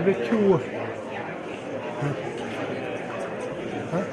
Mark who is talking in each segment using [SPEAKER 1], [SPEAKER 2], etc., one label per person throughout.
[SPEAKER 1] bit too. Huh?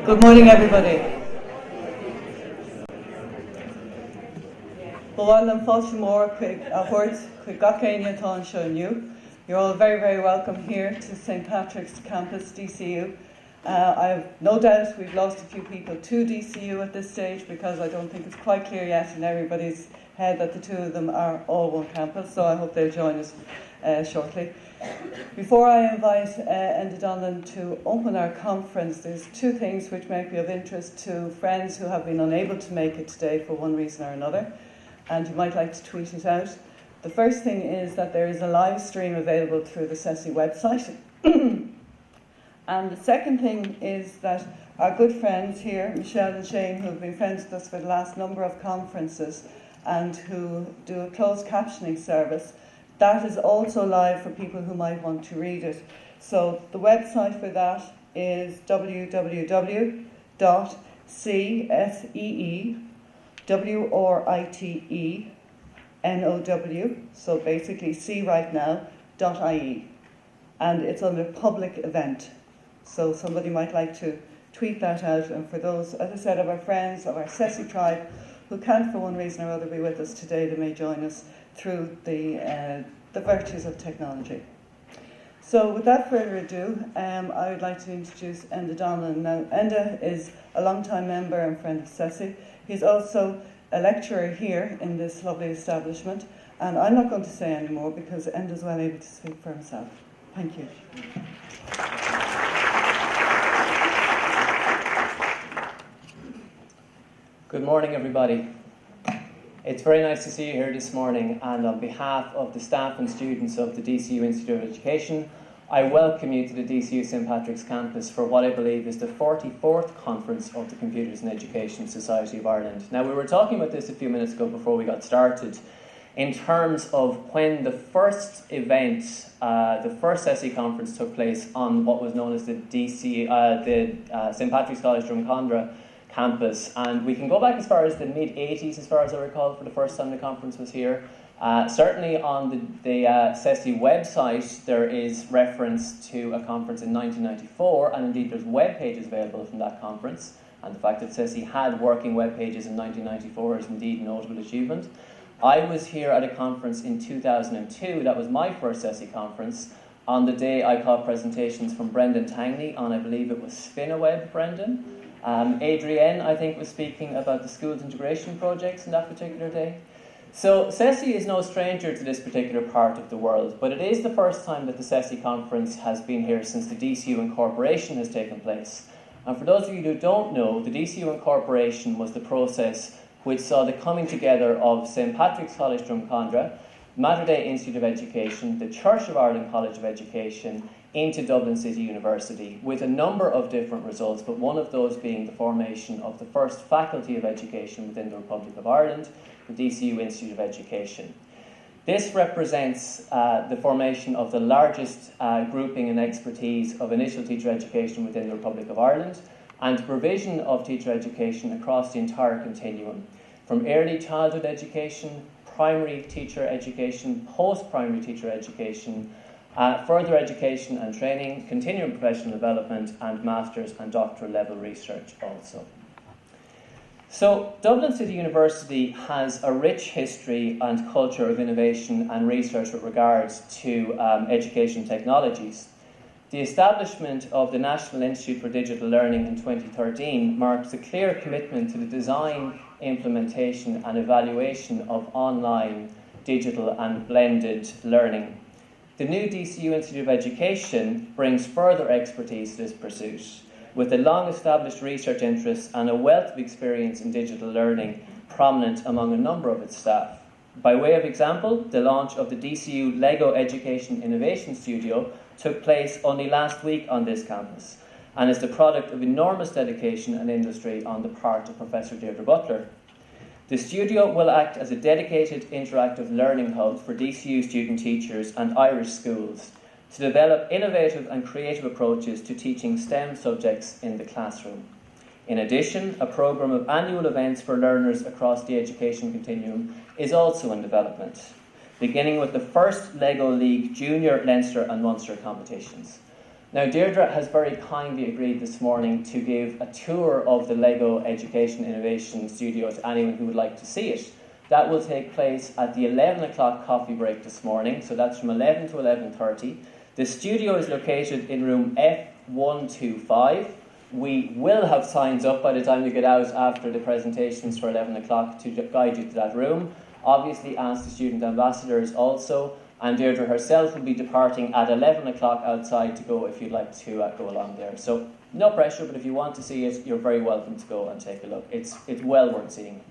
[SPEAKER 2] Good morning, everybody. B'Adam Fáilte chuig gacéine atá anseo inniu. You're all very, very welcome here to St. Patrick's Campus, DCU. I have no doubt we've lost a few people to DCU at this stage because I don't think it's quite clear yet in everybody's head that the two of them are all one campus, so I hope they'll join us shortly. Before I invite Ender Donan to open our conference, there's two things which might be of interest to friends who have been unable to make it today for one reason or another, and you might like to tweet it out. The first thing is that there is a live stream available through the CESI website. And the second thing is that our good friends here, Michelle and Shane, who have been friends with us for the last number of conferences and who do a closed captioning service, that is also live for people who might want to read it. So the website for that is www.cesewritenow, so basically crightnow.ie, and it's under public event. So somebody might like to tweet that out, and for those, as I said, of our friends, of our CESI tribe, who can't for one reason or other be with us today, they may join us through the virtues of technology. So without further ado, I would like to introduce Ender Donan. Now, Ender is a long-time member and friend of CESI. He's also a lecturer here in this lovely establishment, and I'm not going to say any more because Ender's well able to speak for himself. Thank you.
[SPEAKER 3] Good morning, everybody. It's very nice to see you here this morning, and on behalf of the staff and students of the DCU Institute of Education, I welcome you to the DCU St. Patrick's Campus for what I believe is the 44th conference of the Computers in Education Society of Ireland. Now, we were talking about this a few minutes ago before we got started, in terms of when the first event, the first CESI conference took place on what was known as the St. Patrick's College Drumcondra campus. And we can go back as far as the mid-80s, as far as I recall, for the first time the conference was here. Certainly on the CESI website, there is reference to a conference in 1994, and indeed there's web pages available from that conference. And the fact that CESI had working web pages in 1994 is indeed a notable achievement. I was here at a conference in 2002, that was my first CESI conference. On the day I caught presentations from Brendan Tangney on, I believe it was SpinAweb, Brendan. Adrienne, I think, was speaking about the schools integration projects on that particular day. So CESI is no stranger to this particular part of the world, but it is the first time that the CESI conference has been here since the DCU incorporation has taken place. And for those of you who don't know, the DCU incorporation was the process which saw the coming together of St Patrick's College Drumcondra, Mater Dei Institute of Education, the Church of Ireland College of Education, into Dublin City University, with a number of different results, but one of those being the formation of the first Faculty of Education within the Republic of Ireland, the DCU Institute of Education. This represents the formation of the largest grouping and expertise of initial teacher education within the Republic of Ireland, and provision of teacher education across the entire continuum, from early childhood education, primary teacher education, post-primary teacher education, further education and training, continuing professional development, and master's and doctoral level research also. So, Dublin City University has a rich history and culture of innovation and research with regards to education technologies. The establishment of the National Institute for Digital Learning in 2013 marks a clear commitment to the design, implementation and evaluation of online, digital and blended learning. The new DCU Institute of Education brings further expertise to this pursuit, with a long-established research interest and a wealth of experience in digital learning prominent among a number of its staff. By way of example, the launch of the DCU Lego Education Innovation Studio took place only last week on this campus, and is the product of enormous dedication and industry on the part of Professor Deirdre Butler. The studio will act as a dedicated interactive learning hub for DCU student teachers and Irish schools to develop innovative and creative approaches to teaching STEM subjects in the classroom. In addition, a programme of annual events for learners across the education continuum is also in development, beginning with the first Lego League Junior, Leinster and Munster competitions. Now, Deirdre has very kindly agreed this morning to give a tour of the Lego Education Innovation Studio to anyone who would like to see it. That will take place at the 11 o'clock coffee break this morning, so that's from 11 to 11:30. The studio is located in room F125. We will have signs up by the time you get out after the presentations for 11 o'clock to guide you to that room. Obviously, ask the student ambassadors also, and Deirdre herself will be departing at 11 o'clock outside to go if you'd like to go along there. So, no pressure, but if you want to see it, you're very welcome to go and take a look. It's well worth seeing.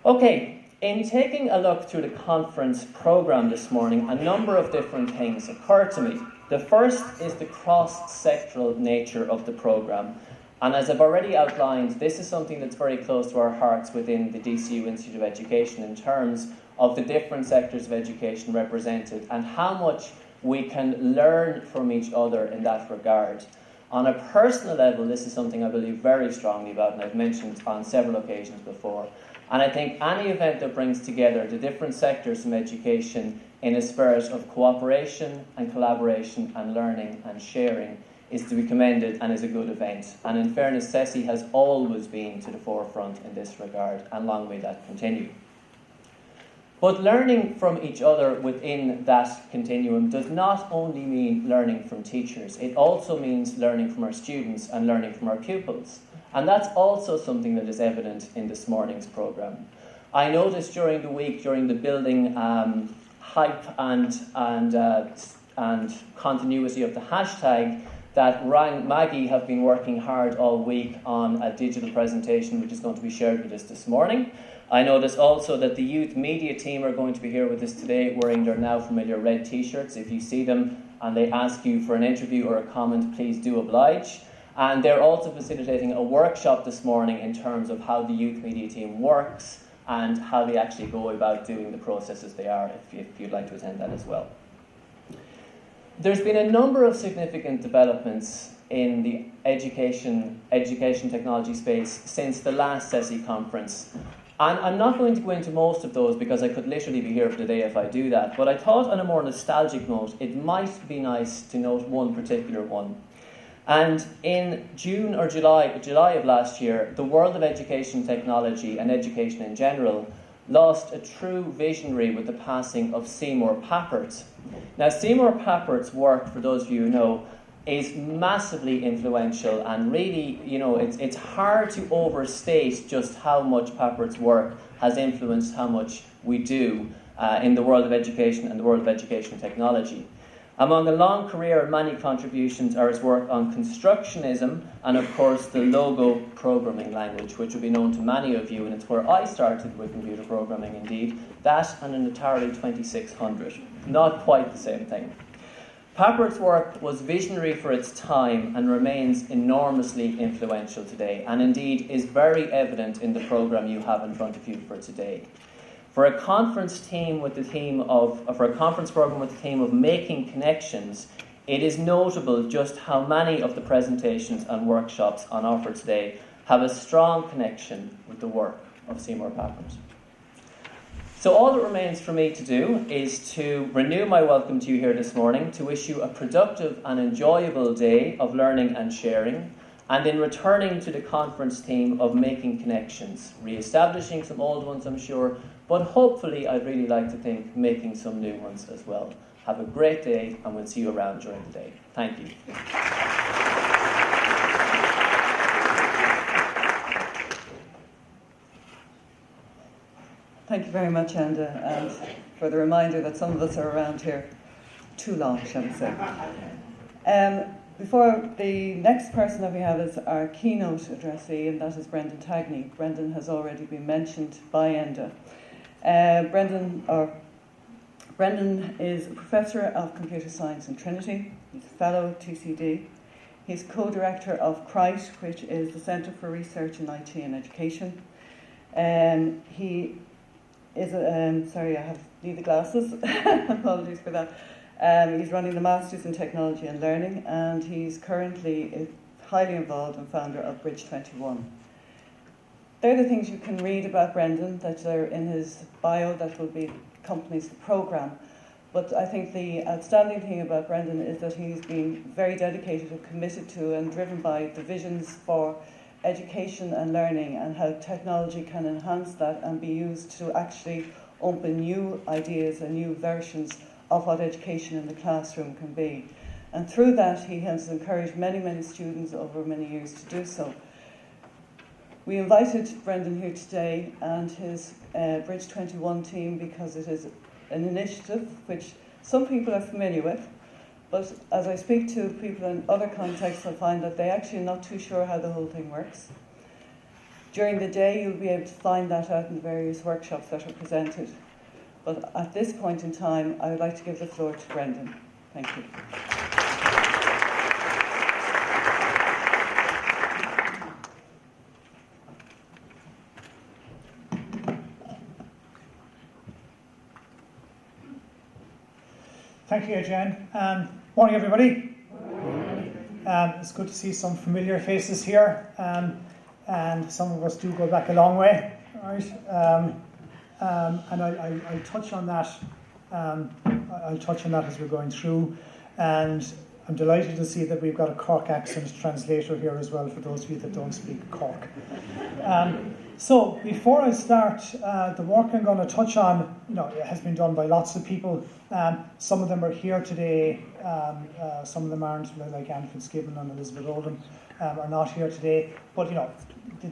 [SPEAKER 3] Okay, in taking a look through the conference programme this morning, a number of different things occurred to me. The first is the cross-sectoral nature of the programme. And as I've already outlined, this is something that's very close to our hearts within the DCU Institute of Education in terms of the different sectors of education represented and how much we can learn from each other in that regard. On a personal level, this is something I believe very strongly about, and I've mentioned on several occasions before. And I think any event that brings together the different sectors from education in a spirit of cooperation and collaboration and learning and sharing is to be commended and is a good event. And in fairness, CESI has always been to the forefront in this regard, and long may that continue. But learning from each other within that continuum does not only mean learning from teachers, it also means learning from our students and learning from our pupils. And that's also something that is evident in this morning's programme. I noticed during the week, during the building hype and continuity of the hashtag, that Maggie have been working hard all week on a digital presentation which is going to be shared with us this morning. I noticed also that the youth media team are going to be here with us today wearing their now familiar red t-shirts. If you see them and they ask you for an interview or a comment, please do oblige. And they're also facilitating a workshop this morning in terms of how the youth media team works and how they actually go about doing the processes they are, if you'd like to attend that as well. There's been a number of significant developments in the education technology space since the last CESI conference. And I'm not going to go into most of those because I could literally be here for the day if I do that. But I thought on a more nostalgic note, it might be nice to note one particular one. And in June or July of last year, the world of education technology and education in general lost a true visionary with the passing of Seymour Papert. Now, Seymour Papert's work, for those of you who know, is massively influential, and really, it's hard to overstate just how much Papert's work has influenced how much we do in the world of education and the world of education technology. Among a long career, many contributions are his work on constructionism and, of course, the Logo programming language, which will be known to many of you, and it's where I started with computer programming, indeed. That and an Atari 2600. Not quite the same thing. Papert's work was visionary for its time and remains enormously influential today, and indeed is very evident in the programme you have in front of you for today. For a conference programme with the theme of making connections, it is notable just how many of the presentations and workshops on offer today have a strong connection with the work of Seymour Papert. So all that remains for me to do is to renew my welcome to you here this morning, to wish you a productive and enjoyable day of learning and sharing, and in returning to the conference theme of making connections, re-establishing some old ones, I'm sure, but hopefully, I'd really like to think, making some new ones as well. Have a great day, and we'll see you around during the day. Thank you.
[SPEAKER 2] Thank you very much, Ender, and for the reminder that some of us are around here too long, shall we say. Before the next person that we have is our keynote addressee, and that is Brendan Tangney. Brendan has already been mentioned by Ender. Brendan is a professor of computer science in Trinity. He's a fellow at TCD. He's co-director of CRITE, which is the Centre for Research in IT and Education. He is sorry, I need the glasses. Apologies for that. He's running the Masters in Technology and Learning, and he's currently highly involved and founder of Bridge 21. They're the things you can read about Brendan that are in his bio that will be accompanies the programme. But I think the outstanding thing about Brendan is that he's been very dedicated and committed to and driven by the visions for education and learning and how technology can enhance that and be used to actually open new ideas and new versions of what education in the classroom can be. And through that, he has encouraged many, many students over many years to do so. We invited Brendan here today and his Bridge 21 team because it is an initiative which some people are familiar with, but as I speak to people in other contexts, I find that they actually are not too sure how the whole thing works. During the day, you'll be able to find that out in the various workshops that are presented. But at this point in time, I would like to give the floor to Brendan. Thank you.
[SPEAKER 1] Thank you, Jen. Morning, everybody. It's good to see some familiar faces here, and some of us do go back a long way. All right. And I'll touch on that. I'll touch on that as we're going through, and I'm delighted to see that we've got a Cork accent translator here as well for those of you that don't speak Cork. So before I start, the work I'm going to touch on, it has been done by lots of people. Some of them are here today. Some of them aren't, like Anne Fitzgibbon and Elizabeth Oldham are not here today. But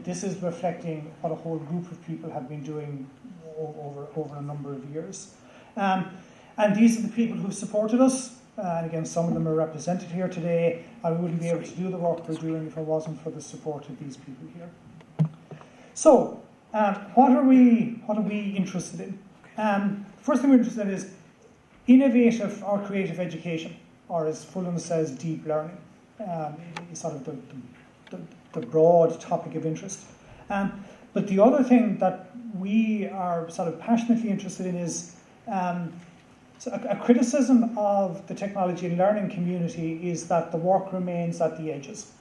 [SPEAKER 1] this is reflecting what a whole group of people have been doing over a number of years. And these are the people who supported us. And again, some of them are represented here today. I wouldn't be able to do the work we're doing if it wasn't for the support of these people here. So, what are we interested in? First thing we're interested in is innovative or creative education, or as Fulham says, deep learning. It's sort of the broad topic of interest. But the other thing that we are sort of passionately interested in is So a criticism of the technology and learning community is that the work remains at the edges,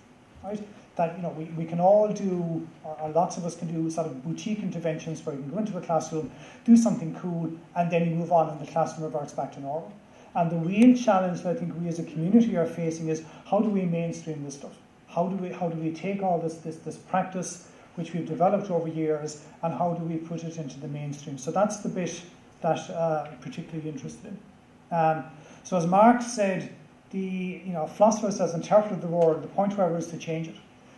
[SPEAKER 1] right? That we can all do, or lots of us can do sort of boutique interventions where you can go into a classroom, do something cool, and then you move on and the classroom reverts back to normal. And the real challenge that I think we as a community are facing is, how do we mainstream this stuff? How do we take all this practice which we've developed over years, and how do we put it into the mainstream? So that's the bit that I'm particularly interested in. So as Marx said, the philosophers as interpreted the world, the point where is to change it.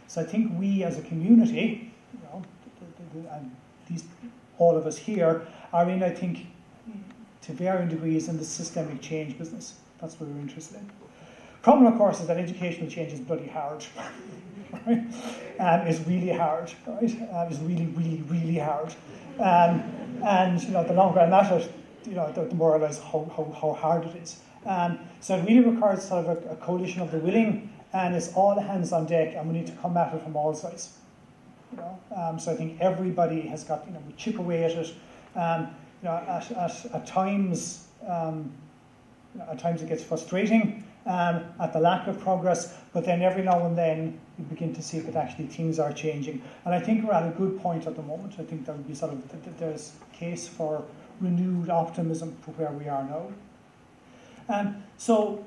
[SPEAKER 1] So I think we as a community, and all of us here, are in, I think, to varying degrees in the systemic change business. That's what we're interested in. Problem, of course, is that educational change is bloody hard. Right? It's really hard. Right? It's really, really, really hard. And the longer I'm at it, the more I realise how hard it is. So it really requires sort of a coalition of the willing, and it's all hands on deck, and we need to come at it from all sides. So I think everybody has got, we chip away at it. At times it gets frustrating at the lack of progress, but then every now and then you begin to see that actually things are changing. And I think we're at a good point at the moment. I think there would be there's a case for renewed optimism for where we are now. So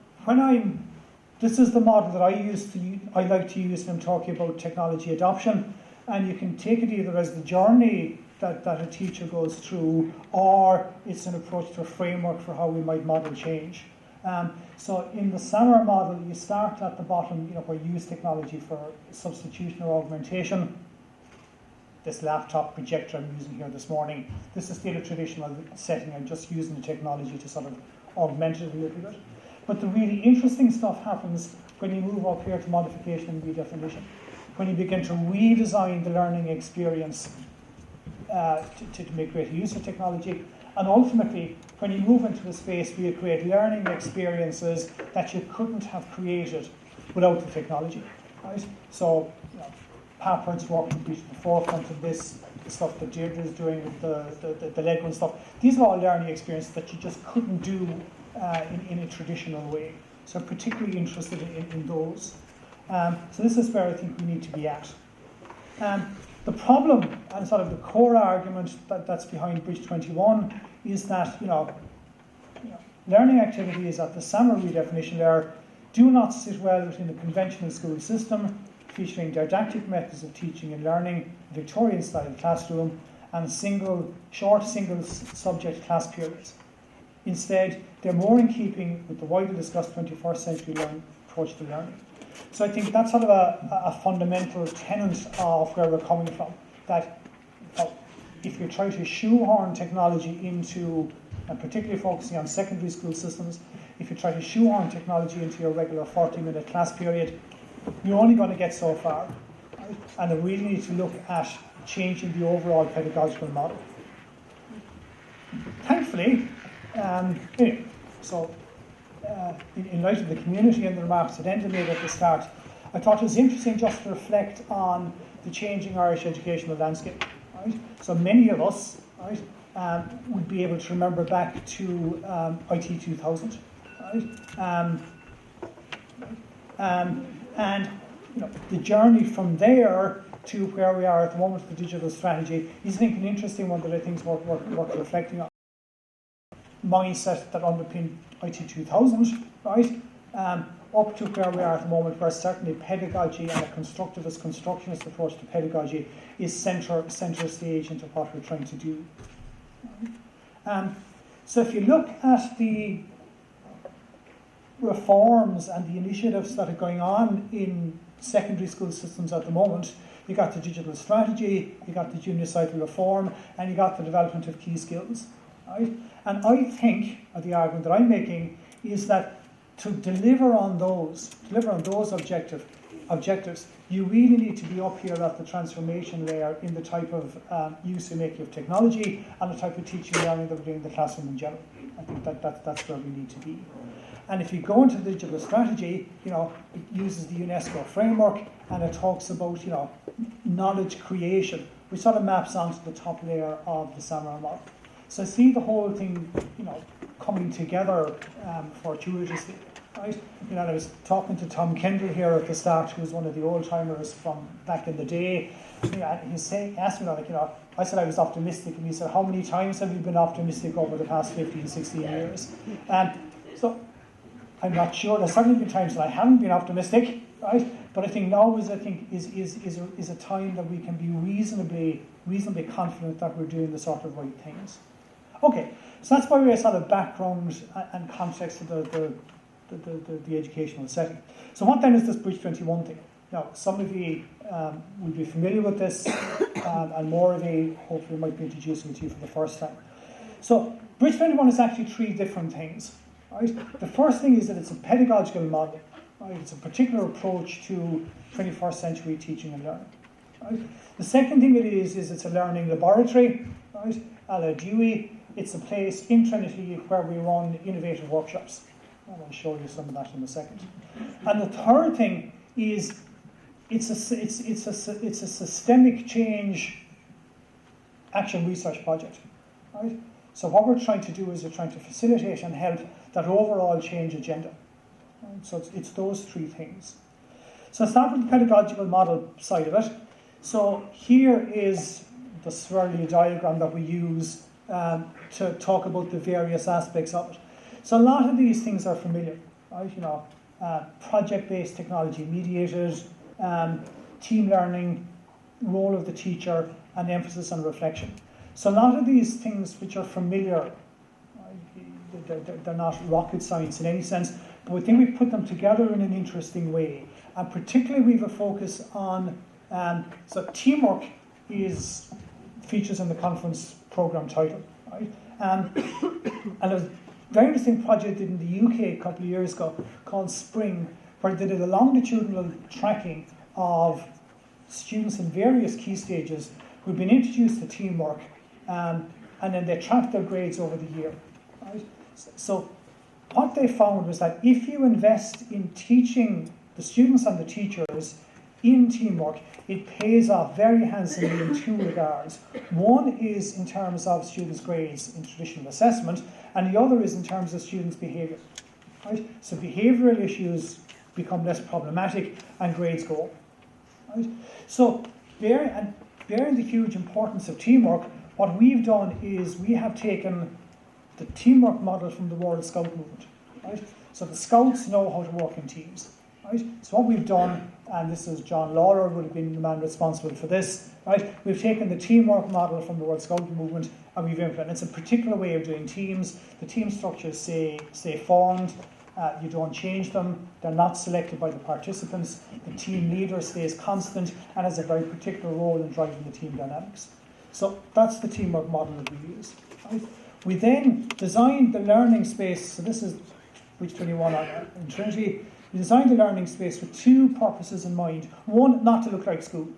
[SPEAKER 1] this is the model that I like to use when I'm talking about technology adoption, and you can take it either as the journey that a teacher goes through, or it's an approach to a framework for how we might model change. So in the SAMR model, you start at the bottom, where you use technology for substitution or augmentation. This laptop projector I'm using here this morning, this is still a traditional setting. I'm just using the technology to sort of augment it a little bit. But the really interesting stuff happens when you move up here to modification and redefinition. When you begin to redesign the learning experience to make greater use of technology. And ultimately, when you move into a space where you create learning experiences that you couldn't have created without the technology. Right? So, Pappard's work would be at the forefront of this, the stuff that Deirdre is doing with the Lego and stuff. These are all learning experiences that you just couldn't do in a traditional way. So I'm particularly interested in those. So this is where I think we need to be at. The problem, and sort of the core argument that's behind Bridge 21, is that learning activities at the SAMR redefinition layer do not sit well within the conventional school system, featuring didactic methods of teaching and learning, a Victorian-style classroom, and short single subject class periods. Instead, they're more in keeping with the widely discussed 21st century approach to learning. So I think that's sort of a fundamental tenet of where we're coming from. That if you try to shoehorn technology into, and particularly focusing on secondary school systems, if you try to shoehorn technology into your regular 40-minute class period, you're only going to get so far. Right? And we really need to look at changing the overall pedagogical model. Thankfully, anyway, so in light of the community and the remarks that Ender made at the start, I thought it was interesting just to reflect on the changing Irish educational landscape. Right? So many of us, right, would be able to remember back to IT 2000, right? And the journey from there to where we are at the moment with the digital strategy is, I think, an interesting one that I think is worth reflecting on. Mindset that underpinned IT 2000, right? Up to where we are at the moment, where certainly pedagogy and a constructivist, constructionist approach to pedagogy is center stage into what we're trying to do. So if you look at the reforms and the initiatives that are going on in secondary school systems at the moment, you got the digital strategy, you got the junior cycle reform, and you got the development of key skills. Right? And I think, or the argument that I'm making, is that to deliver on those objectives, you really need to be up here at the transformation layer in the type of use you make of technology and the type of teaching and learning that we're doing in the classroom in general. I think that's where we need to be. And if you go into the digital strategy, it uses the UNESCO framework, and it talks about, knowledge creation, which sort of maps onto the top layer of the SAMR model. So I see the whole thing, coming together fortuitously. Right? You know, I was talking to Tom Kendall here at the start, who was one of the old timers from back in the day. He asked me, like, you know, I said I was optimistic, and he said, how many times have you been optimistic over the past 15, 16 years? So I'm not sure. There's certainly been times that I haven't been optimistic, right? But I think now is a time that we can be reasonably confident that we're doing the sort of right things. Okay, so that's by way of sort of background and context to the educational setting. So what then is this Bridge 21 thing? Now, some of you will be familiar with this, and more of you hopefully might be introducing it to you for the first time. So Bridge 21 is actually three different things. Right? The first thing is that it's a pedagogical model. Right? It's a particular approach to 21st century teaching and learning. Right? The second thing it is it's a learning laboratory, right? A la Dewey. It's a place in Trinity where we run innovative workshops. I'll show you some of that in a second. And the third thing is it's a systemic change action research project. Right? So what we're trying to do is we're trying to facilitate and help that overall change agenda. Right? So it's those three things. So I'll start with the pedagogical model side of it. So here is the swirly diagram that we use to talk about the various aspects of it. So a lot of these things are familiar, right? You know, project-based technology mediated, team learning, role of the teacher, and emphasis on reflection. So a lot of these things which are familiar, right, they're not rocket science in any sense, but we think we've put them together in an interesting way. And particularly we have a focus on, so teamwork features in the conference programme title, right? And there was a very interesting project in the UK a couple of years ago called Spring, where they did a longitudinal tracking of students in various key stages who'd been introduced to teamwork, and then they tracked their grades over the year. Right? So what they found was that if you invest in teaching the students and the teachers in teamwork, it pays off very handsomely in two regards. One is in terms of students' grades in traditional assessment, and the other is in terms of students' behaviour. Right? So behavioural issues become less problematic and grades go up. Right? So bearing the huge importance of teamwork, what we've done is we have taken the teamwork model from the World Scout movement. Right? So the Scouts know how to work in teams. Right? So what we've done, and this is John Lawler would have been the man responsible for this, right? We've taken the teamwork model from the World Scout movement and we've implemented. It's a particular way of doing teams. The team structures stay formed. You don't change them. They're not selected by the participants. The team leader stays constant and has a very particular role in driving the team dynamics. So that's the teamwork model that we use. Right? We then designed the learning space. So this is Bridge 21 in Trinity. We designed the learning space with two purposes in mind. One, not to look like school.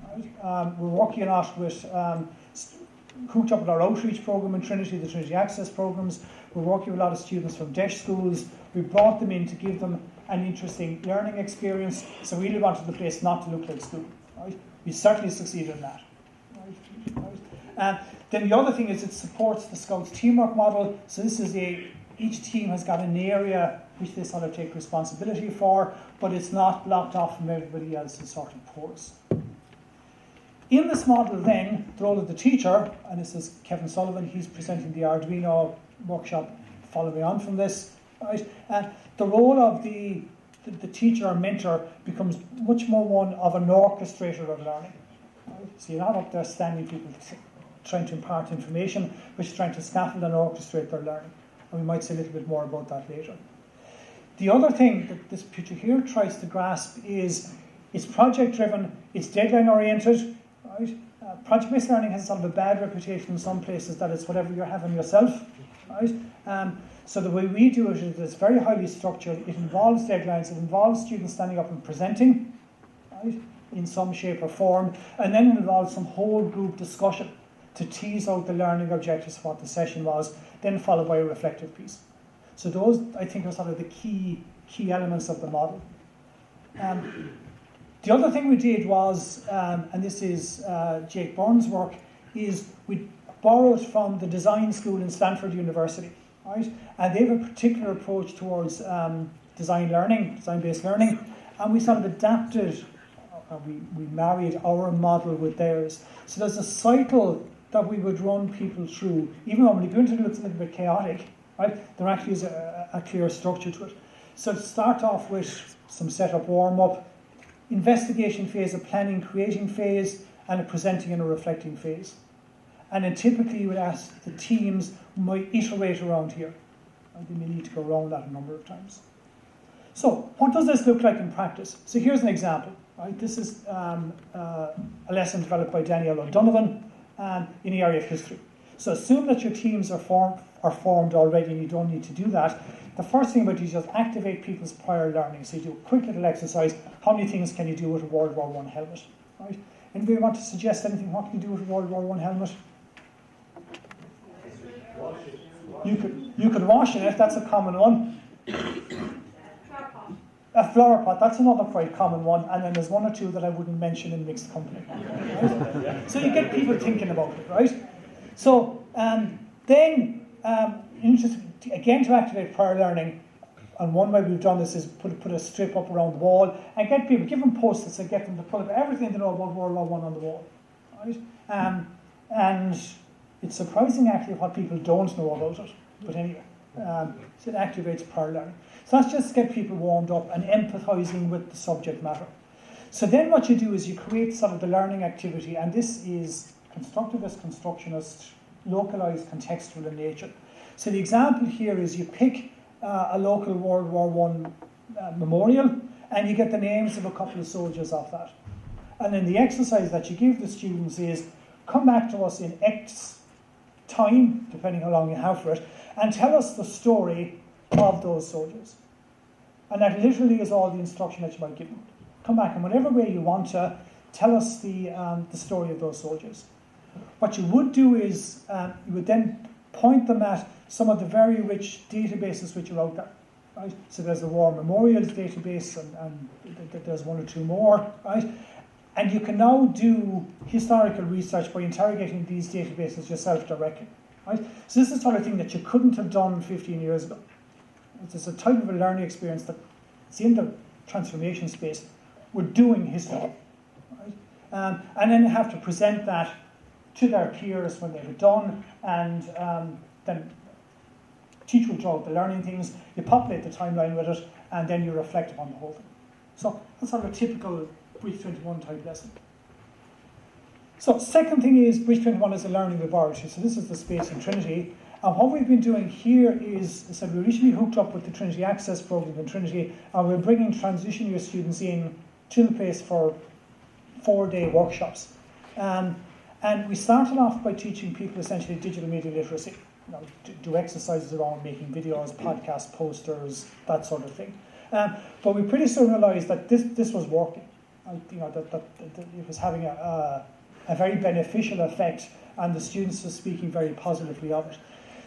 [SPEAKER 1] Right? We're working a lot with, hooked up with our outreach program in Trinity, the Trinity Access programs. We're working with a lot of students from DESH schools. We brought them in to give them an interesting learning experience. So we really wanted the place not to look like school. Right? We certainly succeeded in that. Right? Then the other thing is it supports the Scouts teamwork model. So this is each team has got an area which they sort of take responsibility for, but it's not blocked off from everybody else's sort of course. In this model then, the role of the teacher, and this is Kevin Sullivan, he's presenting the Arduino workshop following on from this, right? The role of the teacher or mentor becomes much more one of an orchestrator of learning. Right? So you're not up there standing people trying to impart information, but you're trying to scaffold and orchestrate their learning. And we might say a little bit more about that later. The other thing that this picture here tries to grasp is it's project-driven, it's deadline-oriented. Right? Project-based learning has sort of a bad reputation in some places that it's whatever you're having yourself. Right? So the way we do it is it's very highly structured. It involves deadlines. It involves students standing up and presenting, right, in some shape or form, and then it involves some whole group discussion to tease out the learning objectives of what the session was, then followed by a reflective piece. So those, I think, are sort of the key elements of the model. The other thing we did was, and this is Jake Byrne's work, is we borrowed from the design school in Stanford University. right? And they have a particular approach towards design-based learning, and we sort of adapted, we married our model with theirs. So there's a cycle that we would run people through, even though when you go into it, it's a little bit chaotic, right? There actually is a clear structure to it. So to start off with some setup, warm-up, investigation phase, a planning, creating phase, and a presenting and a reflecting phase. And then typically you would ask the teams might iterate around here. And they may need to go around that a number of times. So what does this look like in practice? So here's an example. Right? This is a lesson developed by Danielle O'Donovan in the area of history. So assume that your teams are formed already and you don't need to do that. The first thing about you is just activate people's prior learning. So you do a quick little exercise. How many things can you do with a World War I helmet? Right? Anybody want to suggest anything? What can you do with a World War I helmet? You could wash in it. That's a common one. A flower pot. That's another quite common one. And then there's one or two that I wouldn't mention in mixed company. Right? So you get people thinking about it, right? So then, again, to activate prior learning, and one way we've done this is put a strip up around the wall and get people, give them post-its and get them to put up everything they know about World War I on the wall, right? And it's surprising actually what people don't know about it, but anyway, so it activates prior learning. So that's just to get people warmed up and empathising with the subject matter. So then what you do is you create sort of the learning activity, and this is constructivist, constructionist, localised, contextual in nature. So the example here is you pick a local World War I memorial, and you get the names of a couple of soldiers off that. And then the exercise that you give the students is come back to us in X time, depending how long you have for it, and tell us the story of those soldiers. And that literally is all the instruction that you might give them. Come back in whatever way you want to tell us the story of those soldiers. What you would do is you would then point them at some of the very rich databases which are out there. Right? So there's the War Memorials database, and there's one or two more, right? And you can now do historical research by interrogating these databases yourself directly. Right? So this is the sort of thing that you couldn't have done 15 years ago. It's a type of a learning experience that's in the transformation space. We're doing history. Right? And then you have to present that to their peers when they've it done, and then teach will draw out the learning things, you populate the timeline with it, and then you reflect upon the whole thing. So that's sort of a typical Bridge 21 type lesson. So second thing is, Bridge 21 is a learning laboratory. So this is the space in Trinity. And what we've been doing here is, I said, we recently hooked up with the Trinity Access program in Trinity, and we're bringing transition year students in to the place for 4-day workshops. And we started off by teaching people essentially digital media literacy. You know, do exercises around making videos, podcasts, posters, that sort of thing. But we pretty soon realised that this was working. That it was having a very beneficial effect, and the students were speaking very positively of it.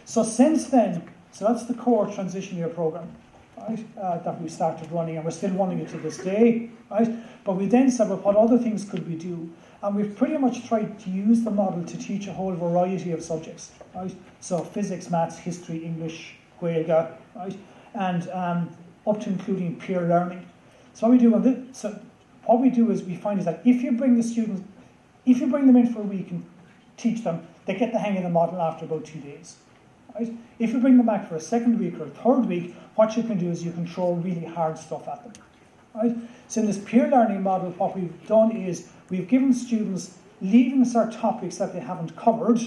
[SPEAKER 1] So since then, so that's the core transition year program, right? That we started running, and we're still running it to this day, right? But we then said, well, what other things could we do? And we've pretty much tried to use the model to teach a whole variety of subjects, right? So physics, maths, history, English, Gaeilge, right? And up to including peer learning. So what we do is we find is that if you bring them in for a week and teach them, they get the hang of the model after about 2 days. Right? If you bring them back for a second week or a third week, what you can do is you can throw really hard stuff at them. Right? So in this peer learning model, what we've done is we've given students leaving cert topics that they haven't covered,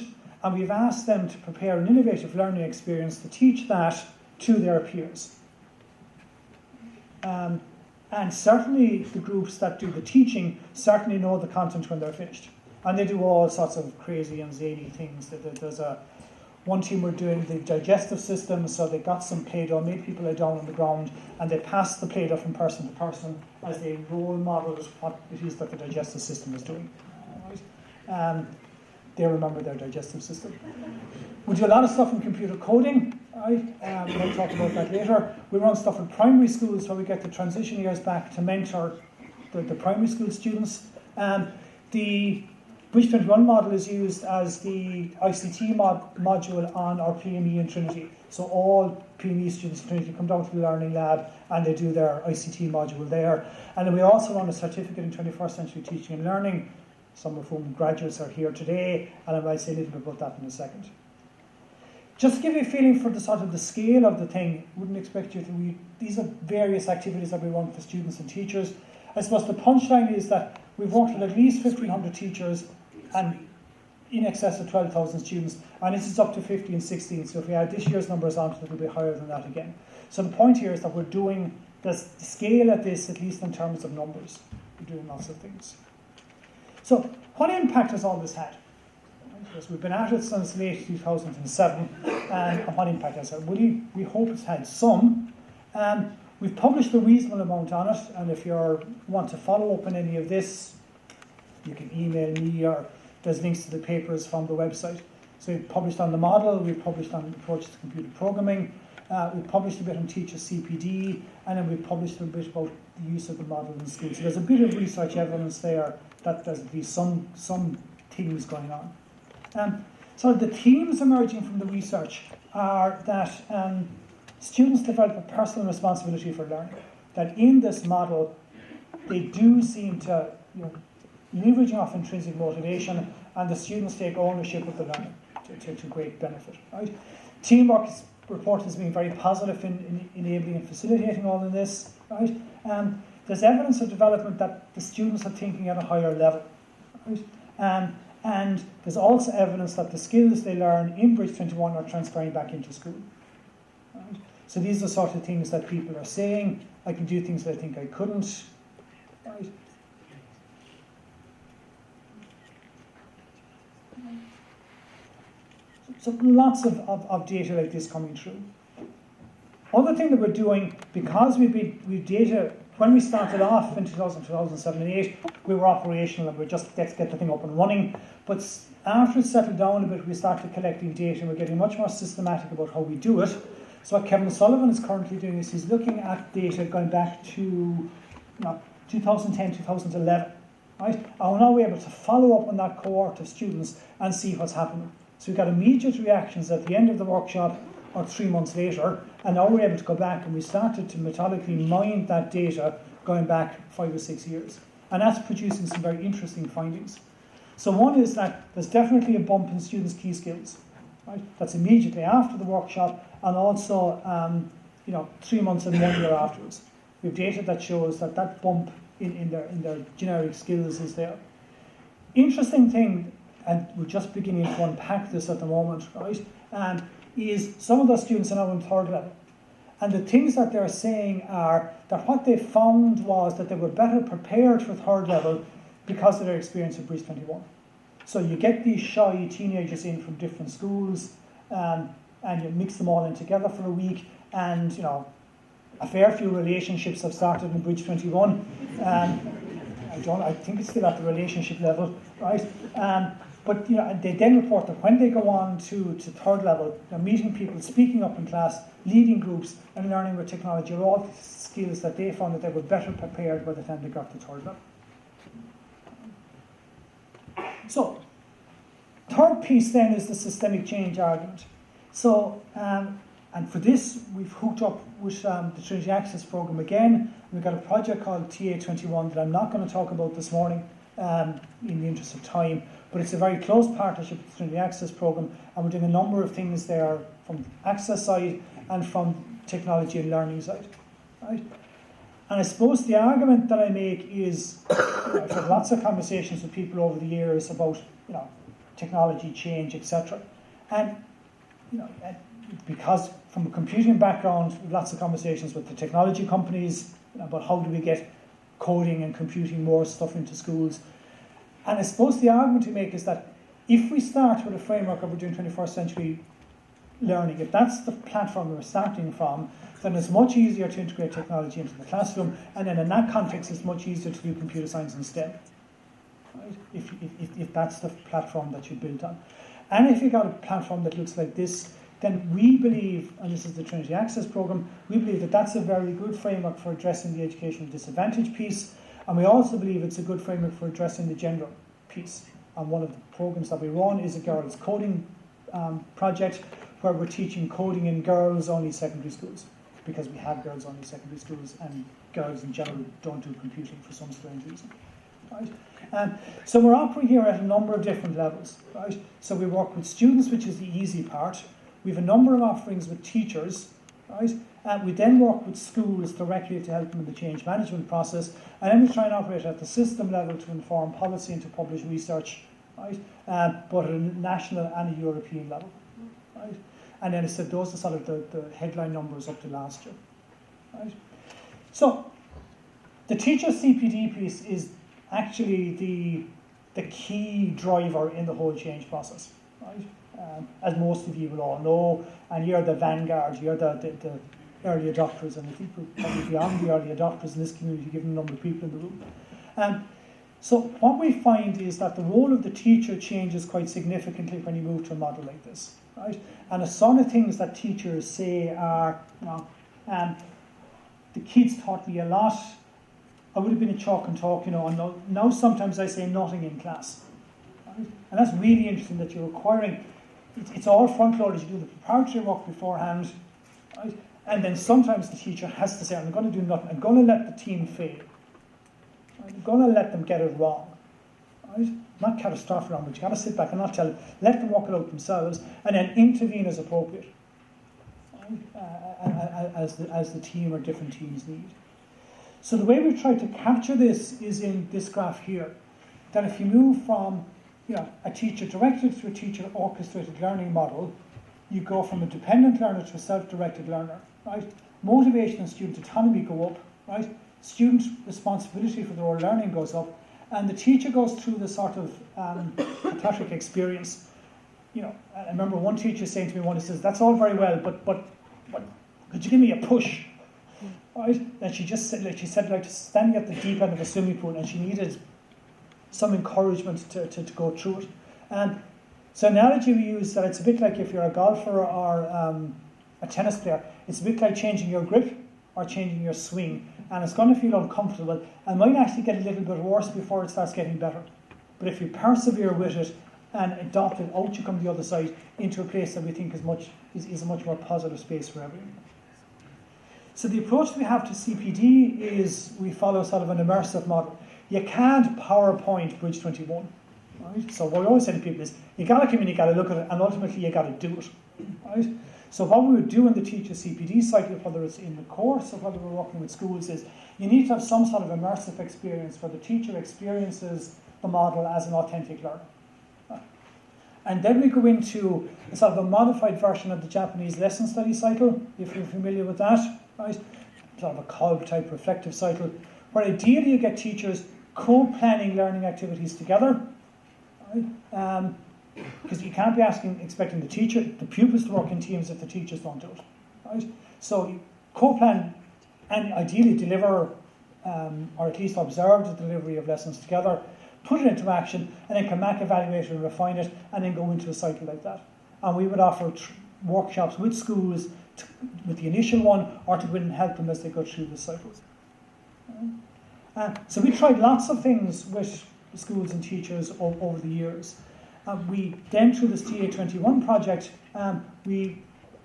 [SPEAKER 1] and we've asked them to prepare an innovative learning experience to teach that to their peers. And certainly the groups that do the teaching certainly know the content when they're finished. And they do all sorts of crazy and zany things. There's one team were doing the digestive system, so they got some Play-Doh, made people lay down on the ground, and they passed the Play-Doh from person to person as they role modelled what it is that the digestive system is doing. Right? They remember their digestive system. We do a lot of stuff in computer coding. Right? We'll talk about that later. We run stuff in primary schools where we get the transition years back to mentor the primary school students. The Bridge 21 model is used as the ICT module on our PME in Trinity. So all PME students in Trinity come down to the Learning Lab and they do their ICT module there. And then we also run a certificate in 21st century teaching and learning, some of whom graduates are here today, and I might say a little bit about that in a second. Just to give you a feeling for the sort of the scale of the thing, wouldn't expect you to read. These are various activities that we run for students and teachers. I suppose the punchline is that we've worked with at least 1,500 teachers and in excess of 12,000 students, and this is up to 15 and 16, so if we add this year's numbers onto it, it'll be higher than that again. So the point here is that we're doing the scale at this, at least in terms of numbers. We're doing lots of things. So what impact has all this had? Because we've been at it since late 2007, and what impact has it had? We hope it's had some. We've published a reasonable amount on it, and if you want to follow up on any of this, you can email me, or there's links to the papers from the website. So we've published on the model, we've published on approaches to computer programming, we've published a bit on teacher CPD, and then we've published a bit about the use of the model in schools. So there's a bit of research evidence there that there's at least some things going on. So the themes emerging from the research are that students develop a personal responsibility for learning. That in this model, they do seem to, leveraging off intrinsic motivation, and the students take ownership of the learning to great benefit. Right? Teamwork is reported as being very positive in enabling and facilitating all of this. Right? There's evidence of development that the students are thinking at a higher level. Right? And there's also evidence that the skills they learn in Bridge 21 are transferring back into school. Right? So these are the sort of things that people are saying. I can do things that I think I couldn't. Right? So lots of data like this coming through. Other thing that we're doing, because we've data, when we started off in 2007 and 2008, we were operational and we just let's get the thing up and running. But after it settled down a bit, we started collecting data and we're getting much more systematic about how we do it. So what Kevin Sullivan is currently doing is he's looking at data going back to 2010, 2011. Right? And we're now able to follow up on that cohort of students and see what's happening. So we've got immediate reactions at the end of the workshop or 3 months later, and now we're able to go back and we started to methodically mine that data going back 5 or 6 years. And that's producing some very interesting findings. So one is that there's definitely a bump in students' key skills. Right? That's immediately after the workshop and also 3 months and 1 year afterwards. We have data that shows that bump in their generic skills is there. Interesting thing, and we're just beginning to unpack this at the moment, right, is some of those students are now in third level. And the things that they're saying are that what they found was that they were better prepared for third level because of their experience of Bridge 21. So you get these shy teenagers in from different schools, and you mix them all in together for a week, and a fair few relationships have started in Bridge 21. I think it's still at the relationship level, right? But they then report that when they go on to third level, they're meeting people, speaking up in class, leading groups, and learning with technology are all skills that they found that they were better prepared by the time they got to third level. So, third piece then is the systemic change argument. So, and for this, we've hooked up with the Trinity Access Programme again. We've got a project called TA21 that I'm not going to talk about this morning in the interest of time, but it's a very close partnership with the Trinity Access Programme, and we're doing a number of things there from access side and from technology and learning side. Right? And I suppose the argument that I make is, I've had lots of conversations with people over the years about, technology change, etc. And, because from a computing background, we have lots of conversations with the technology companies about how do we get coding and computing more stuff into schools. And I suppose the argument to make is that if we start with a framework of we're doing 21st century learning, if that's the platform we're starting from, then it's much easier to integrate technology into the classroom, and then in that context it's much easier to do computer science and STEM, right? If that's the platform that you build on. And if you've got a platform that looks like this, then we believe, and this is the Trinity Access Programme, we believe that that's a very good framework for addressing the educational disadvantage piece, and we also believe it's a good framework for addressing the gender piece. And one of the programs that we run is a girls' coding project, where we're teaching coding in girls-only secondary schools, because we have girls-only secondary schools, and girls in general don't do computing for some strange reason. Right? So we're operating here at a number of different levels. Right? So we work with students, which is the easy part. We have a number of offerings with teachers. Right? We then work with schools directly to help them in the change management process, and then we try and operate at the system level to inform policy and to publish research, right? But at a national and a European level. Right? And then I said those are sort of the headline numbers up to last year. Right? So the teacher CPD piece is actually the key driver in the whole change process. Right? As most of you will all know, and you're the vanguard, you're the early adopters, and I think we're probably beyond the early adopters in this community, given the number of people in the room. So what we find is that the role of the teacher changes quite significantly when you move to a model like this. Right? And the sort of things that teachers say are, the kids taught me a lot. I would have been a chalk and talk, and now sometimes I say nothing in class. Right? And that's really interesting that you're requiring, it's all front-loaded, you do the preparatory work beforehand, right? And then sometimes the teacher has to say, I'm going to do nothing, I'm going to let the team fail. I'm going to let them get it wrong. Right? Not catastrophic wrong, but you've got to sit back and not tell them, let them work it out themselves, and then intervene as appropriate, right? As the team or different teams need. So the way we've tried to capture this is in this graph here, that if you move from a teacher-directed to a teacher-orchestrated learning model, you go from a dependent learner to a self-directed learner, right? Motivation and student autonomy go up, right? Student responsibility for their own learning goes up, and the teacher goes through the sort of cathartic experience. I remember one teacher saying to me once, he says, "That's all very well, but could you give me a push?" Right? And she said like standing at the deep end of a swimming pool, and she needed some encouragement to go through it. So analogy we use that it's a bit like if you're a golfer or a tennis player, it's a bit like changing your grip or changing your swing, and it's going to feel uncomfortable and might actually get a little bit worse before it starts getting better. But if you persevere with it and adopt it, out you come the other side into a place that we think is a much more positive space for everyone. So the approach we have to CPD is we follow sort of an immersive model. You can't PowerPoint Bridge 21. Right? So what we always say to people is, you got to come in, you got to look at it, and ultimately you got to do it. Right? So what we would do in the teacher CPD cycle, whether it's in the course or whether we're working with schools, is you need to have some sort of immersive experience where the teacher experiences the model as an authentic learner. Right? And then we go into a sort of a modified version of the Japanese lesson study cycle, if you're familiar with that. Right? Sort of a COG type reflective cycle, where ideally you get teachers co-planning learning activities together. Right? Because you can't be expecting the pupils to work in teams if the teachers don't do it. Right? So you co-plan and ideally deliver, or at least observe the delivery of lessons together, put it into action, and then come back, evaluate it and refine it, and then go into a cycle like that. And we would offer workshops with schools with the initial one, or to go in and help them as they go through the cycles. So we tried lots of things with schools and teachers over the years. We then, through this TA21 project, we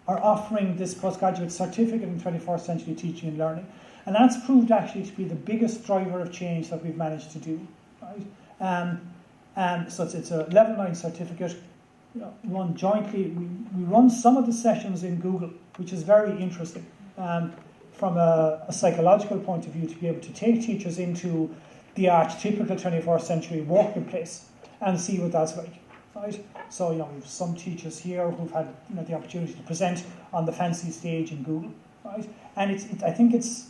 [SPEAKER 1] are offering this postgraduate certificate in 21st century teaching and learning. And that's proved actually to be the biggest driver of change that we've managed to do. Right? So it's a level 9 certificate, run jointly. We run some of the sessions in Google, which is very interesting from a psychological point of view, to be able to take teachers into the archetypical 21st century workplace and see what that's like. Right? So, we have some teachers here who've had the opportunity to present on the fancy stage in Google. Right? And I think it's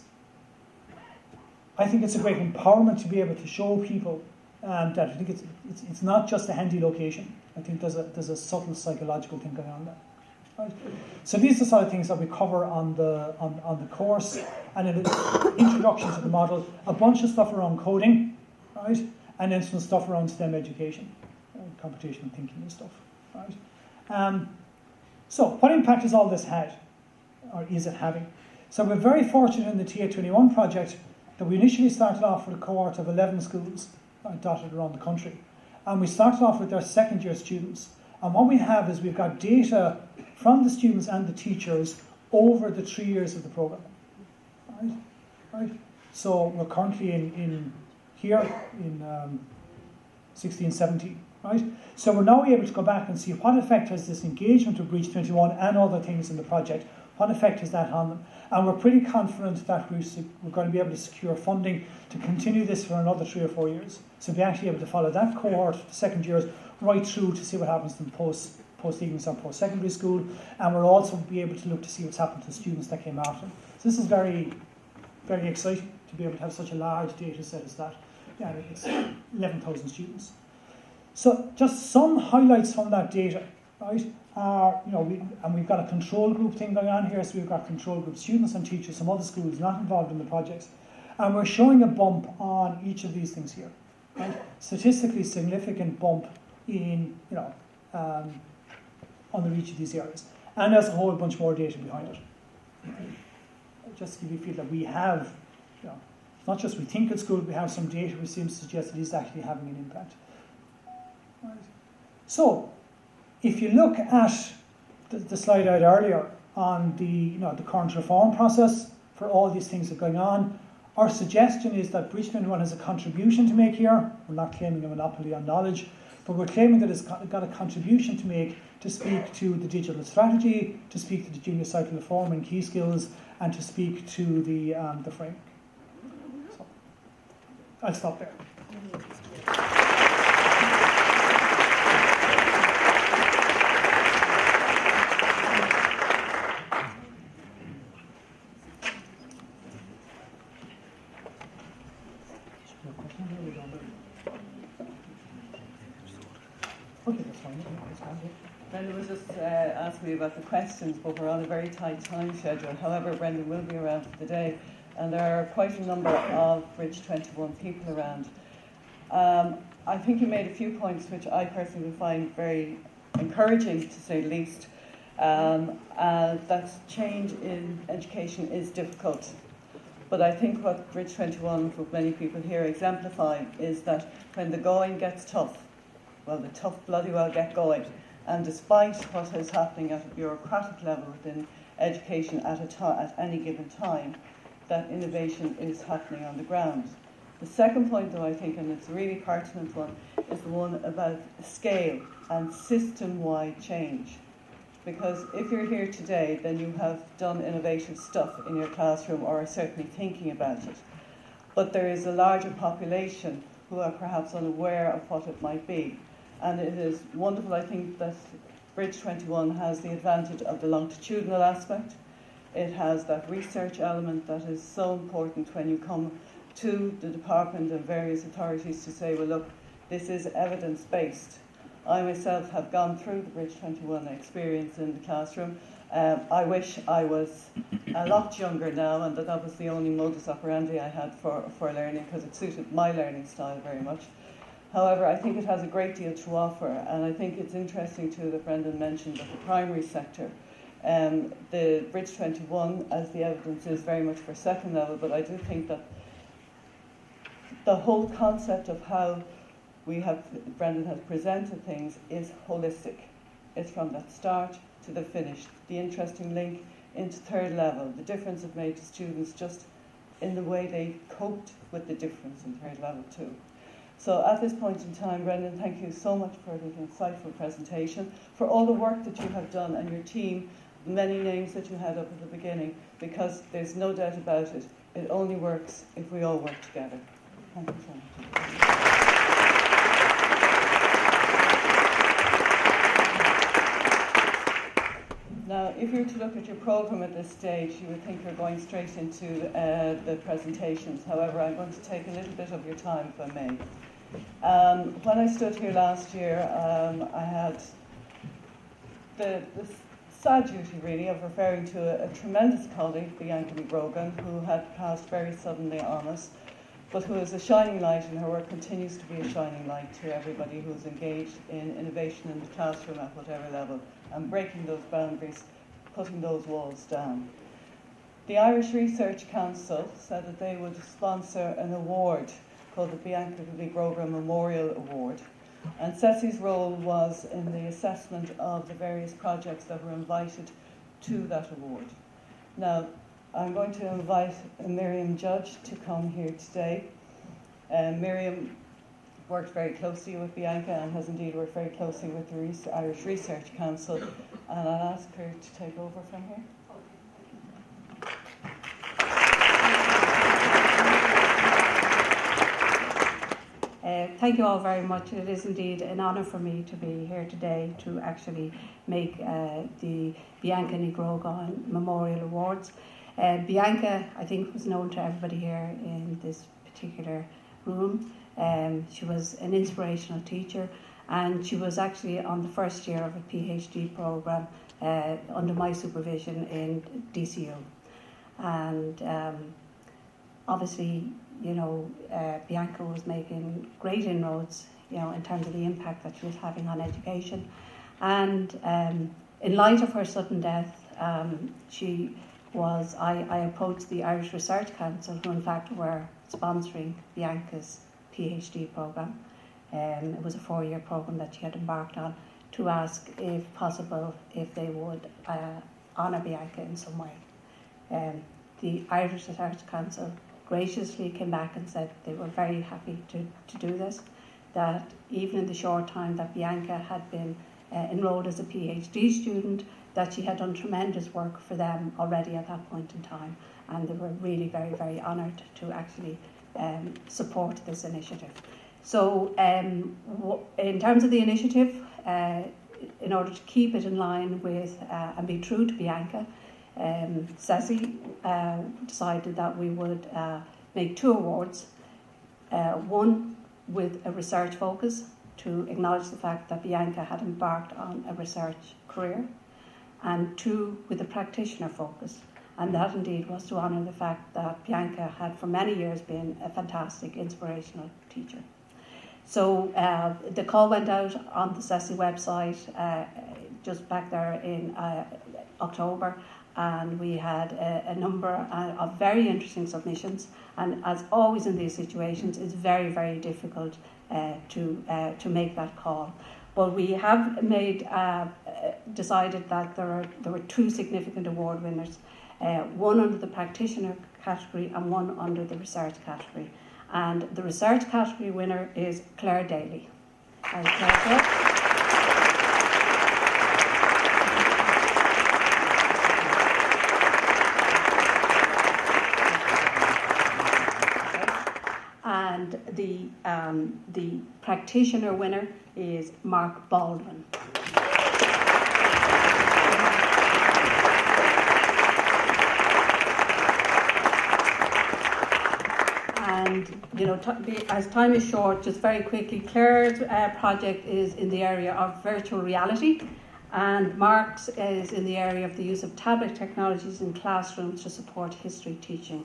[SPEAKER 1] a great empowerment to be able to show people that I think it's not just a handy location. I think there's a subtle psychological thing going on there. Right? So these are the sort of things that we cover on the course, and in the introduction to the model, a bunch of stuff around coding, right? And then some stuff around STEM education, computational thinking and stuff, right? So what impact has all this had, or is it having? So we're very fortunate in the TA21 project that we initially started off with a cohort of 11 schools dotted around the country. And we started off with our second year students. And what we have is we've got data from the students and the teachers over the 3 years of the program. Right? So we're currently in 16, 17, right? So we're now able to go back and see what effect has this engagement of Breach 21 and other things in the project, what effect has that on them? And we're pretty confident that we're going to be able to secure funding to continue this for another 3 or 4 years. So be actually able to follow that cohort, the second years, right through to see what happens to them post-Eagles or post-secondary school. And we'll also be able to look to see what's happened to the students that came after them. So this is very, very exciting to be able to have such a large data set as that. Yeah, it's 11,000 students. So just some highlights from that data, right? We've got a control group thing going on here, so we've got control group students and teachers from other schools not involved in the projects. And we're showing a bump on each of these things here, right? Statistically significant bump in, under each of these areas. And there's a whole bunch more data behind it. Just to give you a feel that we have, not just we think it's good, we have some data which seems to suggest that it's actually having an impact. Right. So, if you look at the slide I had earlier on the current reform process for all these things that are going on, our suggestion is that Breach 21 has a contribution to make here. We're not claiming a monopoly on knowledge, but we're claiming that it's got a contribution to make to speak to the digital strategy, to speak to the junior cycle reform and key skills, and to speak to the framework. So, I'll stop there.
[SPEAKER 2] Brendan was just asking me about the questions, but we're on a very tight time schedule. However, Brendan will be around for the day, and there are quite a number of Bridge 21 people around. I think you made a few points which I personally find very encouraging, to say the least. That change in education is difficult. But I think what Bridge 21, what many people here exemplify, is that when the going gets tough, well, the tough bloody well get going. And despite what is happening at a bureaucratic level within education at any given time, that innovation is happening on the ground. The second point, though, I think, and it's a really pertinent one, is the one about scale and system-wide change. Because if you're here today, then you have done innovative stuff in your classroom or are certainly thinking about it. But there is a larger population who are perhaps unaware of what it might be. And it is wonderful, I think, that Bridge 21 has the advantage of the longitudinal aspect. It has that research element that is so important when you come to the department and various authorities to say, well, look, this is evidence-based. I myself have gone through the Bridge 21 experience in the classroom. I wish I was a lot younger now, and that was the only modus operandi I had for learning, because it suited my learning style very much. However, I think it has a great deal to offer, and I think it's interesting too that Brendan mentioned that the primary sector, the Bridge 21, as the evidence is, very much for second level, but I do think that the whole concept of how Brendan has presented things is holistic. It's from that start to the finish, the interesting link into third level, the difference it made to students just in the way they coped with the difference in third level too. So at this point in time, Brendan, thank you so much for the insightful presentation, for all the work that you have done and your team, the many names that you had up at the beginning, because there's no doubt about it, it only works if we all work together. Thank you so much. Now, if you were to look at your programme at this stage, you would think you're going straight into the presentations. However, I'm going to take a little bit of your time, if I may. When I stood here last year, I had the sad duty, really, of referring to a tremendous colleague, Bianca Ní Ghrógáin, who had passed very suddenly on us, but who is a shining light, and her work continues to be a shining light to everybody who's engaged in innovation in the classroom at whatever level, and breaking those boundaries, putting those walls down. The Irish Research Council said that they would sponsor an award called the Bianca Ní Ghrógáin Memorial Award, And CESI's role was in the assessment of the various projects that were invited to that award. Now, I'm going to invite Miriam Judge to come here today. Miriam worked very closely with Bianca and has indeed worked very closely with the Irish Research Council, and I'll ask her to take over from here.
[SPEAKER 4] Thank you all very much. It is indeed an honour for me to be here today to actually make the Bianca Ní Ghrógáin Memorial Awards. Bianca, I think, was known to everybody here in this particular room. She was an inspirational teacher, and she was actually on the first year of a PhD programme under my supervision in DCU. And obviously, Bianca was making great inroads, in terms of the impact that she was having on education. And in light of her sudden death, I approached the Irish Research Council, who in fact were sponsoring Bianca's PhD programme. It was a 4-year programme that she had embarked on, to ask, if possible, if they would honour Bianca in some way. The Irish Research Council graciously came back and said they were very happy to do this, that even in the short time that Bianca had been enrolled as a PhD student, that she had done tremendous work for them already at that point in time, and they were really very, very honoured to actually support this initiative. So in terms of the initiative, in order to keep it in line with and be true to Bianca, CESI decided that we would make 2 awards, one with a research focus to acknowledge the fact that Bianca had embarked on a research career, and 2 with a practitioner focus, and that indeed was to honour the fact that Bianca had for many years been a fantastic inspirational teacher. So the call went out on the CESI website just back there in October, and we had a number of very interesting submissions, and as always in these situations, it's very, very difficult to make that call. But we have decided that there were 2 significant award winners, one under the practitioner category and one under the research category. And the research category winner is Claire Daly. And the practitioner winner is Mark Baldwin. And, as time is short, just very quickly, Claire's project is in the area of virtual reality, and Mark's is in the area of the use of tablet technologies in classrooms to support history teaching.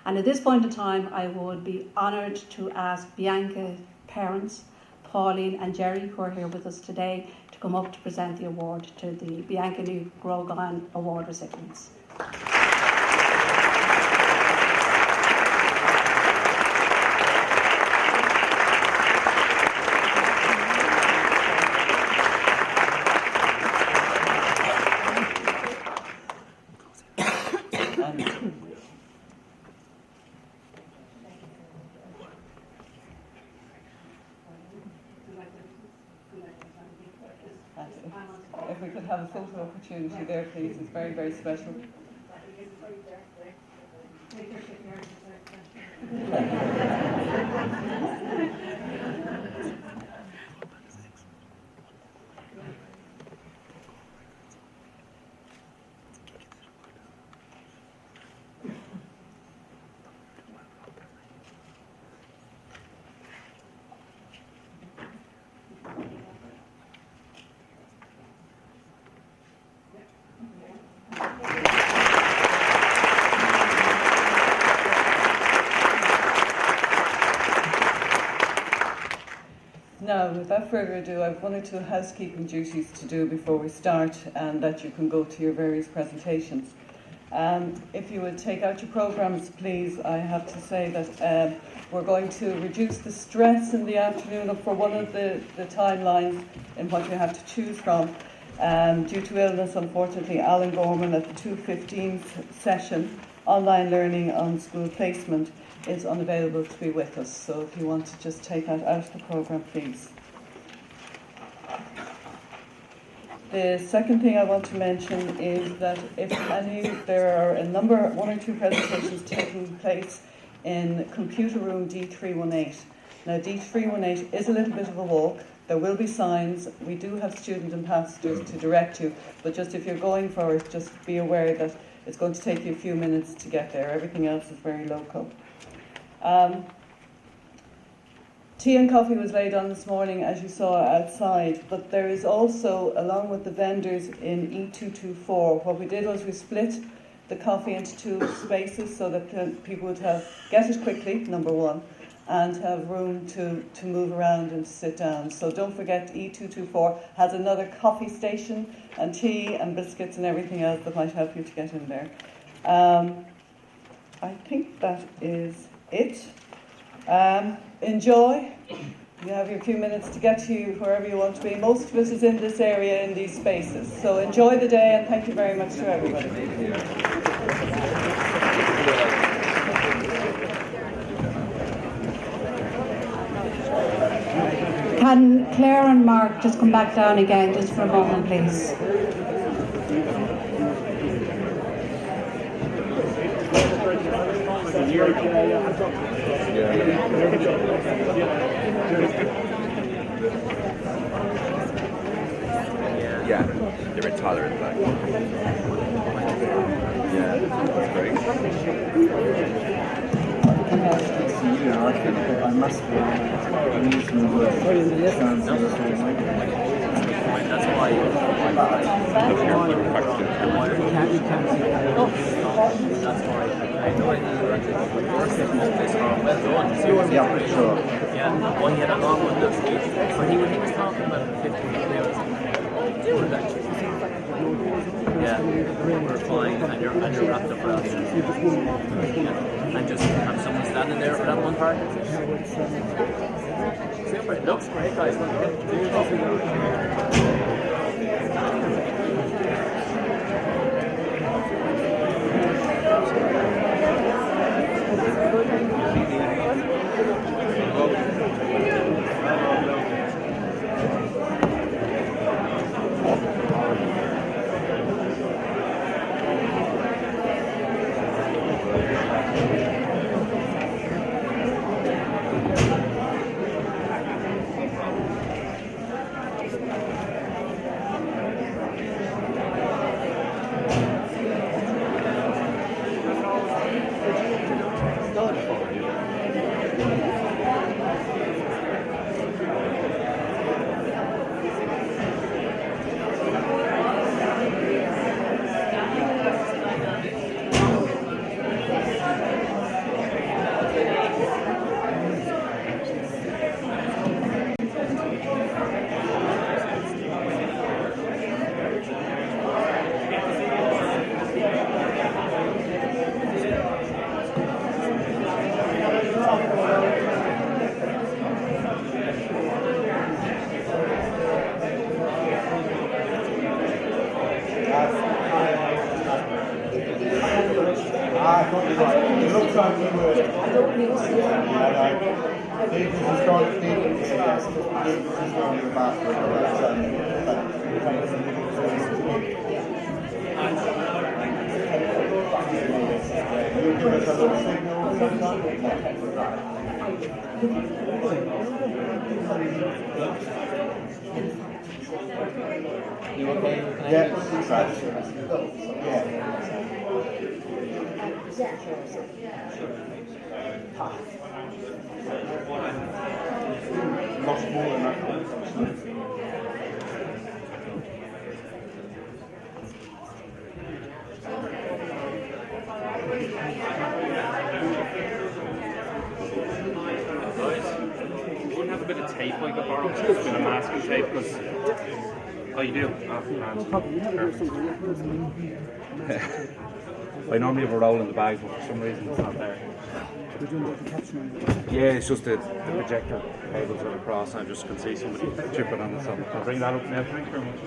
[SPEAKER 4] And at this point in time, I would be honoured to ask Bianca's parents, Pauline and Jerry, who are here with us today, to come up to present the award to the Bianca Ní Ghrógáin Award recipients.
[SPEAKER 2] If we could have a photo opportunity there, please. It's very, very special. Now, without further ado, I've 1 or 2 housekeeping duties to do before we start, and that you can go to your various presentations. If you would take out your programmes, please, I have to say that we're going to reduce the stress in the afternoon for one of the timelines in what you have to choose from. Due to illness, unfortunately, Alan Gorman at the 2:15 session, online learning on school placement, is unavailable to be with us. So if you want to just take that out of the programme, please. The second thing I want to mention is that there are one or two presentations taking place in computer room D318. Now D318 is a little bit of a walk. There will be signs. We do have student ambassadors to direct you, but just if you're going for it, just be aware that it's going to take you a few minutes to get there. Everything else is very local. Tea and coffee was laid on this morning, as you saw outside, but there is also, along with the vendors in E224, what we did was we split the coffee into two spaces so that people would get it quickly, number one, and have room to move around and sit down. So don't forget, E224 has another coffee station and tea and biscuits and everything else that might help you to get in there. I think that is it. Enjoy. You have your few minutes to get to wherever you want to be. Most of us is in this area, in these spaces. So enjoy the day, and thank you very much to everybody.
[SPEAKER 4] Can Claire and Mark just come back down again just for a moment, please?
[SPEAKER 5] Yeah, they're a bit taller in the back. Yeah, that's great.
[SPEAKER 6] I must be reasonable.
[SPEAKER 5] That's why
[SPEAKER 6] Yeah, sure.
[SPEAKER 5] Yeah, well, he had a long one this week. But he was talking about 15 years. Yeah, we're flying and you're wrapped up around here. Yeah. And just have someone standing there for that one part. Super, it looks great, guys.
[SPEAKER 3] You okay?
[SPEAKER 6] Yeah. Lost more than that.
[SPEAKER 7] Wouldn't have a bit of tape I could borrow, just a bit of masking tape, because... Oh, you do? Oh, man. Perfect.
[SPEAKER 6] I normally have a roll in the bag, but for some reason it's not there. Yeah, it's just the projector cables are across, and I just can see somebody chipping on it, so I'll bring that up now. Thanks very much.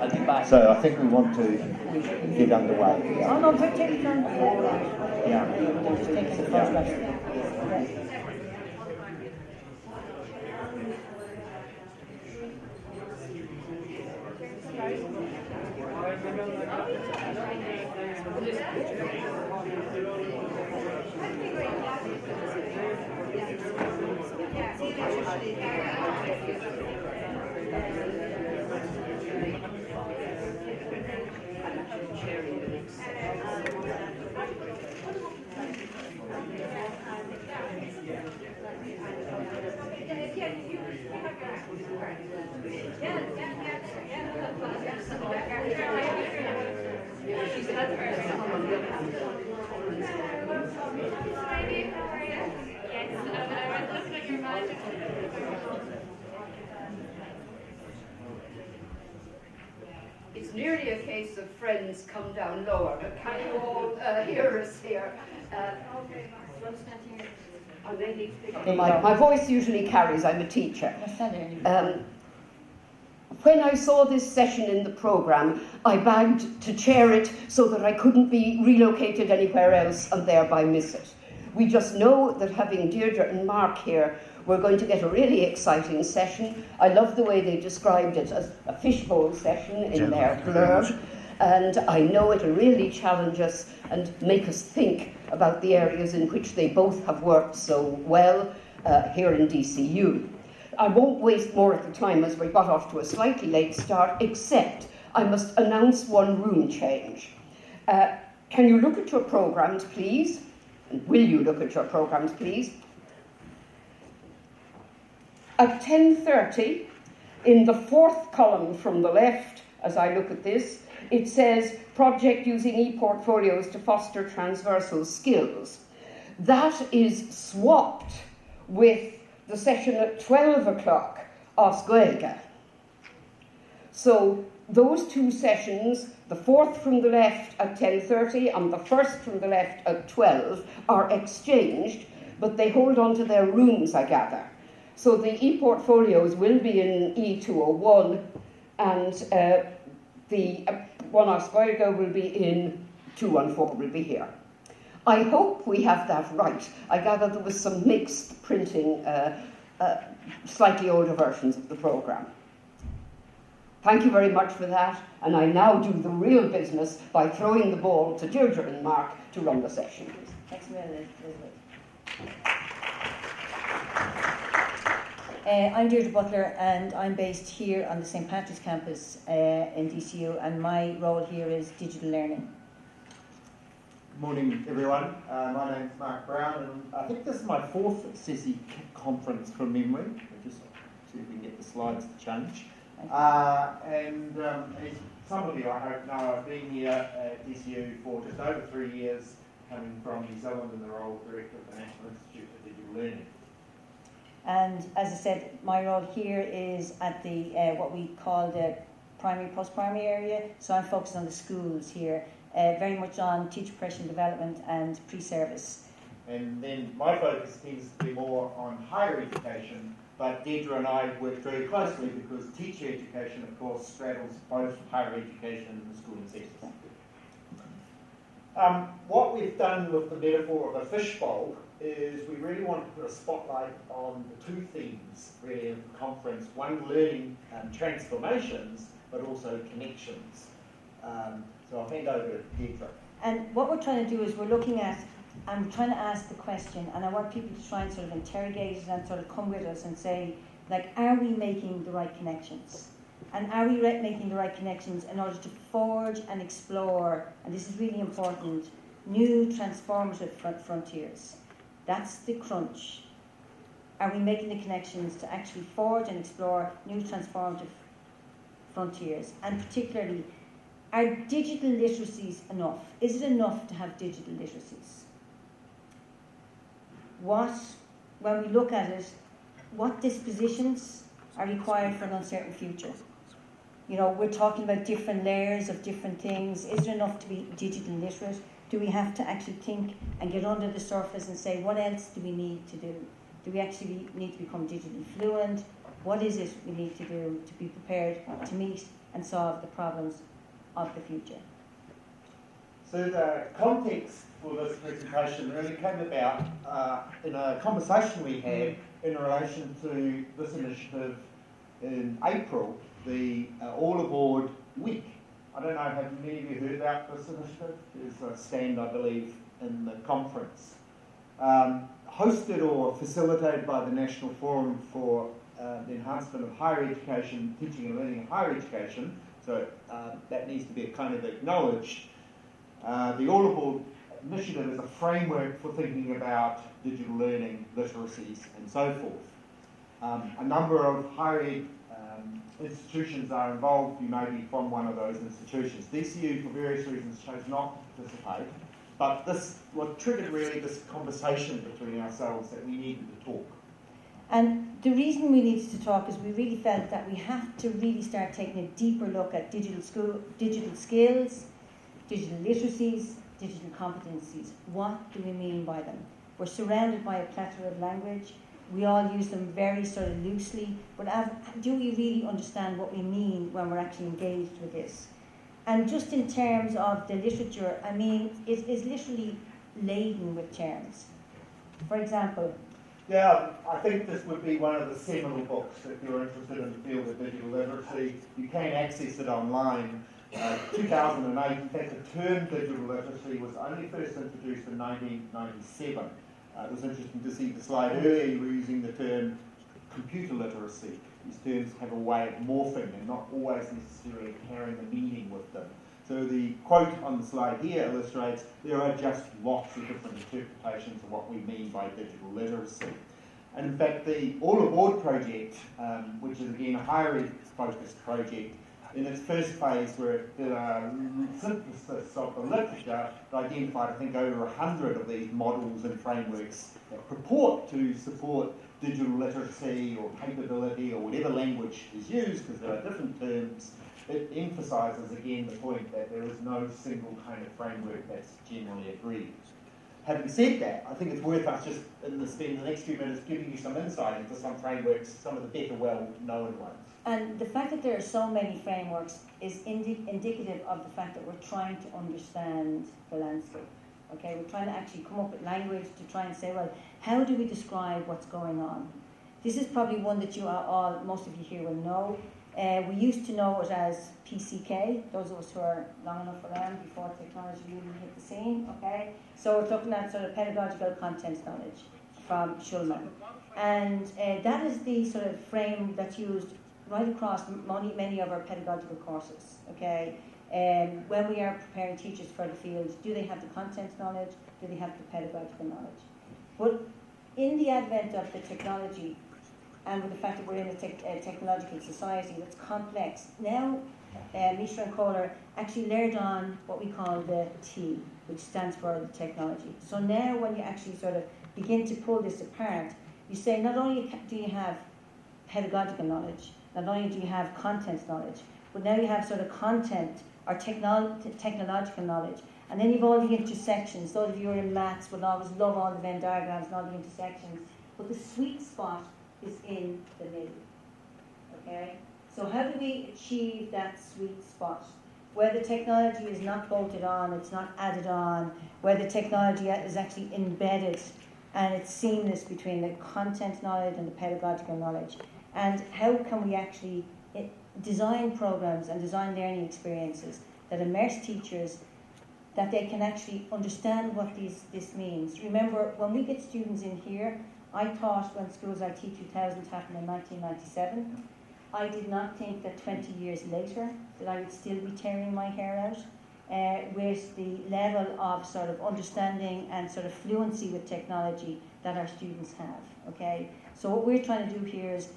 [SPEAKER 3] I'll be back.
[SPEAKER 8] So I think we want to get underway. Yeah.
[SPEAKER 9] Oh, no, take your turn.
[SPEAKER 8] Yeah.
[SPEAKER 9] Just take the photograph.
[SPEAKER 10] It's nearly a case of friends come down lower, but can you all hear us here? My voice usually carries, I'm a teacher. When I saw this session in the programme, I begged to chair it so that I couldn't be relocated anywhere else and thereby miss it. We just know that having Deirdre and Mark here, we're going to get a really exciting session. I love the way they described it as a fishbowl session in their blurb. And I know it'll really challenge us and make us think about the areas in which they both have worked so well here in DCU. I won't waste more of the time as we got off to a slightly late start, except I must announce one room change. Can you look at your programmes, please? And will you look at your programmes, please? At 10:30, in the fourth column from the left, as I look at this, it says, project using e-portfolios to foster transversal skills. That is swapped with the session at 12 o'clock, Os Gaeilge. So those two sessions, the fourth from the left at 10:30 and the first from the left at 12, are exchanged, but they hold on to their rooms, I gather. So the e-portfolios will be in E201, and the one Os Gaeilge will be in 214, will be here. I hope we have that right. I gather there was some mixed printing, slightly older versions of the programme. Thank you very much for that, and I now do the real business by throwing the ball to Deirdre and Mark to run the session. Thanks a million, Elizabeth.
[SPEAKER 9] I'm Deirdre Butler, and I'm based here on the St. Patrick's campus in DCU, and my role here is digital learning.
[SPEAKER 8] Good morning, everyone. My name's Mark Brown, and I think this is my fourth CESI conference from memory. We'll just see if we can get the slides to change. As some of you, I hope, know, I've been here at DCU for just over 3 years, coming from New Zealand in the role of Director of the National Institute for Digital Learning.
[SPEAKER 9] And as I said, my role here is at the what we call the primary, post-primary area. So I'm focused on the schools here, very much on teacher professional development and pre-service.
[SPEAKER 8] And then my focus tends to be more on higher education, but Deirdre and I work very closely because teacher education, of course, straddles both higher education and the schooling sectors. What we've done with the metaphor of a fishbowl is we really want to put a spotlight on the two themes really of the conference. One, learning transformations, but also connections. So I'll hand over to Deirdre.
[SPEAKER 9] And what we're trying to do is I'm trying to ask the question, and I want people to try and sort of interrogate it and sort of come with us and say, like, are we making the right connections? And are we making the right connections in order to forge and explore, and this is really important, new transformative frontiers? That's the crunch. Are we making the connections to actually forge and explore new transformative frontiers? And particularly, are digital literacies enough? Is it enough to have digital literacies? When we look at it, what dispositions are required for an uncertain future? You know, we're talking about different layers of different things. Is it enough to be digital literate? Do we have to actually think and get under the surface and say, what else do we need to do? Do we actually need to become digitally fluent? What is it we need to do to be prepared to meet and solve the problems of the future?
[SPEAKER 8] So the context for this presentation really came about in a conversation we had in relation to this initiative in April, the All Aboard Week. I don't know, have many of you heard about this initiative? There's a stand, I believe, in the conference. Hosted or facilitated by the National Forum for the Enhancement of Higher Education, Teaching and Learning in Higher Education, so that needs to be kind of acknowledged. The All Aboard initiative is a framework for thinking about digital learning, literacies, and so forth. A number of higher ed institutions are involved. You may be from one of those institutions. DCU, for various reasons, chose not to participate, but what triggered really this conversation between ourselves that we needed to talk.
[SPEAKER 9] And the reason we needed to talk is we really felt that we have to really start taking a deeper look at digital skills, digital literacies, digital competencies. What do we mean by them? We're surrounded by a plethora of language. We all use them very sort of loosely, but do we really understand what we mean when we're actually engaged with this? And just in terms of the literature, I mean, it is literally laden with terms. For example,
[SPEAKER 8] yeah, I think this would be one of the seminal books if you're interested in the field of digital literacy. You can access it online. 2008, in fact, the term digital literacy was only first introduced in 1997. It was interesting to see the slide earlier, you were using the term computer literacy. These terms have a way of morphing and not always necessarily carrying the meaning with them. So the quote on the slide here illustrates there are just lots of different interpretations of what we mean by digital literacy. And in fact, the All Aboard project, which is again a higher ed focused project, in its first phase where it did a synthesis of the literature, it identified, I think, over 100 of these models and frameworks that purport to support digital literacy or capability or whatever language is used, because there are different terms. It emphasises again the point that there is no single kind of framework that's generally agreed. Having said that, I think it's worth us just spending the next few minutes giving you some insight into some frameworks, some of the better well-known ones.
[SPEAKER 9] And the fact that there are so many frameworks is indicative of the fact that we're trying to understand the landscape. Okay, we're trying to actually come up with language to try and say, well, how do we describe what's going on? This is probably one that most of you here will know. We used to know it as PCK, those of us who are long enough around before technology really hit the scene, okay? So we're looking at sort of pedagogical content knowledge. from Schulman. And that is the sort of frame that's used right across many of our pedagogical courses, okay? When we are preparing teachers for the field, do they have the content knowledge? Do they have the pedagogical knowledge? But in the advent of the technology, and with the fact that we're in a technological society that's complex, now Misha and Kohler actually layered on what we call the T, which stands for the technology. So now when you actually sort of begin to pull this apart, you say not only do you have pedagogical knowledge, not only do you have content knowledge, but now you have sort of content or technological knowledge. And then you've all the intersections. Those of you who are in maths would always love all the Venn diagrams and all the intersections. But the sweet spot is in the middle. Okay? So how do we achieve that sweet spot? Where the technology is not bolted on, it's not added on, where the technology is actually embedded and it's seamless between the content knowledge and the pedagogical knowledge. And how can we actually design programs and design learning experiences that immerse teachers, that they can actually understand what this means. Remember, when we get students in here, I thought when Schools IT 2000 happened in 1997, I did not think that 20 years later that I would still be tearing my hair out with the level of sort of understanding and sort of fluency with technology that our students have, okay? So what we're trying to do here is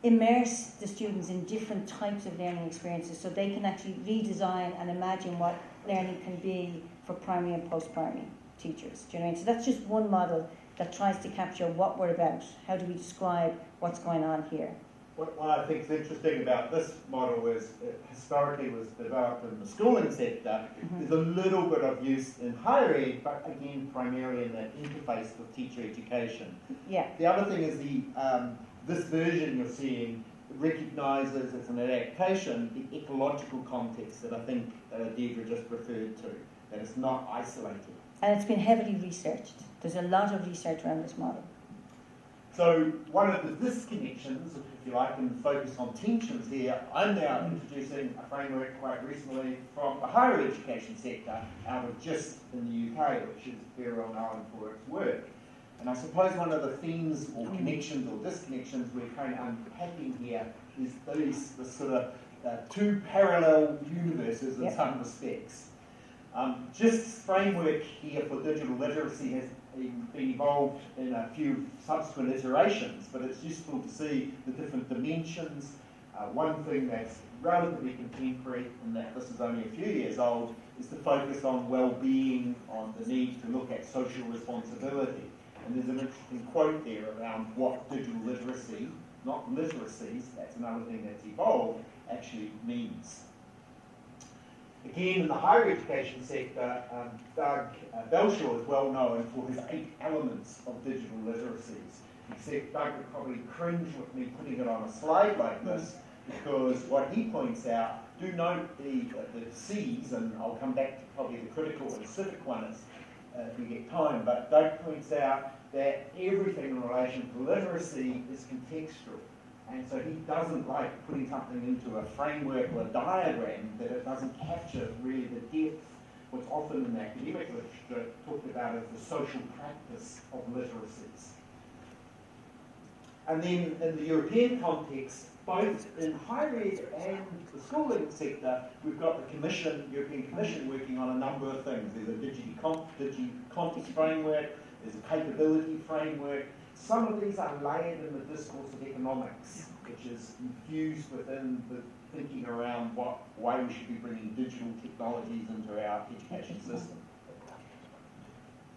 [SPEAKER 9] immerse the students in different types of learning experiences so they can actually redesign and imagine what learning can be for primary and post-primary teachers. Do you know what I mean? So that's just one model that tries to capture what we're about. How do we describe what's going on here?
[SPEAKER 8] What I think is interesting about this model is it historically was developed in the schooling sector. There's a little bit of use in higher ed, but again, primarily in that interface with teacher education.
[SPEAKER 9] Yeah.
[SPEAKER 8] The other thing is this version you're seeing recognises as an adaptation the ecological context that I think Deirdre just referred to, that it's not isolated.
[SPEAKER 9] And it's been heavily researched. There's a lot of research around this model.
[SPEAKER 8] So one of the disconnections, if you like, and focus on tensions here, I'm now introducing a framework quite recently from the higher education sector out of GIST in the UK, which is very well known for its work. And I suppose one of the themes or connections or disconnections we're kind of unpacking here is this sort of two parallel universes in some respects. GIST's framework here for digital literacy has been evolved in a few subsequent iterations, but it's useful to see the different dimensions. One thing that's relatively contemporary, and that this is only a few years old, is to focus on well-being, on the need to look at social responsibility. And there's an interesting quote there around what digital literacy, not literacies, that's another thing that's evolved, actually means. Again, in the higher education sector, Doug Belshaw is well known for his 8 elements of digital literacies. Except Doug would probably cringe with me putting it on a slide like this, because what he points out, do note the C's, and I'll come back to probably the critical and civic one if we get time, but Doug points out that everything in relation to literacy is contextual. And so he doesn't like putting something into a framework or a diagram that it doesn't capture really the depth, what's often in academic literature talked about as the social practice of literacies. And then in the European context, both in higher ed and the schooling sector, we've got the European Commission working on a number of things. There's a DigiContext framework, there's a capability framework. Some of these are layered in the discourse of economics, which is infused within the thinking around why we should be bringing digital technologies into our education system.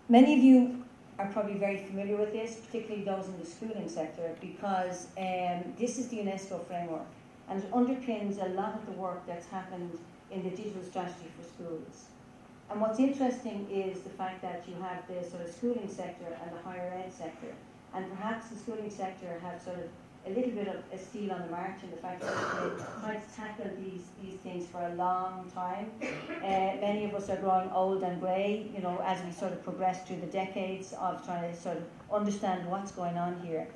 [SPEAKER 9] Many of you are probably very familiar with this, particularly those in the schooling sector, because this is the UNESCO framework, and it underpins a lot of the work that's happened in the digital strategy for schools. And what's interesting is the fact that you have the sort of schooling sector and the higher ed sector. And perhaps the schooling sector has sort of a little bit of a steel on the march in the fact that they've tried to tackle these things for a long time. Many of us are growing old and grey, you know, as we sort of progress through the decades of trying to sort of understand what's going on here.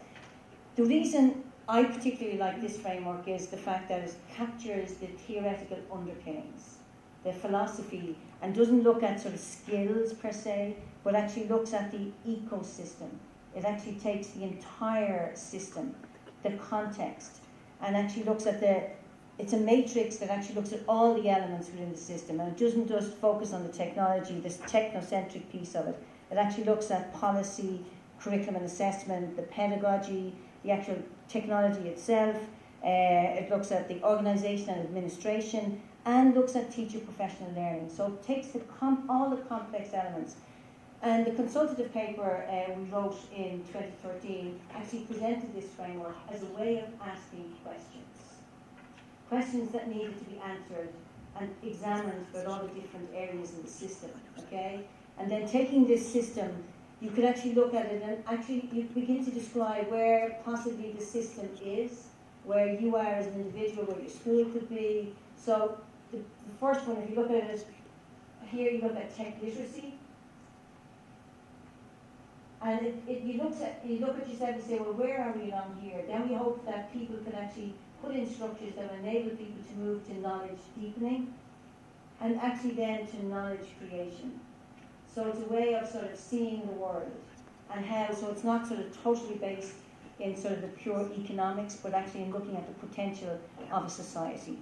[SPEAKER 9] The reason I particularly like this framework is the fact that it captures the theoretical underpinnings, the philosophy, and doesn't look at sort of skills per se, but actually looks at the ecosystem. It actually takes the entire system, the context, and actually looks at it's a matrix that actually looks at all the elements within the system, and it doesn't just focus on the technology, this technocentric piece of it. It actually looks at policy, curriculum and assessment, the pedagogy, the actual technology itself. It looks at the organisation and administration, and looks at teacher professional learning. So it takes all the complex elements. And the consultative paper we wrote in 2013 actually presented this framework as a way of asking questions that needed to be answered and examined about all the different areas in the system, okay? And then taking this system, you could actually look at it and actually you begin to describe where possibly the system is, where you are as an individual, where your school could be. So the first one, if you look at it, here you look at tech literacy. And you look at yourself and say, well, where are we along here? Then we hope that people can actually put in structures that will enable people to move to knowledge deepening and actually then to knowledge creation. So it's a way of sort of seeing the world and how, so it's not sort of totally based in sort of the pure economics, but actually in looking at the potential of a society.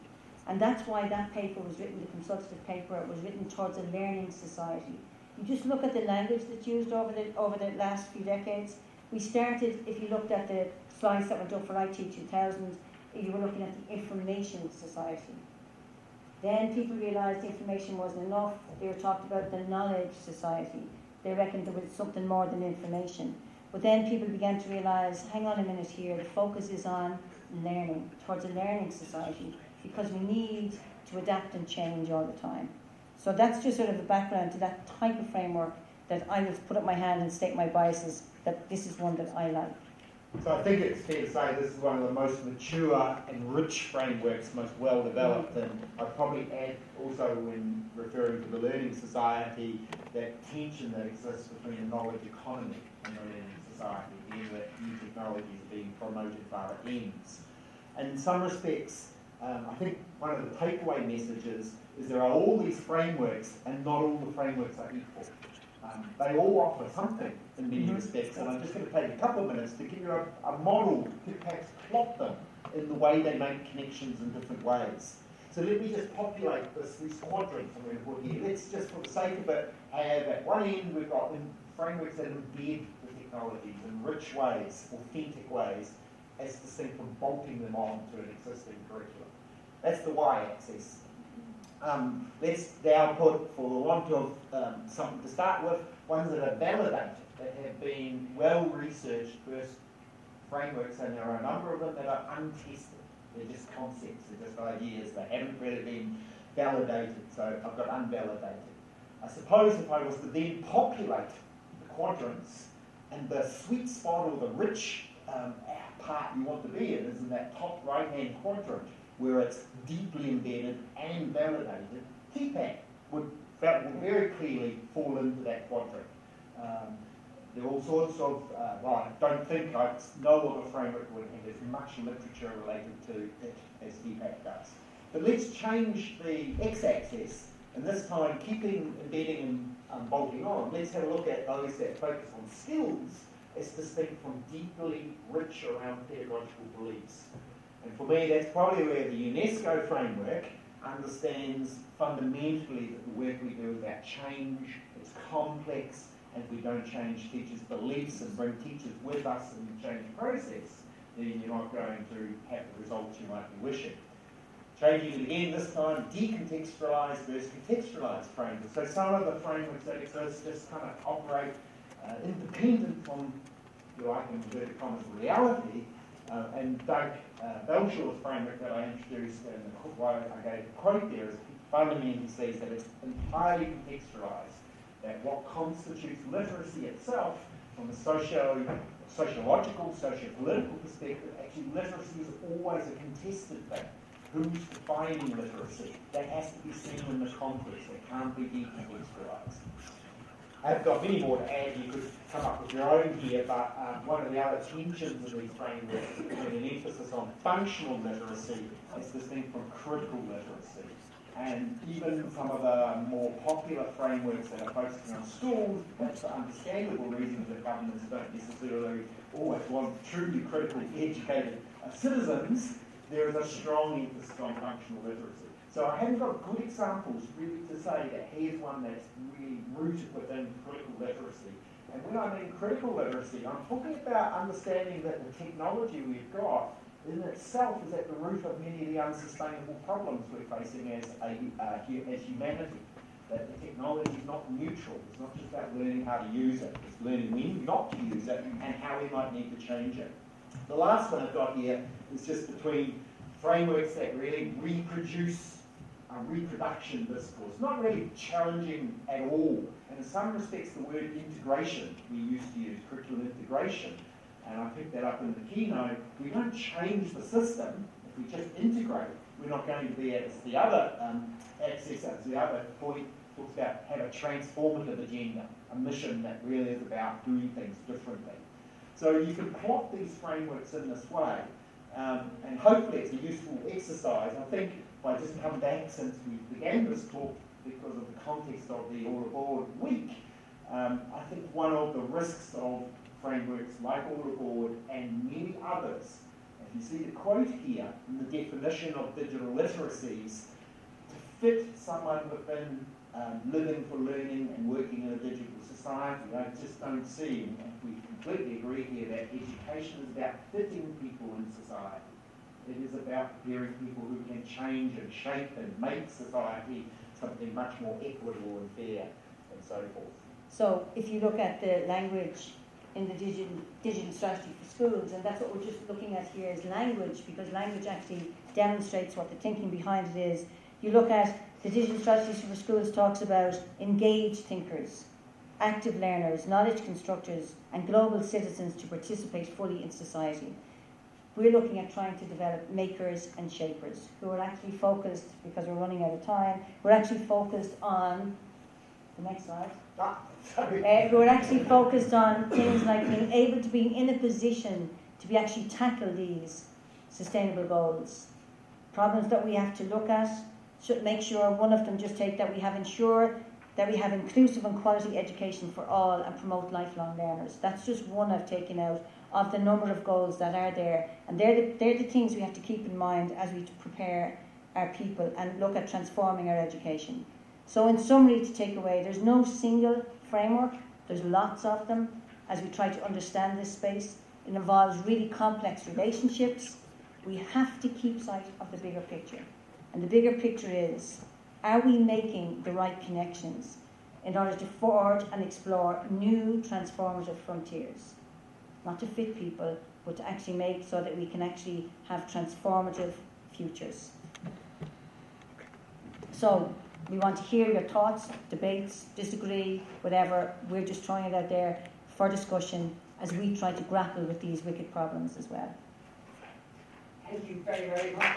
[SPEAKER 9] And that's why that paper was written, the consultative paper, it was written towards a learning society. You just look at the language that's used over the last few decades. We started, if you looked at the slides that went up for IT 2000, you were looking at the information society. Then people realised information wasn't enough. They were talking about the knowledge society. They reckoned there was something more than information. But then people began to realise, hang on a minute here, the focus is on learning, towards a learning society, because we need to adapt and change all the time. So that's just sort of a background to that type of framework that I would put up my hand and state my biases, that this is one that I like.
[SPEAKER 8] So I think it's fair to say this is one of the most mature and rich frameworks, most well developed, and I'd probably add also when referring to the learning society, that tension that exists between the knowledge economy and the learning society, again that new technology is being promoted for other ends. And in some respects, I think one of the takeaway messages is there are all these frameworks and not all the frameworks are equal. They all offer something in many respects, and I'm just going to take a couple of minutes to give you a model to perhaps plot them in the way they make connections in different ways. So let me just populate these quadrants I'm going to put here. Let's just, for the sake of it, have at one end we've got frameworks that embed the technologies in rich ways, authentic ways, as distinct from bolting them on to an existing curriculum. That's the y-axis. Let's now put, for the want of something to start with, ones that are validated, that have been well-researched first frameworks, and there are a number of them that are untested. They're just concepts, they're just ideas, they haven't really been validated, so I've got unvalidated. I suppose if I was to then populate the quadrants, and the sweet spot or the rich part you want to be in is in that top right-hand quadrant, where it's deeply embedded and validated, TPAC would very clearly fall into that quadrant. There are all sorts of, well, I don't think I know of a framework would have as much literature related to it as TPAC does. But let's change the x-axis, and this time keeping embedding and bolting on, let's have a look at those that focus on skills as distinct from deeply rich around pedagogical beliefs. And for me, that's probably where the UNESCO framework understands fundamentally that the work we do is about change, it's complex, and if we don't change teachers' beliefs and bring teachers with us in the change process, then you're not going to have the results you might be wishing. Changing it again, this time, decontextualised versus contextualised frameworks. So some of the frameworks that exist just kind of operate independent from, if you like, in inverted commas, reality. And Doug Belshaw's framework that I introduced and why I gave the quote there is fundamentally says that it's entirely contextualised, that what constitutes literacy itself from a sociological, socio-political perspective, actually literacy is always a contested thing. Who's defining literacy? That has to be seen in the context, it can't be decontextualised. I've got many more to add, you could come up with your own here, but one of the other tensions in these frameworks is an emphasis on functional literacy as distinct from critical literacy. And even some of the more popular frameworks that are focusing on schools, that's for understandable reasons that governments don't necessarily always want truly critically educated citizens. There is a strong emphasis on functional literacy. So I haven't got good examples really to say that here's one that's really rooted within critical literacy. And when I mean critical literacy, I'm talking about understanding that the technology we've got in itself is at the root of many of the unsustainable problems we're facing as humanity. That the technology is not neutral. It's not just about learning how to use it. It's learning when not to use it and how we might need to change it. The last one I've got here is just between frameworks that really reproduce reproduction discourse, not really challenging at all. And in some respects, the word integration we used to use, curriculum integration, and I picked that up in the keynote. We don't change the system if we just integrate. We're not going to be as the other access, as the other point talks about, have a transformative agenda, a mission that really is about doing things differently. So you can plot these frameworks in this way, and hopefully it's a useful exercise. I think if I just come back since we began this talk, because of the context of the All Aboard week, I think one of the risks of frameworks like All Aboard and many others, if you see the quote here in the definition of digital literacies, to fit someone within living for learning and working in a digital society, I just don't see, and we completely agree here, that education is about fitting people in society. It is about preparing people who can change and shape and make society something much more equitable and fair and so forth.
[SPEAKER 9] So if you look at the language in the digital strategy for schools, and that's what we're just looking at here is language, because language actually demonstrates what the thinking behind it is. You look at the digital strategy for schools talks about engaged thinkers, active learners, knowledge constructors, and global citizens to participate fully in society. We're looking at trying to develop makers and shapers who are actually focused, because we're running out of time, we're actually focused on, the next slide, who are actually focused on things like being able to be in a position to be actually tackle these sustainable goals. Problems that we have to look at, should make sure one of them just take that we have ensure that we have inclusive and quality education for all and promote lifelong learners. That's just one I've taken out of the number of goals that are there, and they're the things we have to keep in mind as we prepare our people and look at transforming our education. So in summary, to take away, there's no single framework, there's lots of them as we try to understand this space. It involves really complex relationships. We have to keep sight of the bigger picture, and the bigger picture is, are we making the right connections in order to forge and explore new transformative frontiers? Not to fit people, but to actually make so that we can actually have transformative futures. So we want to hear your thoughts, debates, disagree, whatever. We're just throwing it out there for discussion as we try to grapple with these wicked problems as well.
[SPEAKER 10] Thank you very, very much.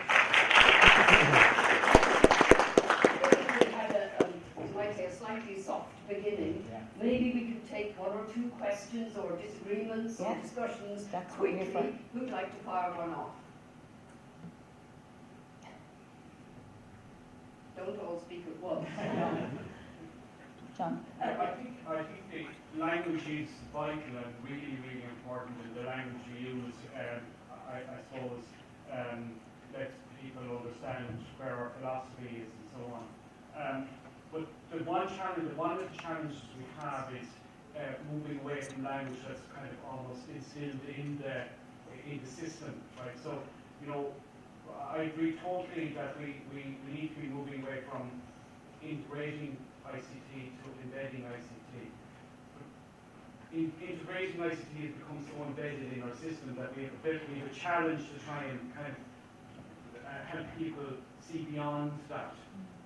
[SPEAKER 10] We had a slightly soft beginning. Yeah. Maybe we could take one or two questions or disagreements or discussions quickly. Who'd like to fire one off? Don't all speak at once.
[SPEAKER 9] John.
[SPEAKER 7] I think the language is vital and really, really important, and the language you use, I suppose, lets people understand where our philosophy is and so on. But one of the challenges we have is moving away from language that's kind of almost instilled in the system, right? So, I agree totally that we need to be moving away from integrating ICT to embedding ICT. Integrating ICT has become so embedded in our system that we have a challenge to try and kind of help people see beyond that.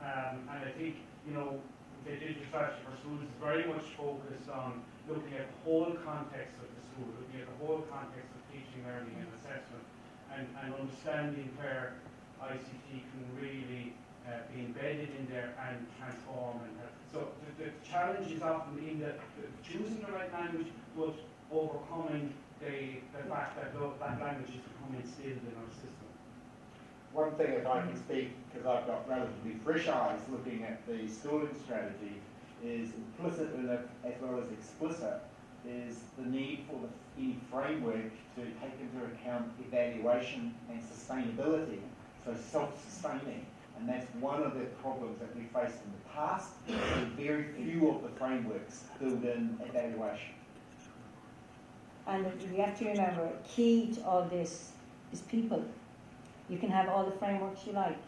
[SPEAKER 7] And I think, the digital strategy for schools is very much focused on looking at the whole context of the school, looking at the whole context of teaching, learning and assessment, and understanding where ICT can really be embedded in there and transform. So the challenge is often in choosing the right language, but overcoming the fact that that language is becoming instilled in our system.
[SPEAKER 8] one thing, if I can speak, because I've got relatively fresh eyes looking at the schooling strategy, is implicit in it as well as explicit, is the need for any framework to take into account evaluation and sustainability, so self-sustaining. And that's one of the problems that we faced in the past. Very few of the frameworks build in evaluation.
[SPEAKER 9] And we have to remember, key to all this is people. You can have all the frameworks you like,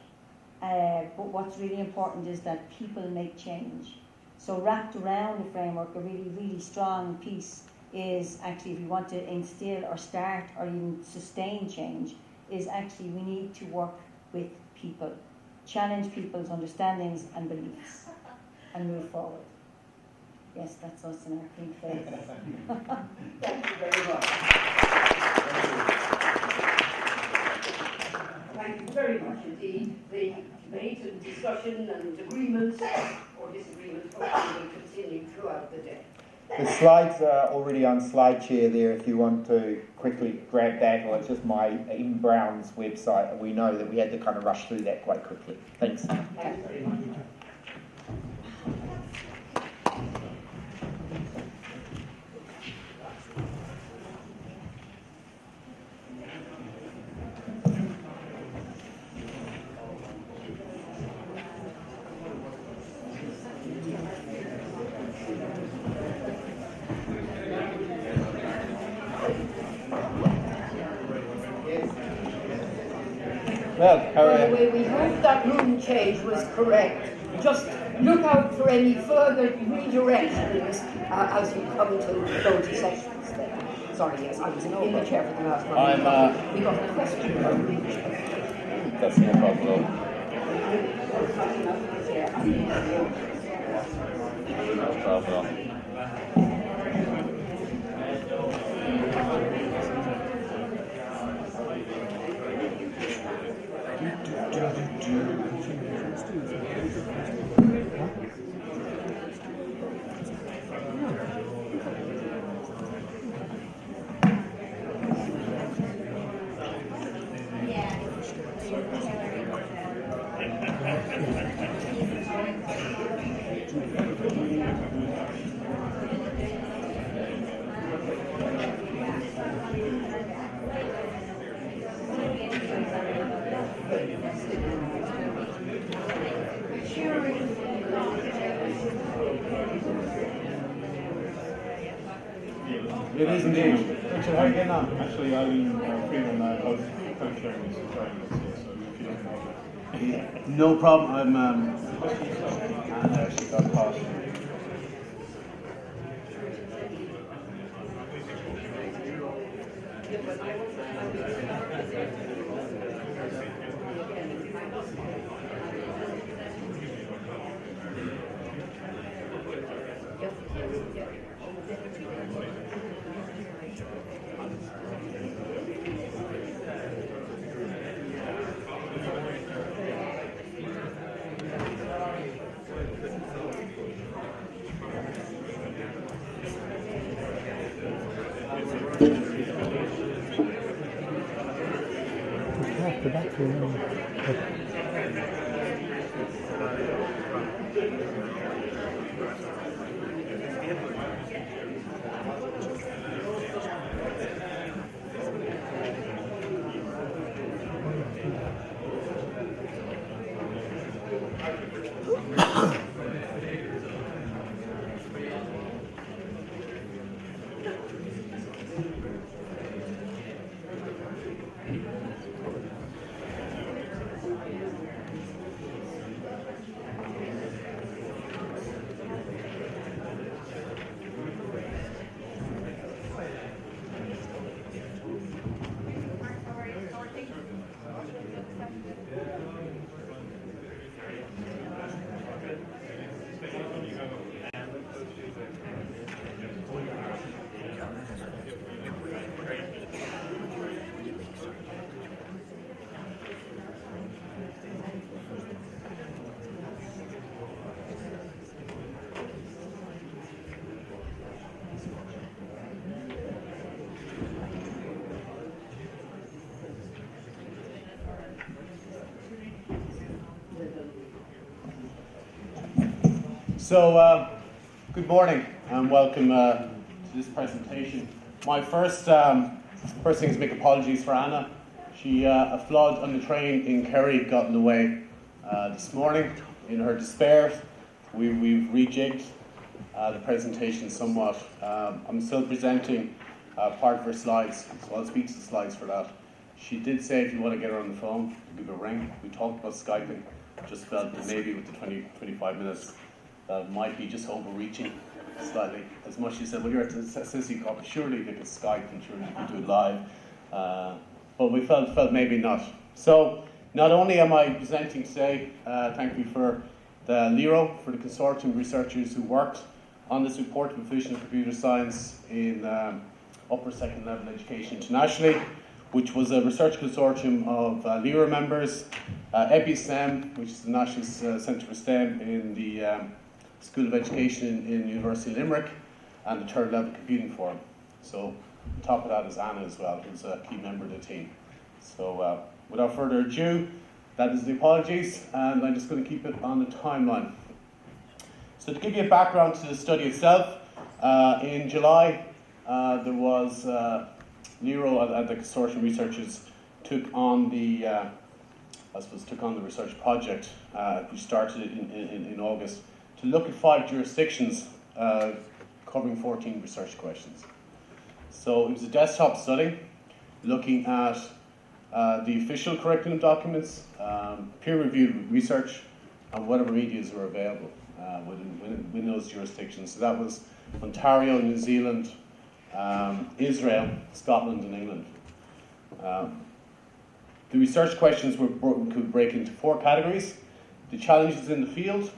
[SPEAKER 9] but what's really important is that people make change. So wrapped around the framework, a really, really strong piece is actually, if we want to instill or start or even sustain change, is actually we need to work with people, challenge people's understandings and beliefs, and move forward. Yes, that's us in our pink face.
[SPEAKER 10] Thank you very much. Thank you very much indeed. The debate and discussion and agreements or disagreements hopefully will continue throughout the day.
[SPEAKER 11] The slides are already on SlideShare there if you want to quickly grab that, or it's just my M. Brown's website, and we know that we had to kind of rush through that quite quickly. Thanks.
[SPEAKER 10] Thanks very much.
[SPEAKER 11] Well,
[SPEAKER 10] By the way, we hope that room change was correct. Just look out for any further redirections as you come to go to sessions there. Sorry, yes, I was in the chair for the last one. We got a question about recheck.
[SPEAKER 11] That's no problem. No problem. It is indeed.
[SPEAKER 6] Richard, how are you getting on? Actually, Eileen Freeman, I was co-chairing this training this year, so if you don't mind.
[SPEAKER 12] No problem. I'm
[SPEAKER 6] She got passed.
[SPEAKER 12] Good morning and welcome to this presentation. My first thing is make apologies for Anna. A flood on the train in Kerry got in the way this morning. In her despair, we've rejigged the presentation somewhat. I'm still presenting part of her slides, so I'll speak to the slides for that. She did say if you want to get her on the phone, give her a ring. We talked about Skyping, just felt that maybe with the 20-25 minutes that might be just overreaching slightly. As much as you said, well, you're at the CESI conference, surely they could Skype and surely you could do it live. But we felt maybe not. So not only am I presenting today, thank you for the LERO, for the consortium researchers who worked on this report of vision of computer science in upper second level education internationally, which was a research consortium of LERO members, EPI-STEM, which is the National Centre for STEM in the School of Education in University of Limerick, and the third level computing forum. So on top of that is Anna as well, who's a key member of the team. So without further ado, that is the apologies, and I'm just going to keep it on the timeline. So to give you a background to the study itself, in July there was LERO and the consortium researchers took on the research project, which started in August, to look at 5 jurisdictions covering 14 research questions. So it was a desktop study looking at the official curriculum documents, peer-reviewed research, and whatever medias were available within those jurisdictions. So that was Ontario, New Zealand, Israel, Scotland, and England. The research questions could break into 4 categories: the challenges in the field,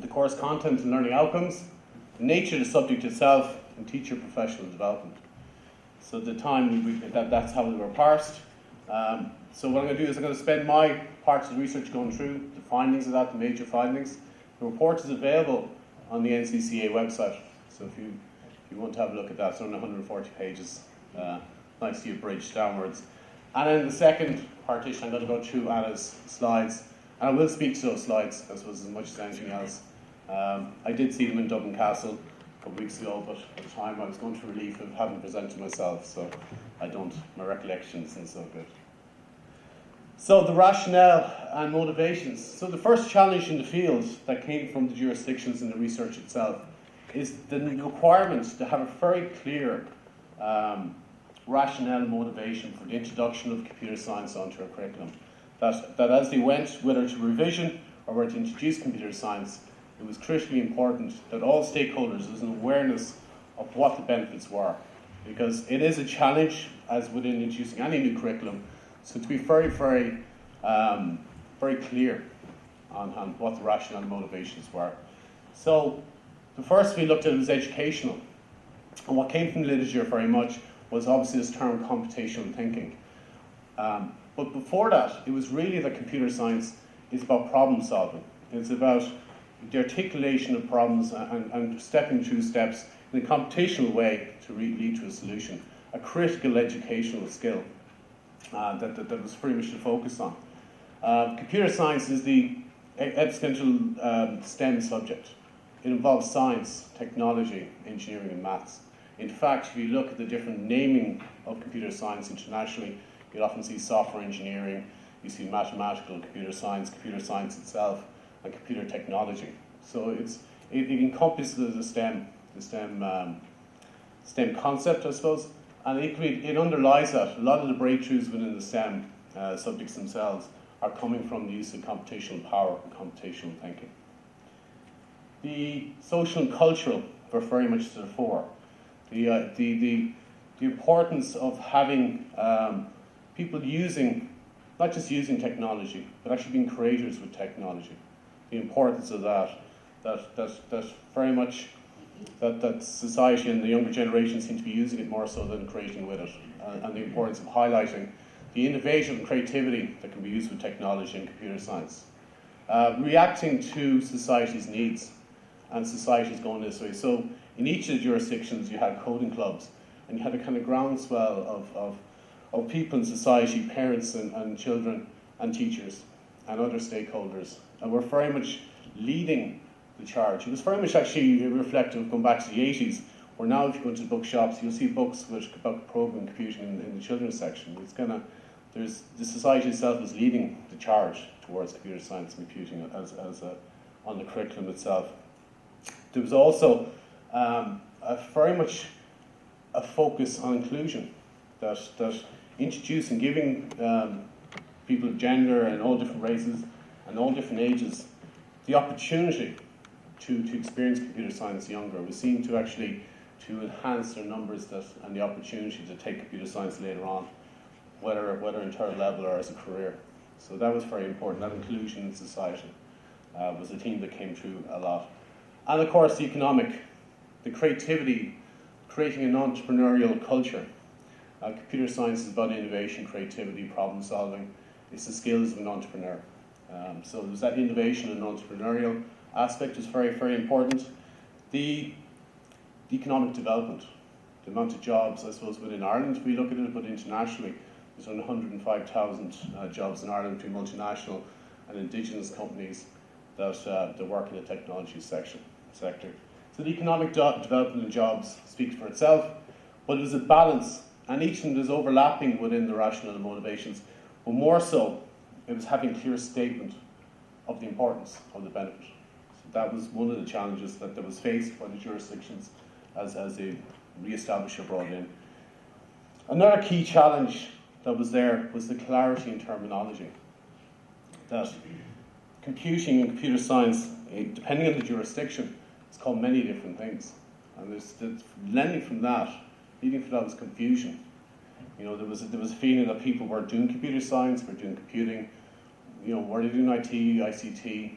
[SPEAKER 12] the course content and learning outcomes, the nature of the subject itself, and teacher professional development. So at the time, that's how they were parsed. So what I'm going to do is I'm going to spend my parts of the research going through the findings of that, the major findings. The report is available on the NCCA website, so if you want to have a look at that, it's only 140 pages, nicely abridged downwards. And in the second partition, I'm going to go through Anna's slides, and I will speak to those slides, I suppose, as much as anything else. I did see them in Dublin Castle a couple of weeks ago, but at the time I was going through relief of having presented myself, so my recollection isn't so good. So the rationale and motivations. So the first challenge in the field that came from the jurisdictions and the research itself is the requirement to have a very clear rationale and motivation for the introduction of computer science onto our curriculum. That as they went, whether to revision or whether to introduce computer science, it was critically important that all stakeholders had an awareness of what the benefits were. Because it is a challenge, as within introducing any new curriculum, so to be very, very, very clear on what the rationale and motivations were. So the first we looked at was educational. And what came from the literature very much was obviously this term computational thinking. But before that, it was really that computer science is about problem solving. It's about the articulation of problems and stepping through steps in a computational way to lead to a solution. A critical educational skill that was pretty much the focus on. Computer science is the existential STEM subject. It involves science, technology, engineering, and maths. In fact, if you look at the different naming of computer science internationally, you'll often see software engineering, you see mathematical computer science itself, and computer technology. So it encompasses the STEM concept, I suppose, and equally it underlies that. A lot of the breakthroughs within the STEM subjects themselves are coming from the use of computational power and computational thinking. The social and cultural were very much to the fore. The importance of having people not just using technology, but actually being creators with technology. The importance of that very much that society and the younger generation seem to be using it more so than creating with it, and the importance of highlighting the innovation and creativity that can be used with technology and computer science. Reacting to society's needs, and society's going this way. So in each of the jurisdictions you had coding clubs, and you had a kind of groundswell of people in society, parents and children and teachers and other stakeholders, and we're very much leading the charge. It was very much actually reflective, going back to the 80s, where now if you go into bookshops, you'll see books about programming computing in the children's section. It's there's the society itself is leading the charge towards computer science and computing on the curriculum itself. There was also very much a focus on inclusion, that introducing, giving people of gender and all different races and all different ages the opportunity to experience computer science younger was seen to actually to enhance their numbers and the opportunity to take computer science later on, whether in third level or as a career. So that was very important. That inclusion in society was a theme that came through a lot. And of course the creativity, creating an entrepreneurial culture. Computer science is about innovation, creativity, problem solving. It's the skills of an entrepreneur. So there's that innovation and entrepreneurial aspect is very, very important. The economic development, the amount of jobs, I suppose, within Ireland, if we look at it, but internationally, there's around 105,000 jobs in Ireland between multinational and indigenous companies that work in the technology sector. So the economic development and jobs speaks for itself, but it was a balance, and each of them is overlapping within the rationale and motivations, but more so, it was having a clear statement of the importance of the benefit. So that was one of the challenges that was faced by the jurisdictions as they re-established or brought in. Another key challenge that was there was the clarity in terminology. That computing and computer science, depending on the jurisdiction, it's called many different things. And leading from that was confusion. You know, there was a feeling that people were doing computer science, were doing computing, you know, were they doing IT, ICT?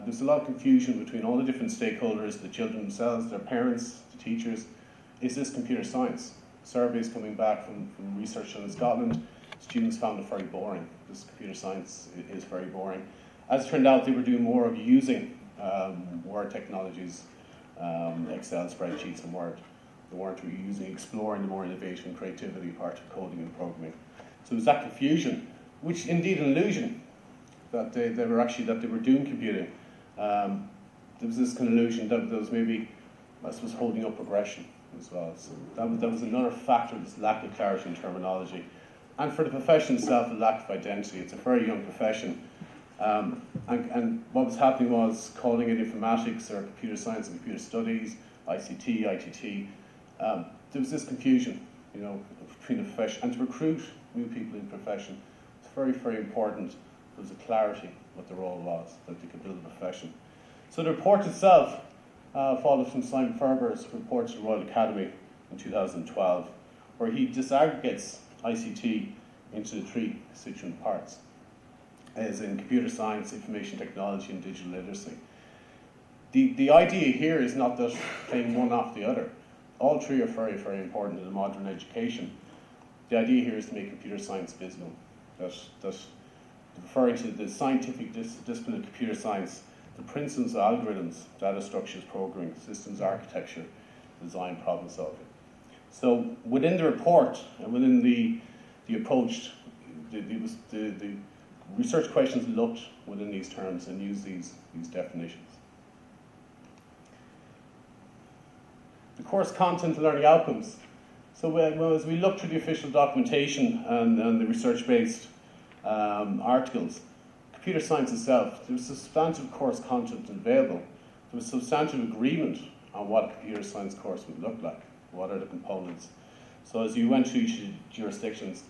[SPEAKER 12] There's a lot of confusion between all the different stakeholders, the children themselves, their parents, the teachers. Is this computer science? Surveys coming back from research done in Scotland, students found it very boring. This computer science is very boring. As it turned out, they were doing more of using Word technologies, Excel spreadsheets and Word. They weren't really exploring the more innovation and creativity part of coding and programming. So it was that confusion, which indeed an illusion that they were doing computing. There was this kind of illusion that there was maybe, I suppose, holding up progression as well. So that was another factor, this lack of clarity in terminology. And for the profession itself, a lack of identity. It's a very young profession. And what was happening was calling it informatics or computer science and computer studies, ICT, ITT. There was this confusion, you know, between the profession. And to recruit new people in the profession, it's very, very important. There was a clarity what the role was, that they could build a profession. So the report itself followed from Simon Ferber's report to the Royal Academy in 2012, where he disaggregates ICT into three constituent parts, as in computer science, information technology, and digital literacy. The idea here is not that playing one off the other. All three are very, very important in a modern education. The idea here is to make computer science visible, that referring to the scientific discipline of computer science, the principles of algorithms, data structures, programming, systems architecture, design, problem solving. So within the report and within the approach, the research questions looked within these terms and used these definitions. The course content and learning outcomes. So as we look through the official documentation and the research-based articles, computer science itself, there was substantive course content available. There was substantive agreement on what a computer science course would look like. What are the components? So as you went through each of the jurisdictions,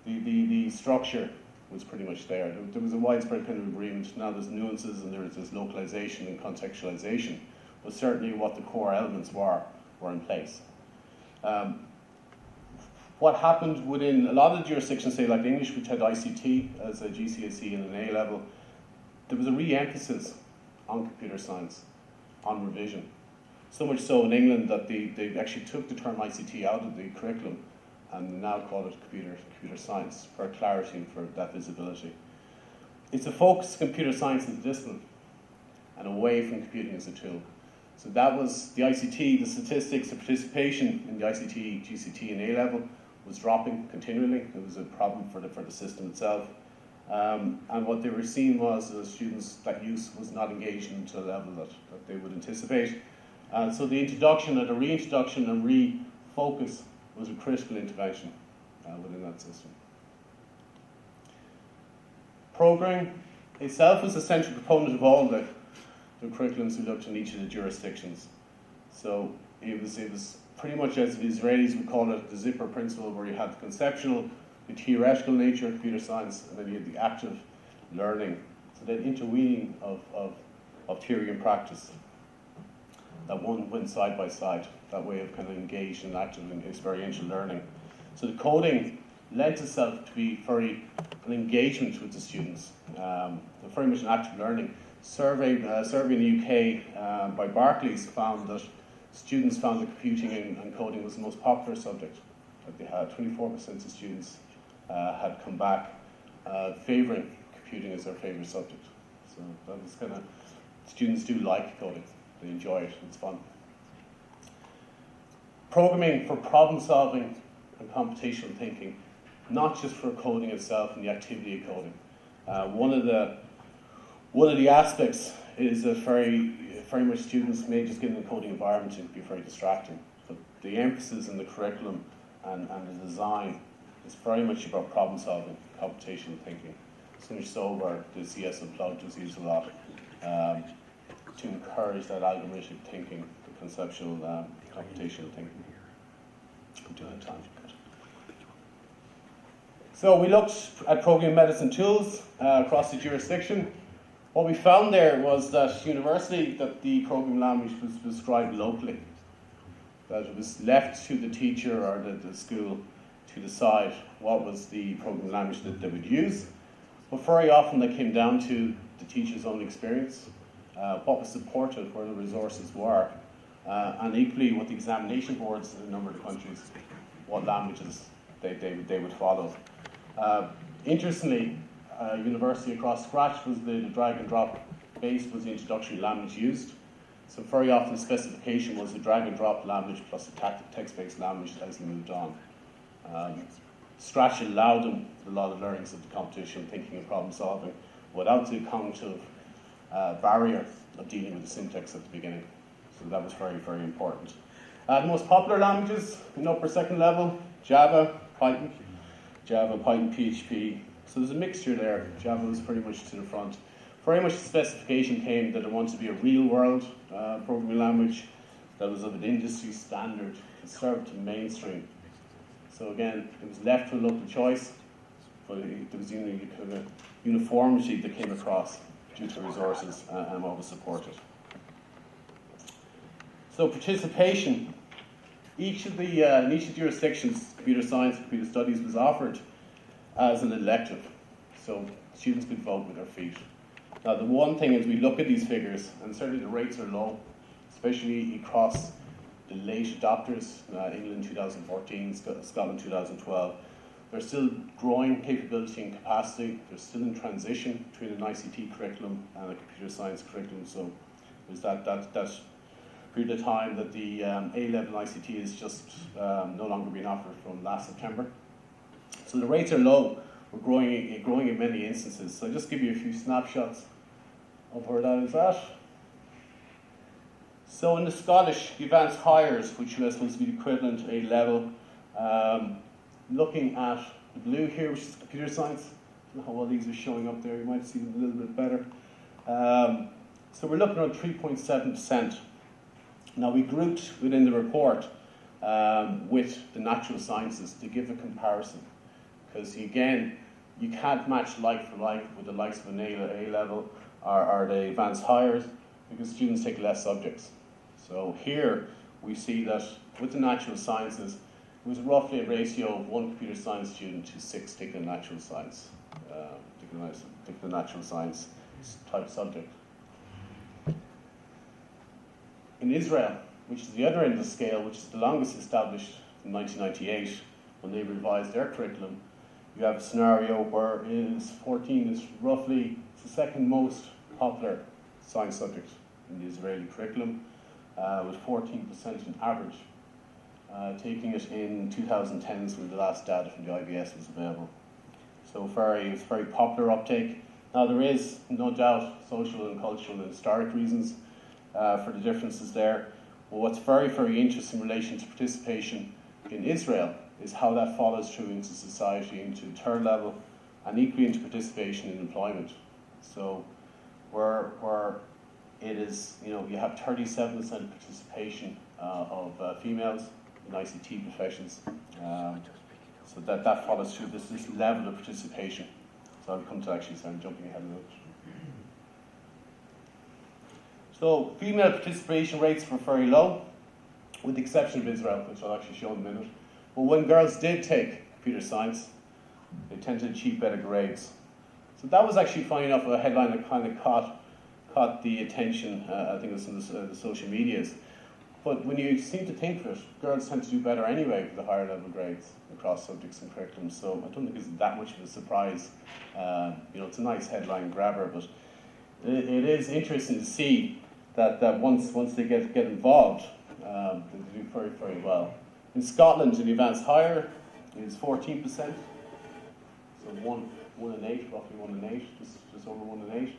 [SPEAKER 12] the structure was pretty much there. There was a widespread kind of agreement. Now there's nuances and there's this localization and contextualization, but certainly what the core elements were in place. What happened within a lot of the jurisdictions, say like English, which had ICT as a GCSE and an A level, there was a re-emphasis on computer science, on revision. So much so in England that they actually took the term ICT out of the curriculum and now call it computer science for clarity and for that visibility. It's a focus on computer science as a discipline and away from computing as a tool. So that was the ICT, the statistics, the participation in the ICT, GCT and A level was dropping continually. It was a problem for the system itself. And what they were seeing was the students, that use was not engaging to a level that they would anticipate. So the introduction and the reintroduction and refocus was a critical intervention within that system. Programming itself was a central component of all the curriculums we looked in each of the jurisdictions. So it was pretty much, as the Israelis would call it, the zipper principle, where you had the conceptual, the theoretical nature of computer science, and then you had the active learning. So that interweaving of theory and practice, that one went side by side, that way of kind of engaged in active and experiential learning. So the coding lent itself to be very an engagement with the students, very much an active learning. Survey in the UK by Barclays found that students found that computing and coding was the most popular subject that they had. 24% of students had come back favouring computing as their favourite subject. So that was kind of, students do like coding, they enjoy it, it's fun. Programming for problem solving and computational thinking, not just for coding itself and the activity of coding. One of the aspects is that very much students may just get in a coding environment and be very distracting. But the emphasis in the curriculum and the design is very much about problem solving, computational thinking. So much so where the CS Unplugged was used a lot to encourage that algorithmic thinking, the conceptual computational thinking. I'm doing it time. So we looked at programming medicine tools across the jurisdiction. What we found there was that universally that the programming language was prescribed locally, that it was left to the teacher or the school to decide what was the programming language that they would use. But very often they came down to the teacher's own experience, what was supported, where the resources were, and equally what the examination boards in a number of the countries, what languages they would follow. Interestingly, university across Scratch was the drag and drop base was the introductory language used. So very often the specification was the drag and drop language plus the text-based language as they moved on. Scratch allowed them a lot of learnings of the computational thinking and problem solving without the cognitive barrier of dealing with the syntax at the beginning. So that was very, very important. The most popular languages in upper second level, Java, Python, PHP. So there's a mixture there. Java was pretty much to the front. Very much the specification came that it wanted to be a real-world programming language that was of an industry standard, conservative mainstream. So again, it was left to a local choice, but there was uniformity that came across due to resources and what was supported. So participation. In each of the jurisdictions, computer science, computer studies was offered as an elective, so students could vote with their feet. Now the one thing is we look at these figures, and certainly the rates are low, especially across the late adopters, England 2014, Scotland 2012. They're still growing capability and capacity, they're still in transition between an ICT curriculum and a computer science curriculum, so there's that period of time that the A-level ICT is just no longer being offered from last September. So the rates are low. We're growing in many instances. So I'll just give you a few snapshots of where that is at. So in the Scottish, the advanced hires, which was supposed to be the equivalent to A-level, looking at the blue here, which is computer science. I don't know how well these are showing up there. You might see them a little bit better. So we're looking at 3.7%. Now we grouped within the report with the natural sciences to give a comparison. Because again, you can't match like for like with the likes of an A-level or the advanced hires because students take less subjects. So here we see that with the natural sciences, it was roughly a ratio of 1 computer science student to 6 taking natural science, taking the natural science type subject. In Israel, which is the other end of the scale, which is the longest established in 1998, when they revised their curriculum, you have a scenario where 14 is roughly the second most popular science subject in the Israeli curriculum, with 14% on average, taking it in 2010s when the last data from the IBS was available. So it's very popular uptake. Now there is no doubt social and cultural and historic reasons for the differences there. But what's very, very interesting in relation to participation in Israel is how that follows through into society, into third level, and equally into participation in employment. So where it is, you have 37% participation of females in ICT professions. So that follows through this level of participation. So I'll come to actually start jumping ahead of it. So female participation rates were very low, with the exception of Israel, which I'll actually show in a minute. But when girls did take computer science, they tended to achieve better grades. So that was actually, funny enough, a headline that kind of caught the attention, I think it was in the social medias. But when you seem to think of it, girls tend to do better anyway with the higher level grades across subjects and curriculums. So I don't think it's that much of a surprise. It's a nice headline grabber, but it is interesting to see that once they get involved, they do very, very well. In Scotland, in the advanced higher, it is 14%. So one in 8, roughly 1 in 8, just over 1 in 8.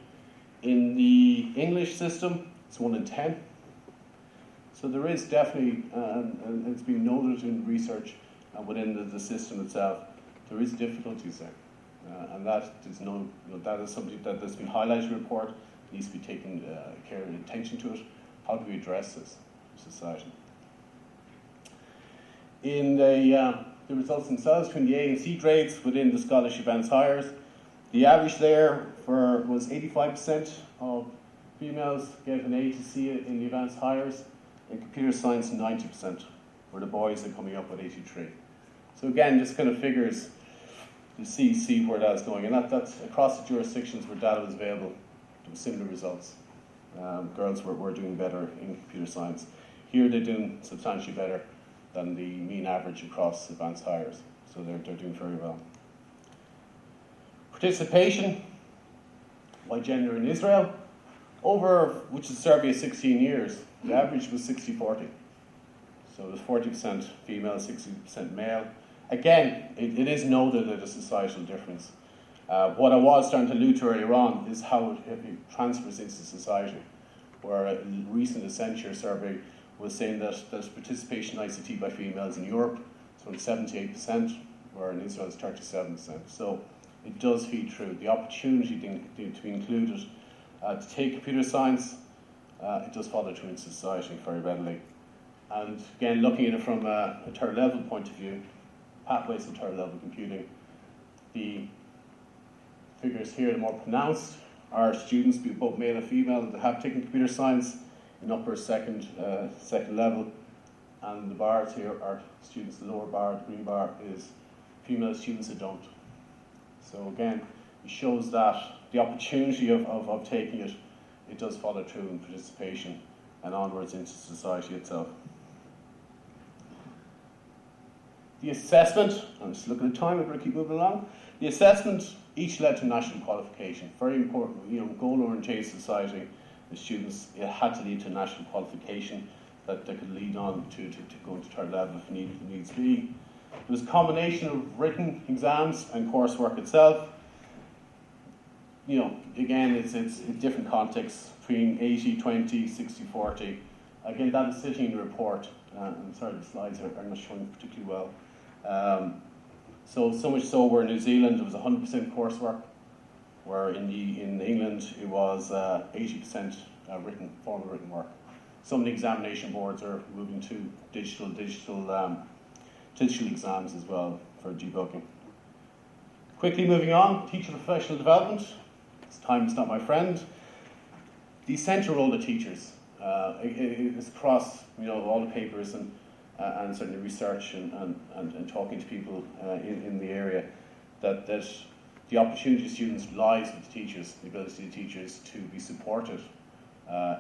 [SPEAKER 12] In the English system, it's 1 in 10. So there is definitely, and it's been noted in research within the system itself, there is difficulties there, and that is that is something that's been highlighted in the report. Needs to be taken care and attention to it. How do we address this in society? In the results themselves, between the A and C grades within the Scottish Advanced Hires, the average there was 85% of females get an A to C in the Advanced Hires. In computer science, 90%, where the boys are coming up with 83. So again, just kind of figures to see where that's going. And that's across the jurisdictions where data was available, there were similar results. Girls were doing better in computer science. Here they're doing substantially better than the mean average across advanced hires. So they're doing very well. Participation by gender in Israel, which is a survey of 16 years, the average was 60-40. So it was 40% female, 60% male. Again, it is noted that a societal difference. What I was starting to allude to earlier on is how it transfers into society, where a recent Accenture survey was saying that participation in ICT by females in Europe is around 78%, where in Israel it's 37%. So it does feed through. The opportunity to be included, to take computer science, it does follow through in society very readily. And again, looking at it from a third level point of view, pathways to third level computing, the figures here, the more pronounced, are students, both male and female, that have taken computer science in upper second level. And the bars here are students, the lower bar, the green bar, is female students that don't. So again, it shows that the opportunity of taking it, it does follow through in participation and onwards into society itself. The assessment, I'm just looking at time, I better keep moving along. The assessment each led to national qualification. Very important, goal-oriented society, the students, it had to lead to national qualification that could lead on to go into third level if needs be. There was a combination of written exams and coursework itself. Again, it's in different contexts, between 80-20, 60-40. Again, that is sitting in the report. I'm sorry, the slides are not showing particularly well. So much so where in New Zealand it was 100% coursework, where in England it was 80% formal written work. Some of the examination boards are moving to digital exams as well for debugging. Quickly moving on, teacher professional development. Time is not my friend. The central role of teachers is across all the papers and certainly research and talking to people in the area that the opportunity of students lies with the teachers, the ability of teachers to be supported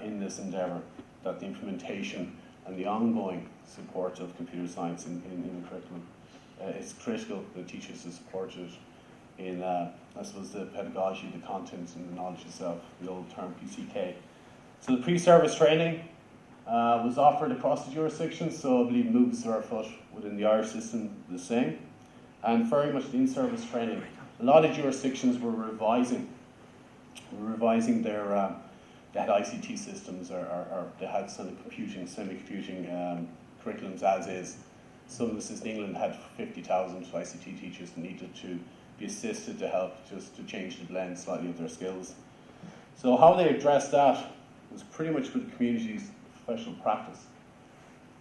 [SPEAKER 12] in this endeavour, that the implementation and the ongoing support of computer science in the curriculum is critical that teachers are supported in, I suppose, the pedagogy, the content and the knowledge itself, the old term PCK. So the pre-service training was offered across the jurisdictions, so I believe moves are afoot within the Irish system the same. And very much the in-service training a lot of jurisdictions were revising their they had ICT systems or they had semi-computing curriculums as is. Some of us in England had 50,000 ICT teachers that needed to be assisted to help just to change the blend slightly of their skills. So how they addressed that was pretty much with the community's professional practice.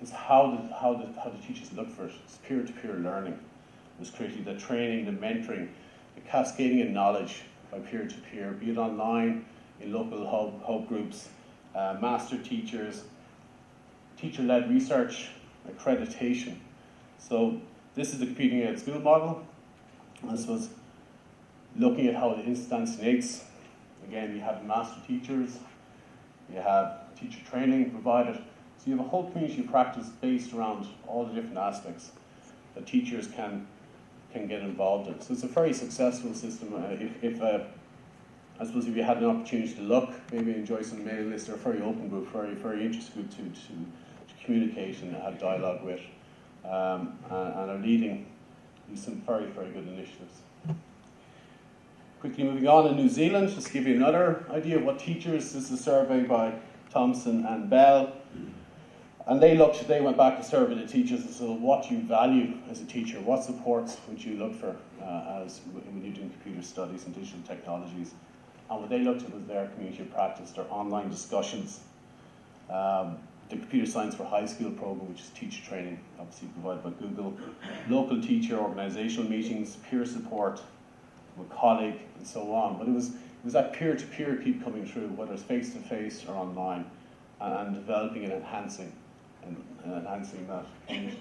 [SPEAKER 12] It's how the teachers look for it. It's peer-to-peer learning. It was critically the training, the mentoring, the cascading of knowledge by peer-to-peer, be it online, in local hub groups, master teachers, teacher-led research, accreditation. So this is the competing at school model. I suppose looking at how it instantiates, again, you have master teachers, you have teacher training provided. So you have a whole community practice based around all the different aspects that teachers can get involved in. So it's a very successful system. I suppose if you had an opportunity to look, maybe enjoy some mailing lists, they're a very open group, very interested group to communicate and have dialogue with, and are leading some very good initiatives. Quickly moving on in New Zealand, just to give you another idea of what teachers, this is a survey by Thompson and Bell, and they went back to survey the teachers and said, what do you value as a teacher? What supports would you look for when you're doing computer studies and digital technologies? And what they looked at was their community of practice, their online discussions, the Computer Science for High School program, which is teacher training, obviously provided by Google, local teacher organisational meetings, peer support, with colleague, and so on. But it was that peer-to-peer keep coming through, whether it's face-to-face or online, and developing and enhancing that community.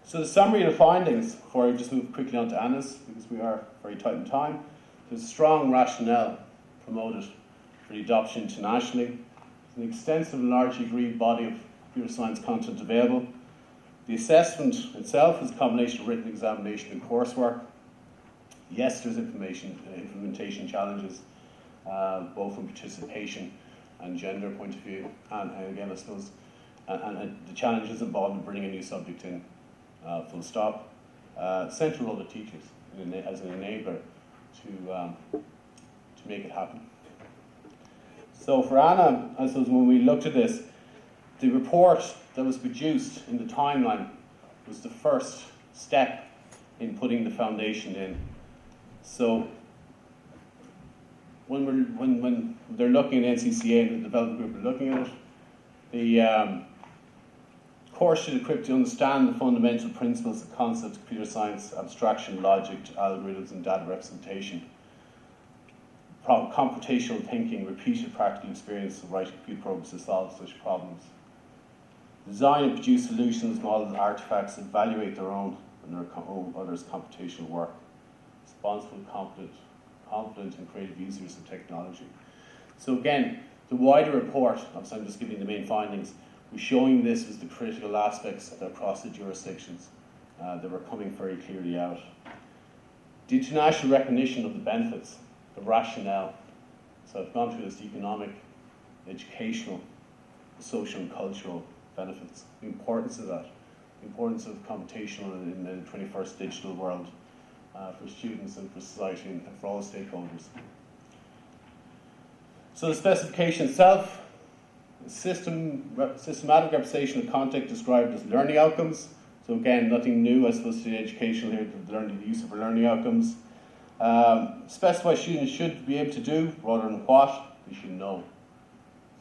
[SPEAKER 12] So the summary of the findings, before I just move quickly on to Anna's, because we are very tight on time, there's strong rationale promoted for the adoption internationally. There's an extensive and largely agreed body of computer science content available. The assessment itself is a combination of written examination and coursework. Yes, there's implementation challenges, both from participation and gender point of view, and again, I suppose, and the challenges involved in bringing a new subject in, full stop. Central role of teachers as an enabler to make it happen. So for Anna, I suppose when we looked at this, the report that was produced in the timeline was the first step in putting the foundation in. So when they're looking at NCCA and the development group are looking at it, the course should equip to understand the fundamental principles and concepts of computer science, abstraction, logic, algorithms, and data representation. Computational thinking, repeated practical experience of writing computer programs to solve such problems. Design and produce solutions, models, artifacts, evaluate their own and their others' computational work. Responsible, competent and creative users of technology. So again, the wider report, obviously I'm just giving the main findings, was showing this as the critical aspects across the jurisdictions that were coming very clearly out. The international recognition of the benefits, the rationale. So I've gone through this: economic, educational, social and cultural benefits. The importance of that, the importance of computational in the 21st digital world for students and for society and for all stakeholders. So the specification itself, systematic representation of content described as learning outcomes. So again, nothing new, I suppose, to the educational here, the use of learning outcomes. Specify students should be able to do rather than what they should know.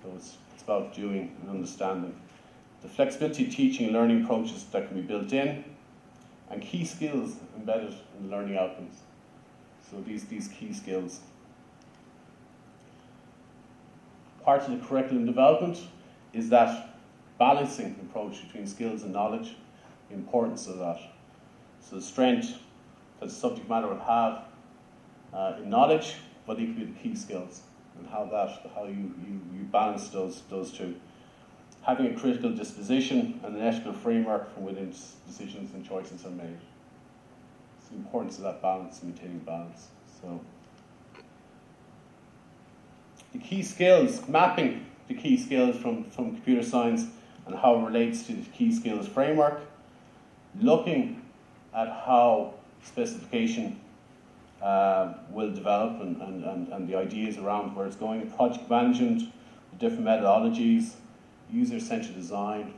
[SPEAKER 12] So it's about doing and understanding. The flexibility of teaching and learning approaches that can be built in, and key skills embedded in the learning outcomes. So these key skills. Part of the curriculum development is that balancing approach between skills and knowledge, the importance of that. So the strength that the subject matter will have in knowledge, but equally the key skills, and how you balance those two. Having a critical disposition and an ethical framework from within decisions and choices are made. It's the importance of that balance, maintaining balance. So the key skills, mapping the key skills from computer science and how it relates to the key skills framework, looking at how specification will develop and the ideas around where it's going, project management, different methodologies, user-centered design,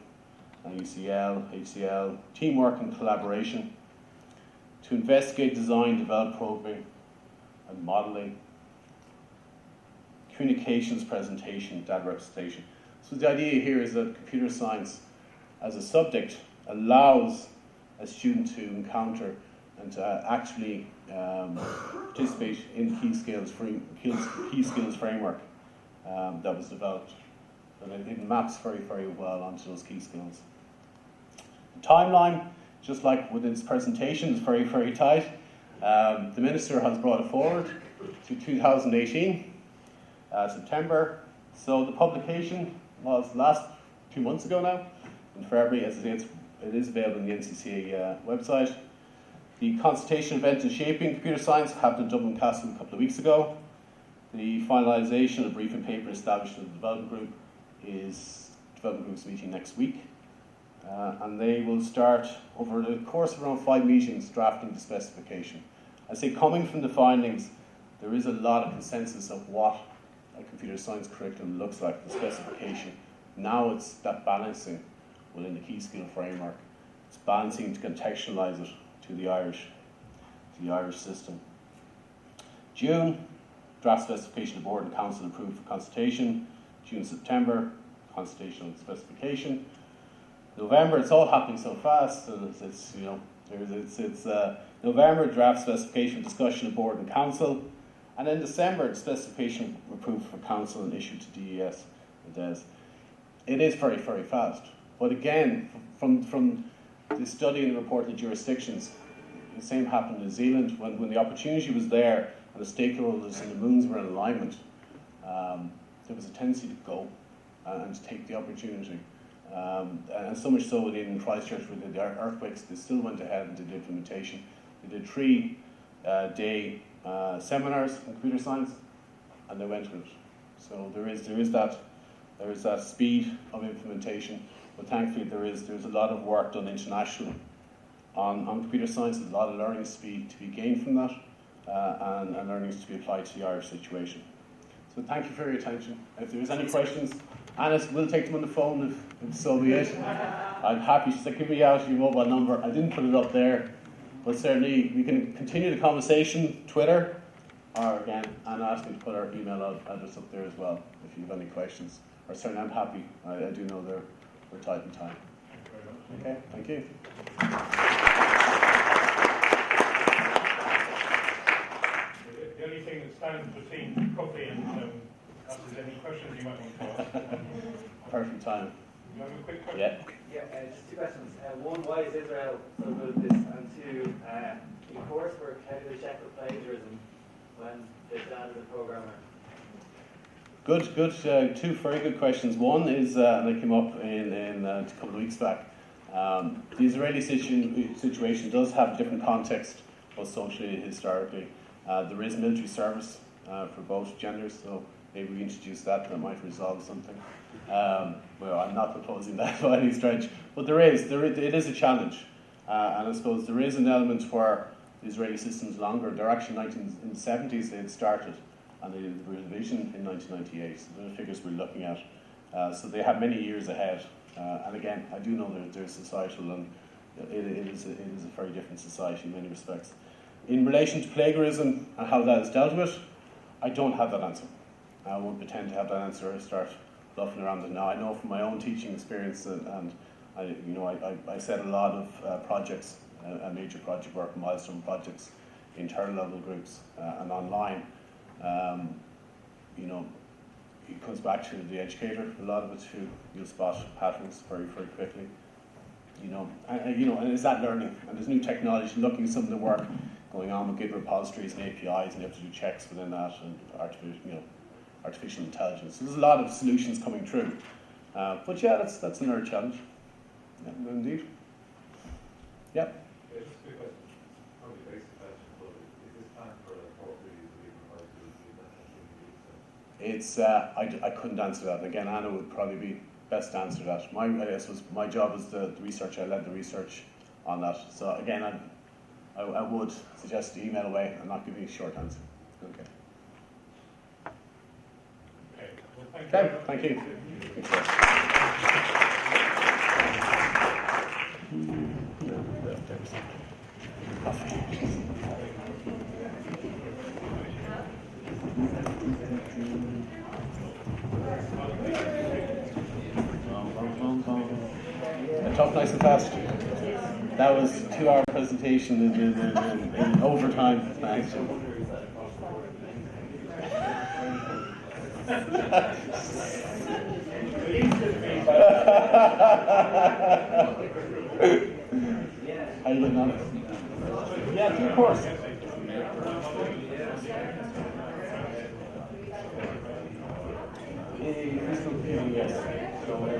[SPEAKER 12] UCL, HCL, teamwork and collaboration, to investigate, design, develop programming and modeling, communications, presentation, data representation. So the idea here is that computer science as a subject allows a student to encounter and to actually participate in the key skills framework that was developed. And it maps very, very well onto those key skills. The timeline, just like with its presentation, is very, very tight. The Minister has brought it forward to 2018, September. So the publication was last 2 months ago now, in February, as it is available on the NCCA website. The consultation event in Shaping Computer Science happened in Dublin Castle a couple of weeks ago. The finalisation of the briefing paper established in the development group is development group's meeting next week. And they will start over the course of around 5 meetings drafting the specification. I say coming from the findings, there is a lot of consensus of what a computer science curriculum looks like, the specification. Now it's that balancing within the key skill framework. It's balancing to contextualise it to the Irish system. June, draft specification of board and council approved for consultation. June, September, consultation on the specification. November, it's all happening so fast. It's November, draft specification, discussion of board and council. And then December, the specification approved for council and issued to DES and DES. It is very, very fast. But again, from the study and the report of the jurisdictions, the same happened in New Zealand when the opportunity was there and the stakeholders and the moons were in alignment. There was a tendency to go and to take the opportunity. And so much so within Christchurch with the earthquakes, they still went ahead and did implementation. They did 3-day seminars on computer science, and they went with it. So there is that speed of implementation, but thankfully there's a lot of work done internationally on computer science. There's a lot of learning speed to be gained from that, and learnings to be applied to the Irish situation. So thank you for your attention. If there's any questions, Anna will take them on the phone if so be it. I'm happy. She said, give me out your mobile number. I didn't put it up there, but certainly we can continue the conversation, Twitter, or again, Anna asked me to put our email address up there as well, if you have any questions. Or certainly I'm happy. I do know we're tight in time. Okay, thank you.
[SPEAKER 7] The only thing that stands between coffee and us is any questions you might want to ask.
[SPEAKER 12] Perfect time.
[SPEAKER 7] You have a quick question?
[SPEAKER 12] Yeah.
[SPEAKER 13] Just 2 questions. One, why is Israel so good at this? And 2, in coursework, how do they check for plagiarism when they've added a programmer?
[SPEAKER 12] Good. 2 very good questions. One is, and it came up in a couple of weeks back, the Israeli situation does have a different context, both socially and historically. There is military service for both genders, so maybe we introduce that might resolve something. Well, I'm not proposing that by any stretch, but it is a challenge. And I suppose there is an element where the Israeli system's longer. They're actually in the 70s they had started, and they did the revision in 1998. So they're the figures we're looking at. So they have many years ahead. And again, I do know that there's societal, and it is a very different society in many respects. In relation to plagiarism and how that is dealt with, I don't have that answer. I won't pretend to have that answer or start bluffing around it now. I know from my own teaching experience, and I set a lot of projects, major project work, milestone projects, internal level groups, and online. It comes back to the educator, a lot of it, who you'll spot patterns very, very quickly. And it's that learning, and there's new technology, looking at some of the work going on with Git repositories and APIs, and you have to do checks within that, and artificial intelligence. So there's a lot of solutions coming through. But yeah, that's another challenge. Yeah, indeed. Yeah.
[SPEAKER 14] Just a quick question. Probably basic question, but is this time for a portfolio to be provided to the
[SPEAKER 12] It's I couldn't answer that. And again, Anna would probably be best to answer that. My job is the research. I led the research on that. So again, I I would suggest to email away and not give you a short answer. Okay. Okay, thank you. I talk nice and fast. That was a 2-hour presentation in overtime. Thanks. How you getting on? Yeah, of course. Yes. So it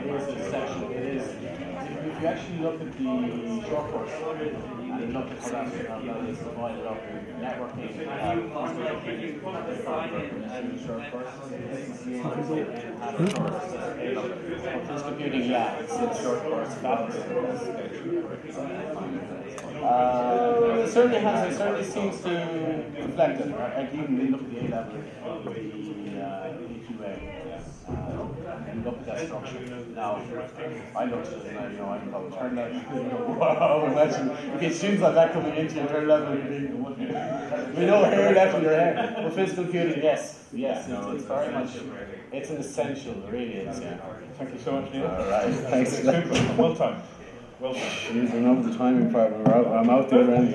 [SPEAKER 12] is a section. It is. If you actually look at the short course and you look at how that is divided up in networking, short course, physics computing, yeah, it's short course. It certainly has. It certainly seems to reflect it. I can even look at the A level of the EQA. And look at that structure. Now, I looked at it and I thought, turn level. Wow, imagine if you had students like that coming into your turn level, we know where level you're at. But physical computing, yes, it's very much, it's an essential, it really is. Yeah.
[SPEAKER 6] Thank you so much, Neil.
[SPEAKER 12] All right, thanks.
[SPEAKER 6] Super. Well done. Well done.
[SPEAKER 12] Jeez, I know the timing problem. I'm out there already.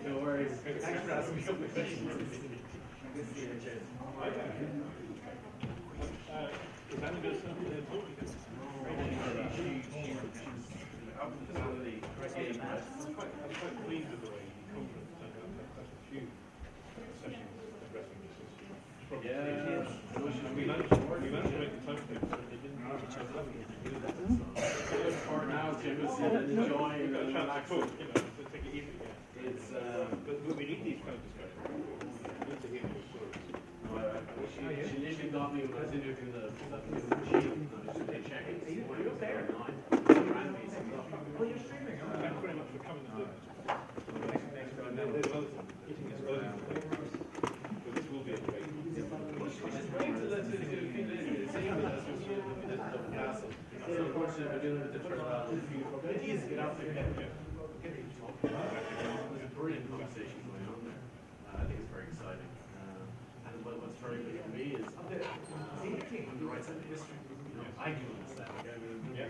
[SPEAKER 13] No worries. Thanks for asking me a couple of questions. Good to see you, Richard.
[SPEAKER 14] We managed to make the time for it. They didn't have a chance to do that.
[SPEAKER 12] For now, Jim is enjoying the relaxed.
[SPEAKER 14] Take it easy.
[SPEAKER 12] It's,
[SPEAKER 14] but we need these kind of discussions. We need to hear your stories.
[SPEAKER 12] She initially got me when I was interviewing the machine. They check it. Are you there?
[SPEAKER 14] Well, you're streaming. Thanks very much for coming and doing this. So this will be a debate.
[SPEAKER 12] So unfortunately, we're dealing with different ideas to get out there. There's a brilliant conversation going on there. I think it's very exciting. And what's very good for me is on the right side of history. I do understand. Yes.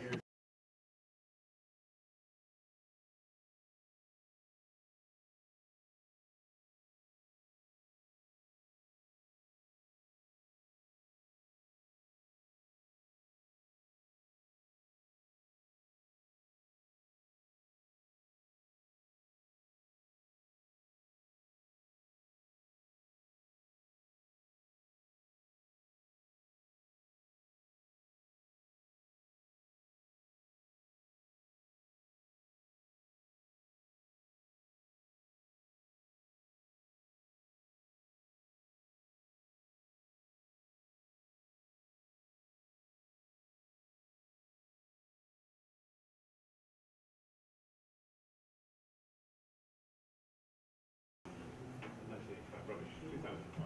[SPEAKER 14] Rubbish, 2005,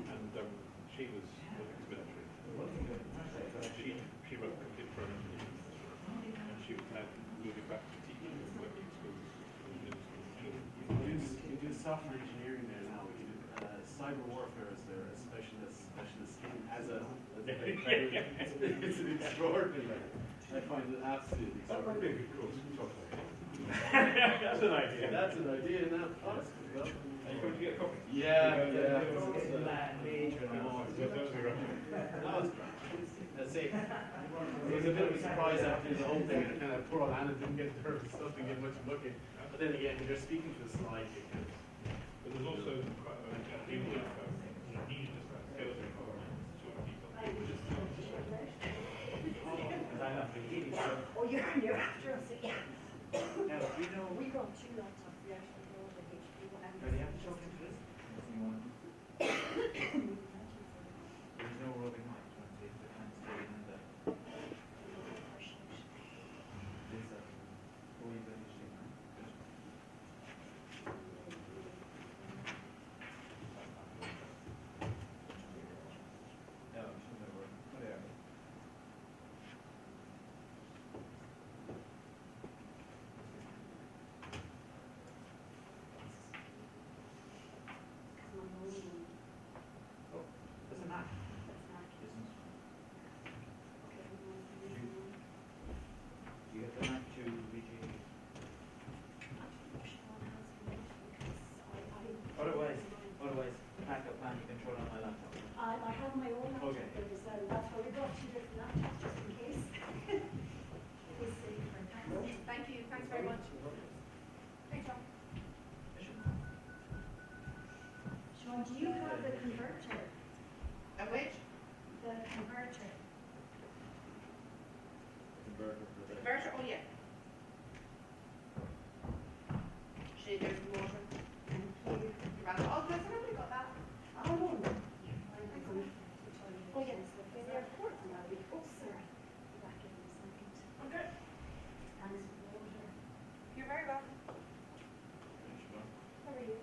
[SPEAKER 14] and she was ex-military. She wrote complete program and she was now moving back to teaching and working in schools.
[SPEAKER 12] You do software engineering there now. You do cyber warfare as their specialist scheme as a it's an extraordinary. I find it absolutely extraordinary.
[SPEAKER 14] That might be a good course to talk about. That's an idea.
[SPEAKER 12] That's an idea now. Honestly, well.
[SPEAKER 14] Are you going to get a copy?
[SPEAKER 12] Yeah.
[SPEAKER 14] Major.
[SPEAKER 12] Let's see. It was a bit of a surprise after the whole thing. And kind of poor old Anna didn't get her stuff and get much looking. But then again, when you're speaking to a slide, you can.
[SPEAKER 14] But there's also quite a deal with needed to skeleton for 2 people.
[SPEAKER 15] Oh, you're after us, yeah.
[SPEAKER 13] Now, we know.
[SPEAKER 15] We got 2 laptops. We actually know the HP one.
[SPEAKER 13] Are they after talking to this? There's no rubbing mic. Do you want to see if they can stay in the. This, oh, you've got HDMI.
[SPEAKER 16] Converter, oh yeah. See, there's the motor. You're welcome. Oh, that's already got that. Oh, no. Oh, yes. Oh, sorry. Okay. You're very welcome. How are you?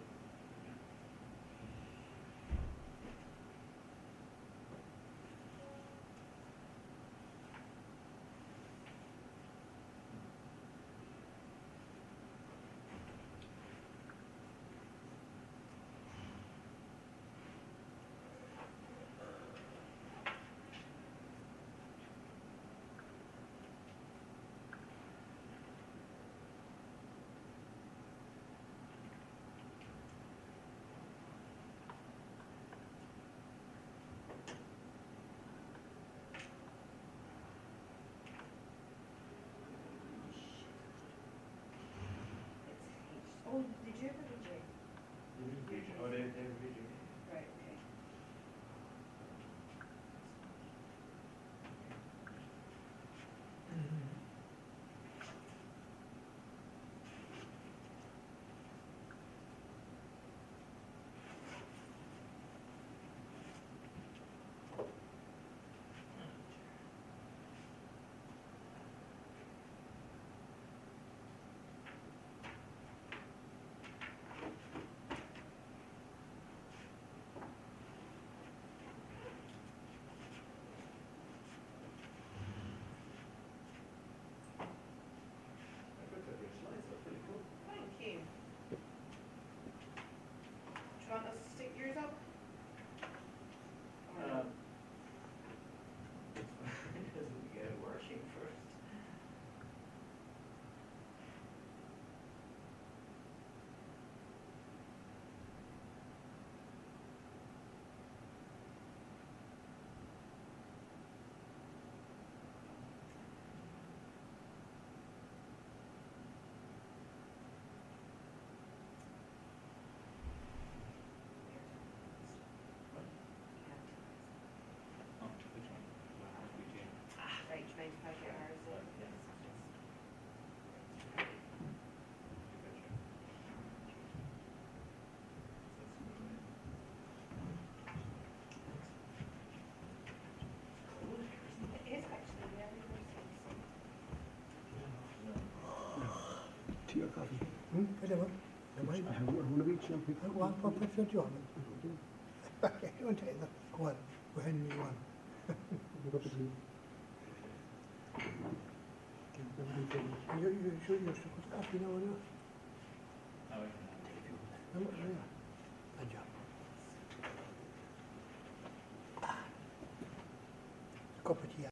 [SPEAKER 16] Oh, did you ever VJ?
[SPEAKER 13] Oh, they VJ.
[SPEAKER 16] Right, okay. Thank you. Do you want us to stick yours up? Or no?
[SPEAKER 13] Because we get it working first.
[SPEAKER 16] Right, 25 hours. It is actually, yeah.
[SPEAKER 17] Tea or coffee? Whatever. I have one of each. One for your job. Don't take that. Go on. Go hand me one. You sure you're stuck with coffee now or not?
[SPEAKER 13] Oh, I
[SPEAKER 17] How much are you? A job. Cup of tea.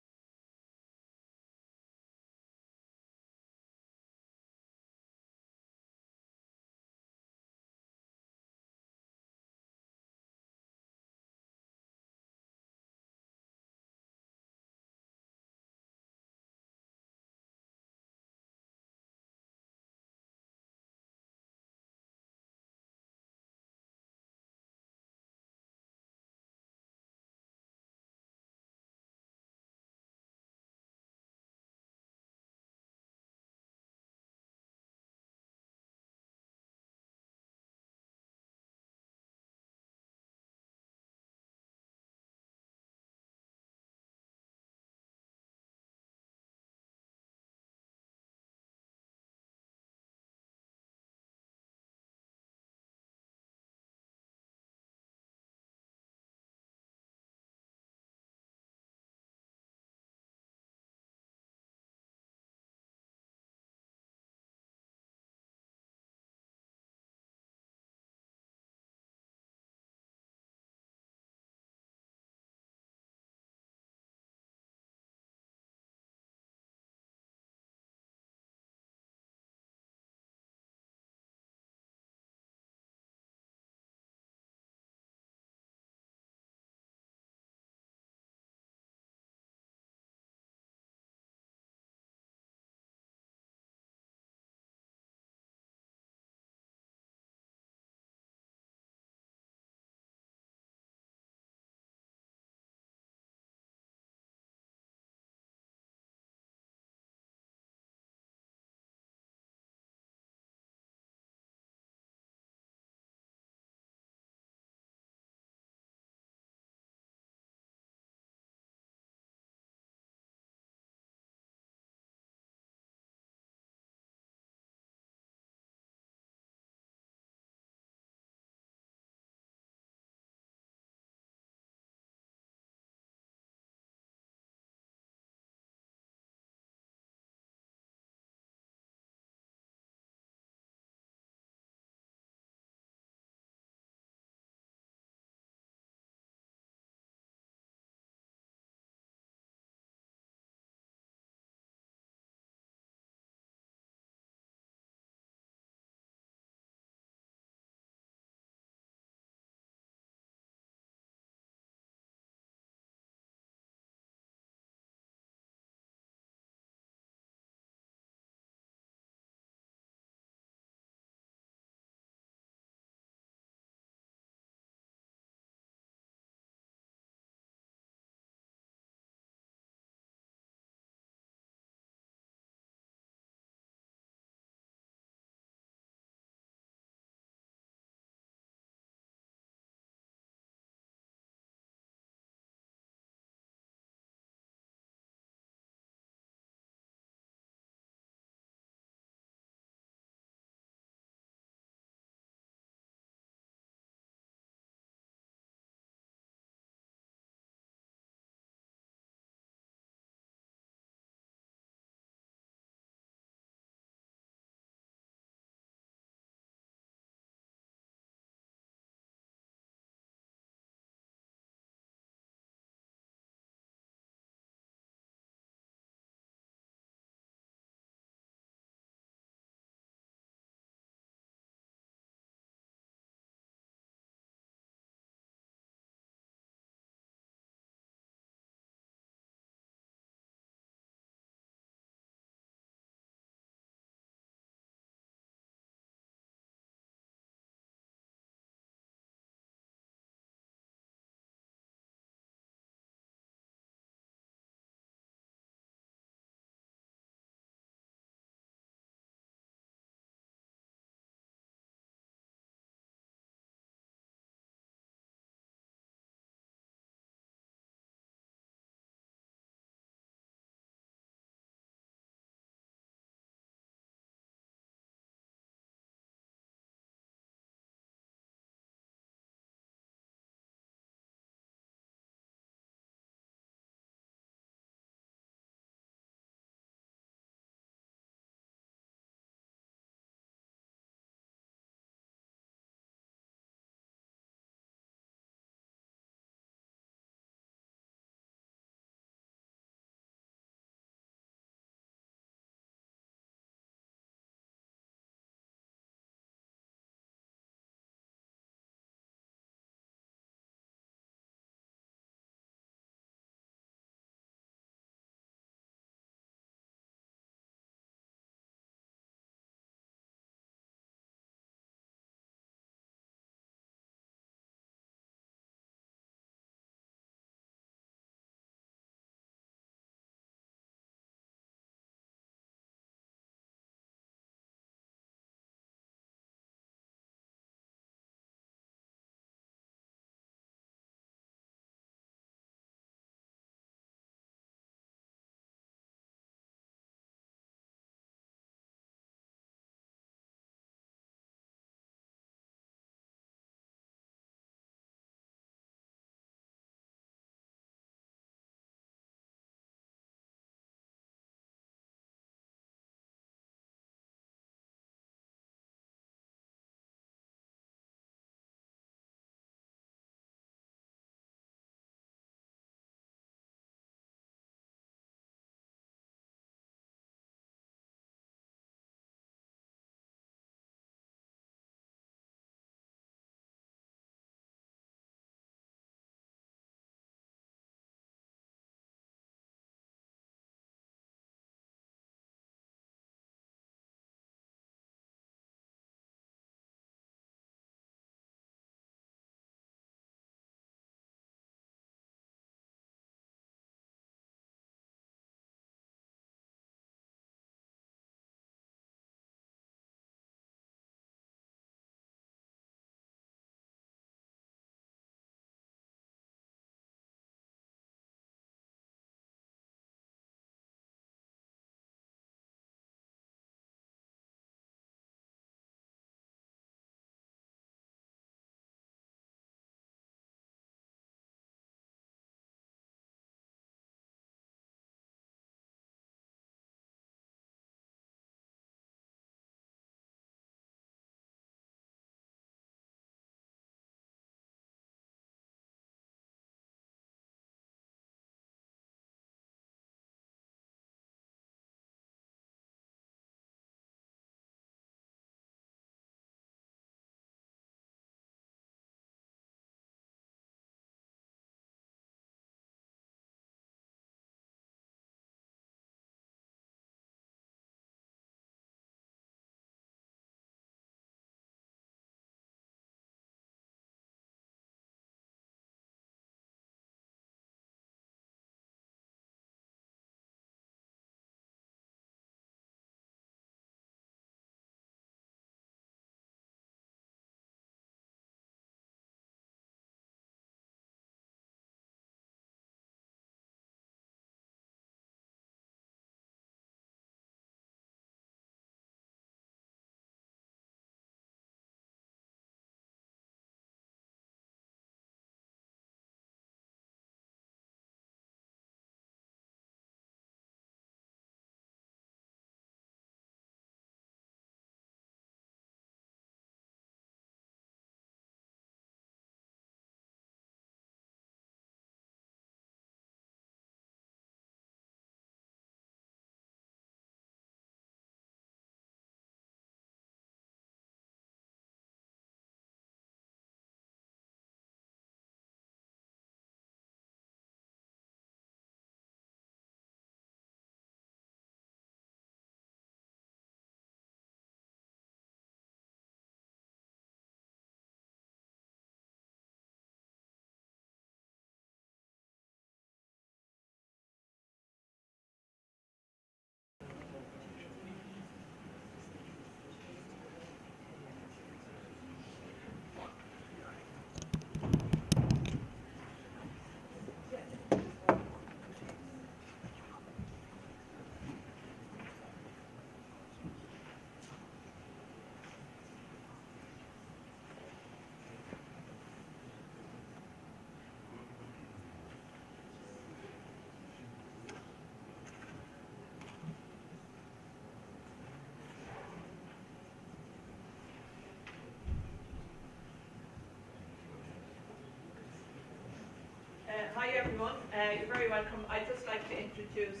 [SPEAKER 18] Hi everyone, you're very welcome. I'd just like to introduce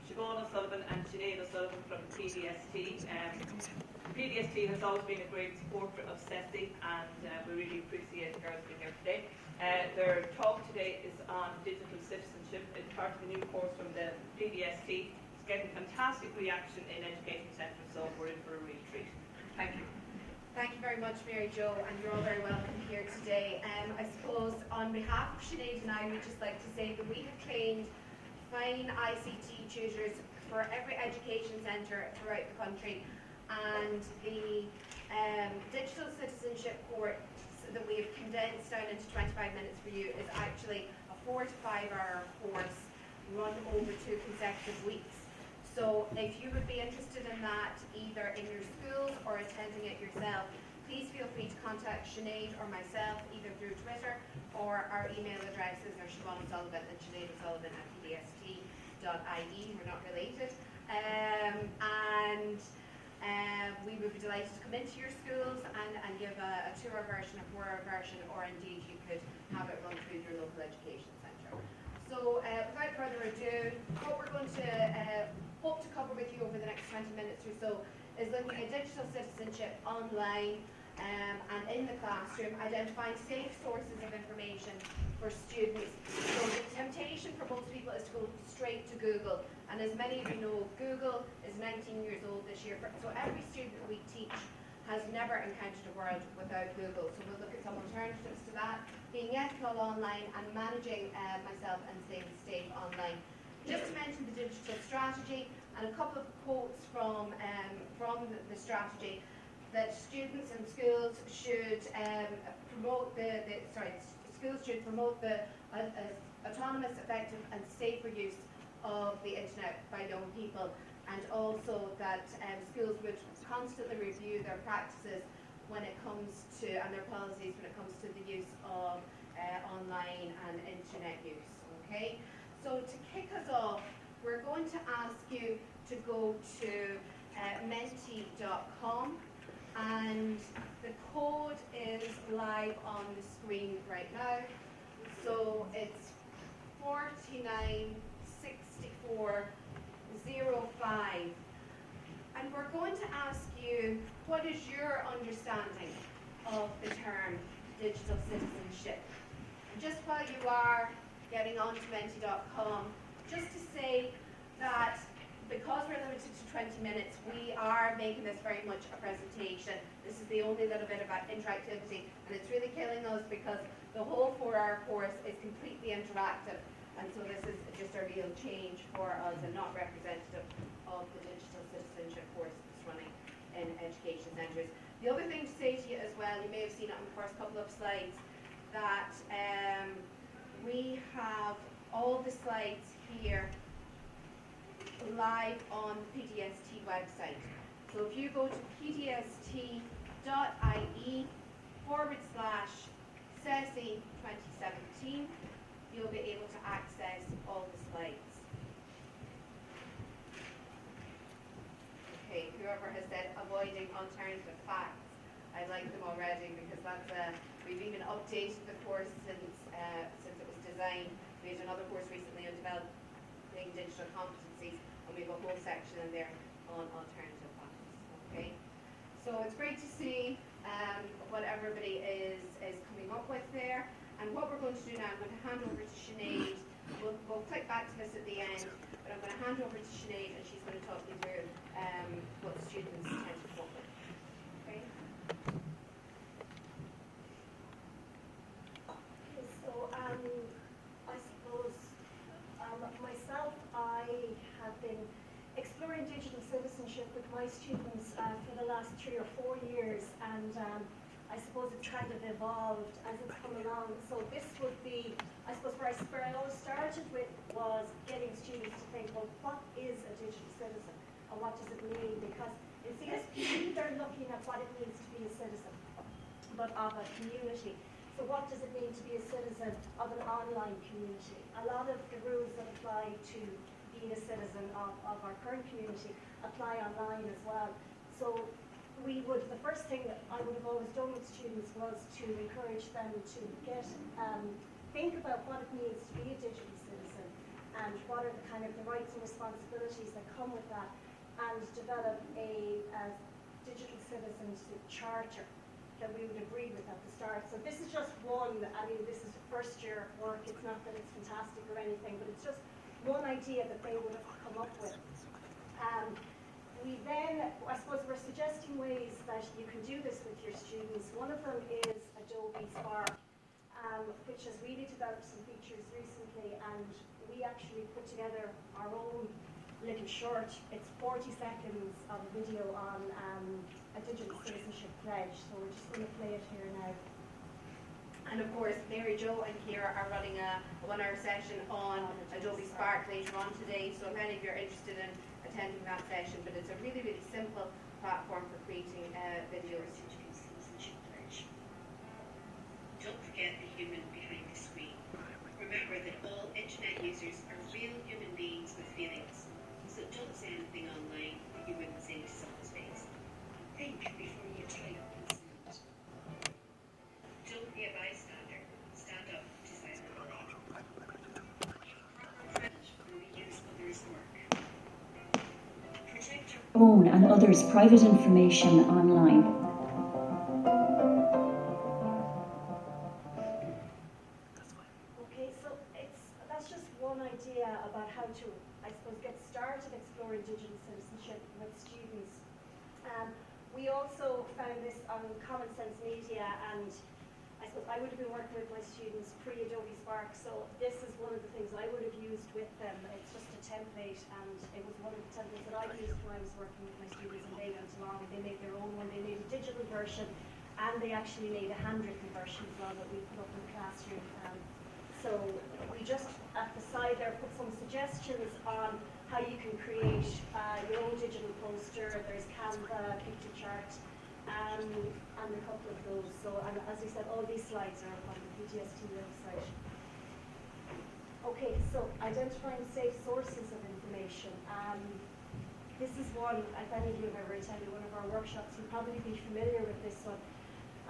[SPEAKER 18] Siobhan O'Sullivan and Sinead O'Sullivan from PDST. PDST has always been a great supporter of CESI, and we really appreciate the girls being here today. Their talk today is on digital citizenship. It's part of the new course from the PDST. It's getting fantastic reaction in education centres, so we're in for a real treat. Thank you.
[SPEAKER 16] Thank you very much, Mary Jo, and you're all very welcome here today. I suppose on behalf of Sinead and I would just like to say that we have trained fine ICT tutors for every education centre throughout the country, and the digital citizenship course that we have condensed down into 25 minutes for you is actually a 4 to 5 hour course run over 2 consecutive weeks. So if you would be interested in that, either in your schools or attending it yourself, please feel free to contact Sinead or myself, either through Twitter, or our email addresses are Siobhan O'Sullivan and Sinead O'Sullivan at pdst.ie. We're not related. We would be delighted to come into your schools and give a 2-hour version, a 4-hour version, or indeed you could have it run through your local education centre. So without further ado, what we're going to hope to cover with you over the next 20 minutes or so is looking at digital citizenship online and in the classroom, identifying safe sources of information for students. So the temptation for most people is to go straight to Google, and as many of you know, Google is 19 years old this year, so every student that we teach has never encountered a world without Google. So we'll look at some alternatives to that, being ethical online and managing myself and staying safe online. Just to mention the digital strategy and a couple of quotes from the strategy, that students and schools should promote schools should promote the autonomous, effective and safer use of the internet by young people, and also that schools would constantly review their practices when it comes to, and their policies when it comes to the use of online and internet use. Okay, so to kick us off, we're going to ask you to go to menti.com, and the code is live on the screen right now. So it's 496405. And we're going to ask you, what is your understanding of the term digital citizenship? And just while you are getting onto menti.com, just to say that because we're limited to 20 minutes, we are making this very much a presentation. This is the only little bit about interactivity, and it's really killing us because the whole 4-hour course is completely interactive, and so this is just a real change for us and not representative of the digital citizenship course that's running in education centres. The other thing to say to you as well, you may have seen it on the first couple of slides, that we have all the slides here live on the PDST website. So if you go to pdst.ie/CESI 2017, you'll be able to access all the slides. Okay, whoever has said avoiding alternative facts, I like them already, because that's we've even updated the course since it was designed. We had another course recently on developing digital competencies, and we have a whole section in there on alternative facts. Okay, so it's great to see what everybody is coming up with there. And what we're going to do now, I'm going to hand over to Sinead. We'll click back to this at the end, but I'm going to hand over to Sinead, and she's going to talk you through what students tend to come up with. Okay.
[SPEAKER 15] So I suppose myself, I have been exploring digital citizenship with my students for the last 3 or 4 years, and I suppose it's kind of evolved as it's come along. So this would be, I suppose, where I always started with was getting students to think, well, what is a digital citizen and what does it mean? Because in CSP, they're looking at what it means to be a citizen, but of a community. So what does it mean to be a citizen of an online community? A lot of the rules that apply to being a citizen of our current community apply online as well. So the first thing that I would have always done with students was to encourage them to get think about what it means to be a digital citizen and what are the kind of the rights and responsibilities that come with that, and develop a digital citizenship charter that we would agree with at the start. So this is just one, I mean, this is first year work, it's not that it's fantastic or anything, but it's just one idea that they would have come up with. We then, I suppose we're suggesting ways that you can do this with your students. One of them is Adobe Spark, which has really developed some features recently, and we actually put together our own little short. It's 40 seconds of a video on a digital citizenship pledge, so we're just going to play it here now.
[SPEAKER 16] And of course, Mary Jo and Ciara are running a 1-hour session on Adobe Spark later on today, so if any of you are interested in attending that session, but it's a really, really simple platform for creating videos.
[SPEAKER 19] Don't forget the human behind the screen. Remember that all internet users are real human beings with feelings, so don't say anything online that you wouldn't say to someone's face. Think before you type and send. Don't be a bystander. Stand up to silently. When we use others' work. Protect your
[SPEAKER 20] own and others' private information online.
[SPEAKER 15] Okay, so that's just one idea about how to, I suppose, get started exploring digital citizenship with students. We also found this on Common Sense Media, and I suppose I would have been working with my students pre-Adobe Spark, so this is one of the things I would have used with them. It's just a template, and it was one of the templates that I used when I was working with my students, and they went along and they made their own one. They made a digital version, and they actually made a handwritten version as well that we put up in the classroom. So we just, at the side there, put some suggestions on how you can create your own digital poster. There's Canva, picture chart, and a couple of those. So, and as we said, all these slides are up on the PTST website. Okay, so identifying safe sources of information. This is one, if any of you have ever attended one of our workshops, you'll probably be familiar with this one.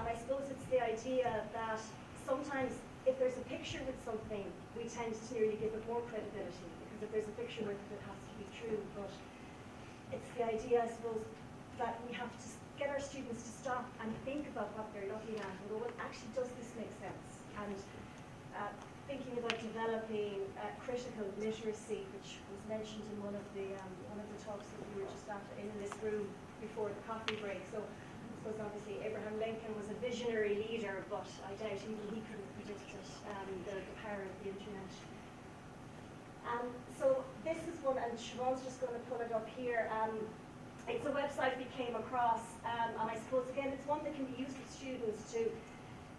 [SPEAKER 15] And I suppose it's the idea that sometimes if there's a picture with something, we tend to nearly give it more credibility, because if there's a picture with it, it has to be true. But it's the idea, I suppose, that we have to get our students to stop and think about what they're looking at and go, well, actually, does this make sense? And thinking about developing critical literacy, which was mentioned in one of the talks that we were just at in this room before the coffee break. So I suppose obviously Abraham Lincoln was a visionary leader, but I doubt even he could have predicted the power of the internet. So this is one, and Siobhan's just going to pull it up here. It's a website we came across, and I suppose again it's one that can be used with students to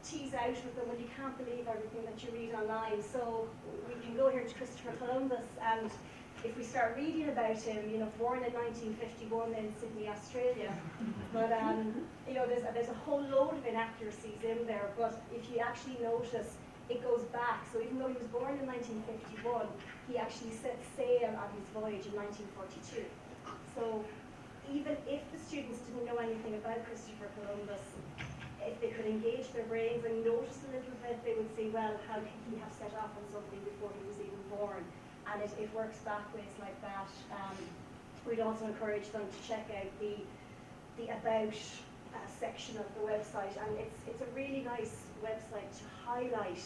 [SPEAKER 15] tease out with them when you can't believe everything that you read online. So we can go here to Christopher Columbus, and if we start reading about him, you know, born in 1951 in Sydney, Australia, but you know, there's a whole load of inaccuracies in there. But if you actually notice, it goes back. So even though he was born in 1951, he actually set sail on his voyage in 1942. So even if the students didn't know anything about Christopher Columbus, if they could engage their brains and notice a little bit, they would see, well, how could he have set off on something before he was even born? And it works backwards like that. We'd also encourage them to check out the About section of the website, and it's a really nice website to highlight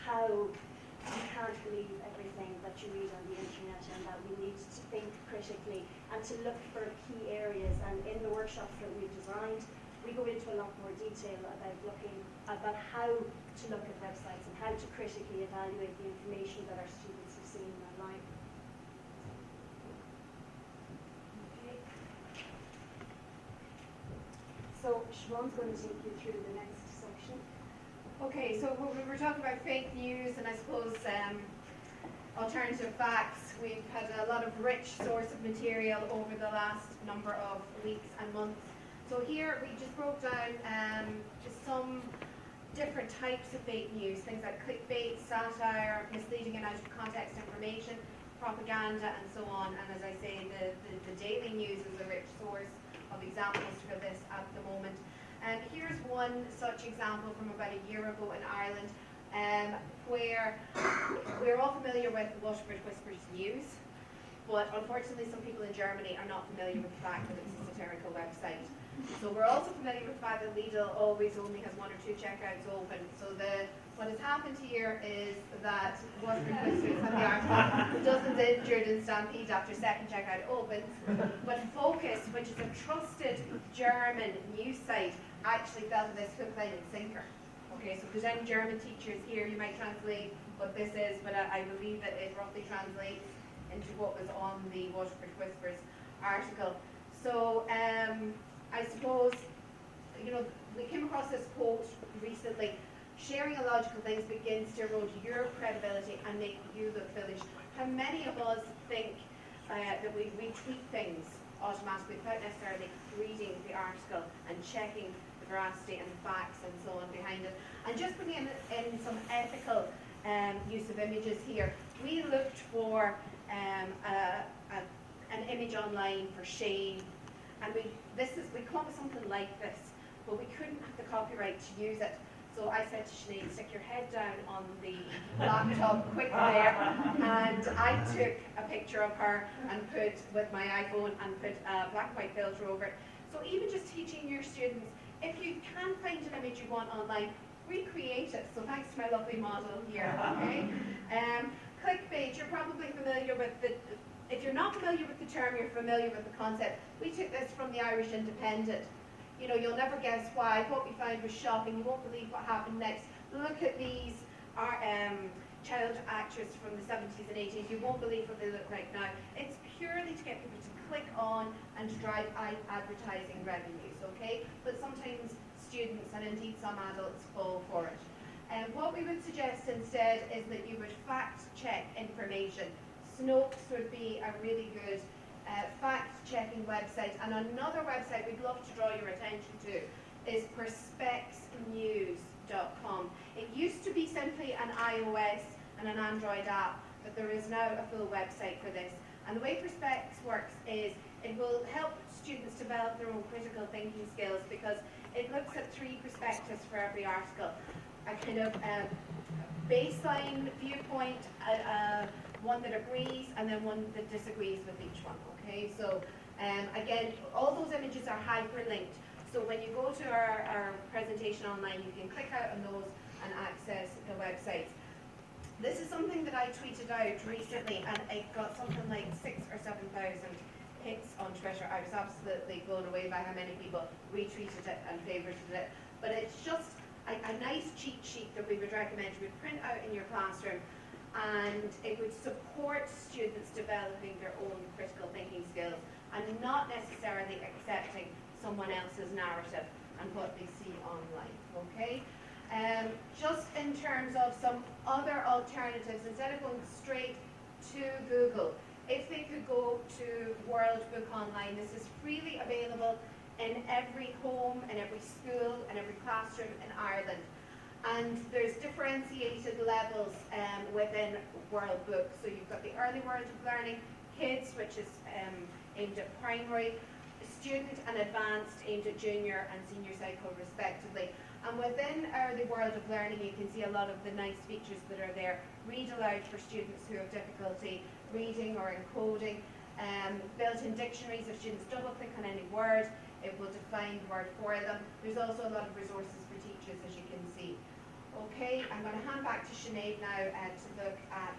[SPEAKER 15] how you can't believe everything that you read on the internet, and that we need to think critically and to look for key areas. And in the workshops that we've designed, we go into a lot more detail about how to look at websites and how to critically evaluate the information that our students are seeing online. Okay. So Siobhan's going to take you through the next section.
[SPEAKER 16] Okay, so we were talking about fake news and I suppose alternative facts. We've had a lot of rich source of material over the last number of weeks and months. So here we just broke down just some different types of fake news, things like clickbait, satire, misleading and out of context information, propaganda, and so on. And as I say, the daily news is a rich source of examples for this at the moment. And here's one such example from about a year ago in Ireland. where we're all familiar with the Waterford Whispers news, but unfortunately some people in Germany are not familiar with the fact that it's a satirical website. So we're also familiar with the fact that Lidl always only has 1 or 2 checkouts open. So what has happened here is that Waterford Whispers have the article, dozens injured in stampede after second checkout opens. But Focus, which is a trusted German news site, actually fell to this hook, line and sinker. Okay, so if there's any German teachers here, you might translate what this is, but I believe that it roughly translates into what was on the Waterford Whispers article. So I suppose, you know, we came across this quote recently: sharing illogical things begins to erode your credibility and make you look foolish. How many of us think that we retweet things automatically without necessarily reading the article and checking the veracity and the facts and so on behind it? And just bringing in some ethical use of images here, we looked for an image online for shame, and we come up with something like this, but we couldn't have the copyright to use it. So I said to Sinead, stick your head down on the laptop quick there, and I took a picture of her and put, with my iPhone, and put a black and white filter over it. So even just teaching your students, if you can find an image you want online, recreate it. So thanks to my lovely model here, okay? Clickbait, you're probably familiar with if you're not familiar with the term, you're familiar with the concept. We took this from the Irish Independent. You know, you'll never guess why. What we found was shocking. You won't believe what happened next. Look at these child actors from the 70s and 80s. You won't believe what they look like now. It's purely to get people to click on and to drive advertising revenues, okay? But sometimes students and indeed some adults fall for it. And what we would suggest instead is that you would fact check information. Snopes would be a really good fact-checking website, and another website we'd love to draw your attention to is perspexnews.com. It used to be simply an iOS and an Android app, but there is now a full website for this. And the way Perspex works is it will help students develop their own critical thinking skills, because it looks at 3 perspectives for every article. A kind of baseline viewpoint, one that agrees, and then one that disagrees with each one, okay? So again, all those images are hyperlinked. So when you go to our presentation online, you can click out on those and access the websites. This is something that I tweeted out recently, and it got something like 6,000 or 7,000 hits on Twitter. I was absolutely blown away by how many people retweeted it and favorited it. But it's just a nice cheat sheet that we would recommend you would print out in your classroom, and it would support students developing their own critical thinking skills and not necessarily accepting someone else's narrative and what they see online, okay? Just in terms of some other alternatives, instead of going straight to Google, if they could go to World Book Online, this is freely available in every home, in every school, in every classroom in Ireland. And there's differentiated levels within World Book. So you've got the early World of Learning, kids, which is aimed at primary, student and advanced, aimed at junior and senior cycle respectively. And within the World of Learning, you can see a lot of the nice features that are there. Read aloud for students who have difficulty reading or encoding. Built-in dictionaries, if students double-click on any word, it will define the word for them. There's also a lot of resources for teachers, as you can see. Okay, I'm going to hand back to Sinead now to look at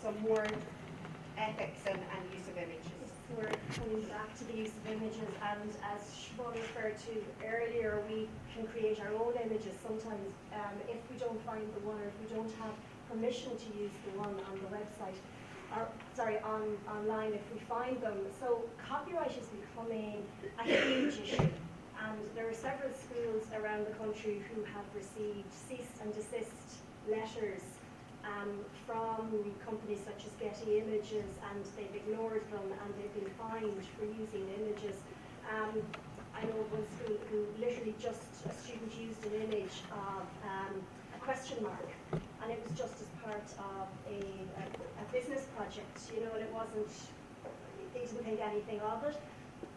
[SPEAKER 16] some more ethics and use of images.
[SPEAKER 15] We're coming back to the use of images, and as Siobhan referred to earlier, we can create our own images sometimes if we don't find the one, or if we don't have permission to use the one on the website, or online if we find them. So copyright is becoming a huge issue, and there are several schools around the country who have received cease and desist letters from companies such as Getty Images, and they've ignored them and they've been fined for using images. I know one school who literally just a student used an image of a question mark, and it was just as part of a business project, you know, and it wasn't, they didn't think anything of it,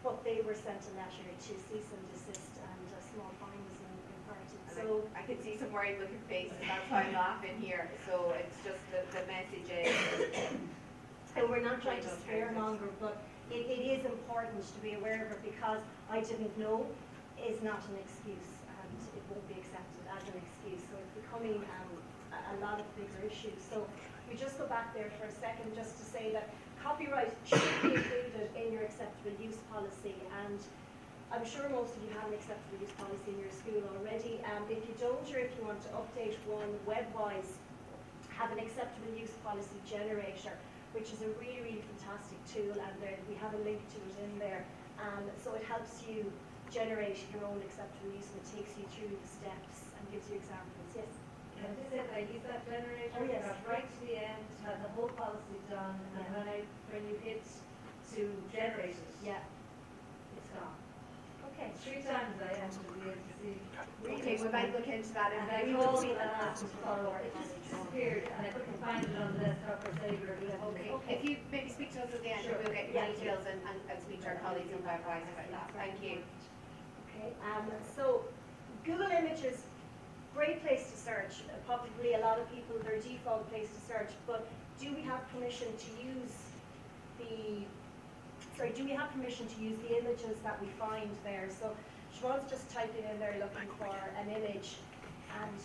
[SPEAKER 15] but they were sent a letter to cease and desist, and a small fine was in part. So
[SPEAKER 16] I can see some worried looking faces, that's why I'm laughing here. So it's just the message is.
[SPEAKER 15] And we're not trying to scaremonger, but it is important to be aware of it, because I didn't know is not an excuse, and it won't be accepted as an excuse. So it's becoming a lot of bigger issues. So we just go back there for a second just to say that copyright should be included in your acceptable use policy, and I'm sure most of you have an acceptable use policy in your school already. If you don't, or if you want to update one web-wise, have an acceptable use policy generator, which is a really, really fantastic tool, and we have a link to it in there. So it helps you generate your own acceptable use, and it takes you through the steps and gives you examples. Yes?
[SPEAKER 21] And this is, I use that generator,
[SPEAKER 15] Oh, yes.
[SPEAKER 21] got right to the end, had the whole policy done, and when you hit to generate it,
[SPEAKER 15] yeah,
[SPEAKER 21] it's gone.
[SPEAKER 15] Okay.
[SPEAKER 21] 3 times I had to be able to see.
[SPEAKER 16] Okay, we might look into that.
[SPEAKER 21] And I called and asked to follow it. It just disappeared, and I couldn't find it on the desktop or saver.
[SPEAKER 16] Okay, if you maybe speak to us at the end,
[SPEAKER 21] Sure.
[SPEAKER 16] we'll get your details and speak to our colleagues in webwise about that. Thank you.
[SPEAKER 15] Okay, so Google Images, great place to search. Probably a lot of people, their default place to search, but do we have permission to use the images that we find there? So Siobhan's just typing in there looking for an image, and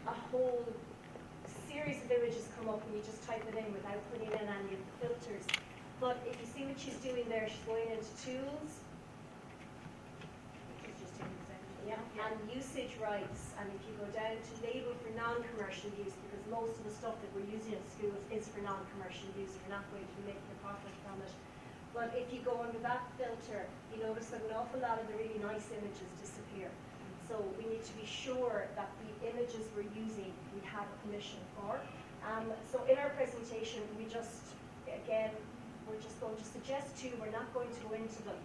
[SPEAKER 15] a whole series of images come up when you just type it in without putting in any of the filters. But if you see what she's doing there, she's going into Tools, yeah, and usage rights, and if you go down to label for non-commercial use, because most of the stuff that we're using in schools is for non-commercial use, we're not going to be making a profit from it. But if you go under that filter, you notice that an awful lot of the really nice images disappear. So we need to be sure that the images we're using, we have permission for. So in our presentation, we're just going to suggest two, we're not going to go into them,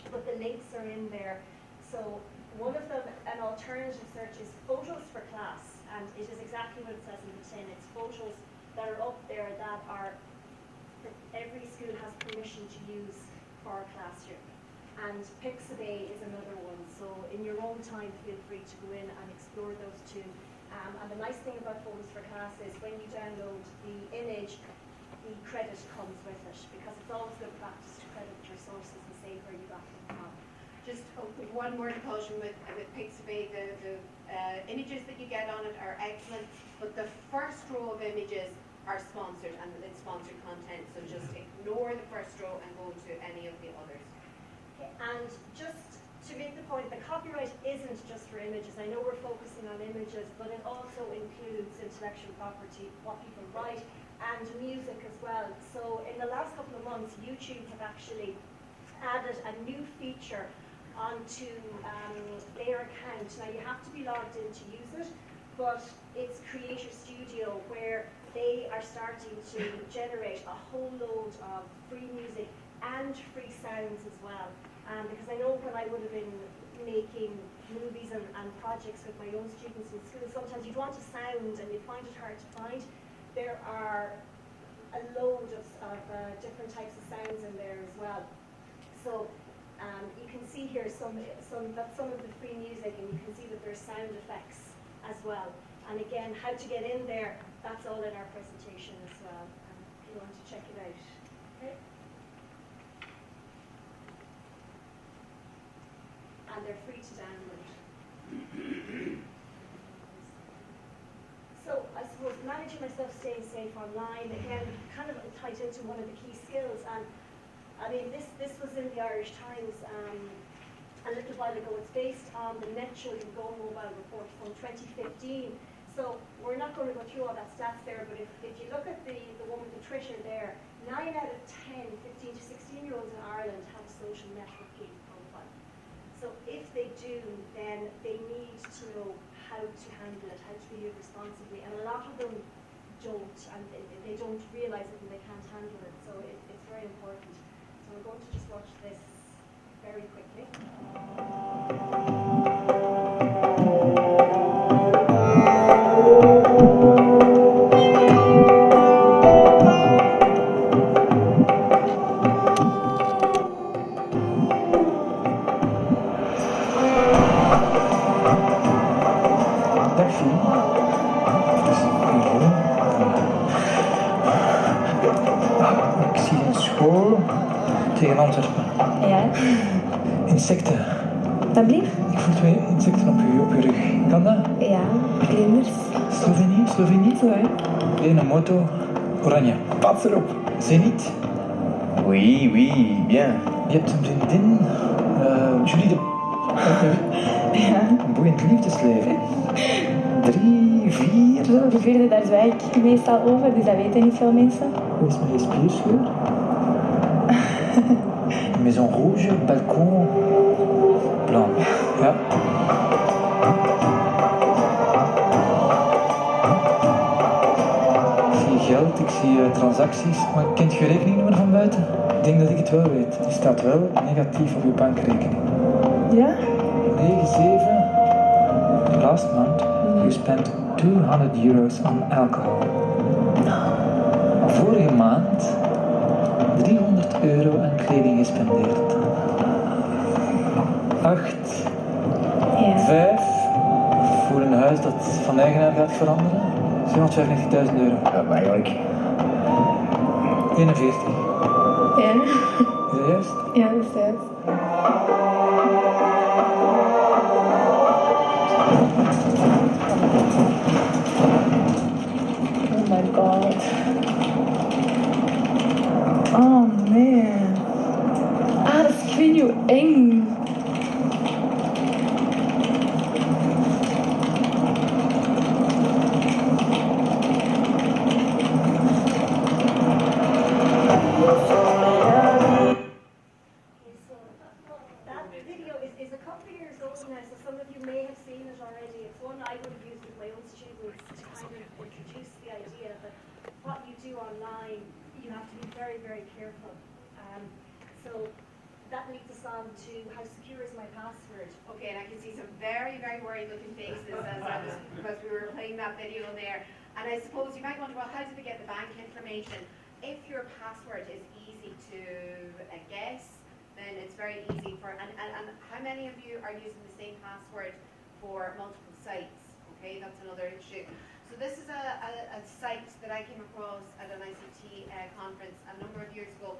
[SPEAKER 15] but the links are in there. So one of them, an alternative search, is photos for class, and it is exactly what it says in the tin. It's photos that are up there that every school has permission to use for a classroom. And Pixabay is another one, so in your own time feel free to go in and explore those two. And the nice thing about Photos for Class is when you download the image, the credit comes with it, because it's always good practice to credit your sources and say where you got them from.
[SPEAKER 16] Just one more caution with Pixabay, the images that you get on it are excellent, but the first row of images are sponsored, and it's sponsored content, so just ignore the first row and go to any of the others.
[SPEAKER 15] Okay, and just to make the point, the copyright isn't just for images. I know we're focusing on images, but it also includes intellectual property, what people write, and music as well. So in the last couple of months, YouTube have actually added a new feature onto their account. Now you have to be logged in to use it, but it's Creator Studio, where they are starting to generate a whole load of free music and free sounds as well. Because I know when I would have been making movies and projects with my own students in school, sometimes you'd want a sound and you'd find it hard to find. There are a load of different types of sounds in there as well. So you can see here some of the free music, and you can see that there's sound effects as well. And again, how to get in there, that's all in our presentation as well, if you want to check it out. Okay. And they're free to download. So I suppose managing myself, staying safe online, again, kind of ties into one of the key skills. And I mean, this was in the Irish Times a little while ago. It's based on the Net Children Go Mobile report from 2015. So we're not going to go through all that stats there, but if you look at the one with the Twitter there, 9 out of 10 15 to 16-year-olds in Ireland have a social networking profile. So if they do, then they need to know how to handle it, how to be used responsibly. And a lot of them don't, and they don't realise it and they can't handle it. So it's very important. So we're going to just watch this very quickly.
[SPEAKER 1] tegen Antwerpen.
[SPEAKER 22] Ja.
[SPEAKER 1] Insecten.
[SPEAKER 22] Dat blieft?
[SPEAKER 1] Ik voel twee insecten op uw rug. Kan dat?
[SPEAKER 22] Ja, vlinders.
[SPEAKER 1] Slovenië?
[SPEAKER 22] Zo hè.
[SPEAKER 1] Een moto. Oranje. Pats erop. Zenit.
[SPEAKER 23] Oui, bien.
[SPEAKER 1] Je hebt een vriendin. Julie de...
[SPEAKER 22] Ja.
[SPEAKER 1] Een boeiend liefdesleven. 3, 4...
[SPEAKER 22] De vierde, daar zwijg ik meestal over, dus dat weten niet veel mensen.
[SPEAKER 1] Hoe is mijn spierscheur? Maison rouge, balkon, blanc. Ja. Ik zie geld, ik zie transacties, maar kent je rekeningnummer van buiten? Ik denk dat ik het wel weet. Die staat wel negatief op je bankrekening.
[SPEAKER 22] Ja?
[SPEAKER 1] 9-7. Last month, you spent €200 on alcohol. Vorige maand €300 aan kleding gespendeerd. 8.
[SPEAKER 22] Ja.
[SPEAKER 1] 5. Voor een huis dat van eigenaar gaat veranderen. €795.000.
[SPEAKER 23] Ja, eigenlijk.
[SPEAKER 1] 41.
[SPEAKER 22] Ja.
[SPEAKER 1] Is dat juist?
[SPEAKER 22] Ja, dat is juist. Oh my god. Oh man. Ah, dat is video eng.
[SPEAKER 15] That video is a couple of years old now, so some of you may have seen it already. It's one I would have used with my own students to kind of introduce the idea that what you do online, you have to be very, very careful. So that leads us on to how secure is my password.
[SPEAKER 16] Okay, and I can see some very, very worried looking faces because we were playing that video there. And I suppose you might wonder, well, how did they get the bank information? If your password is easy to guess, then it's very easy for, and how many of you are using the same password for multiple sites? Okay, that's another issue. So this is a site that I came across at an ICT conference a number of years ago,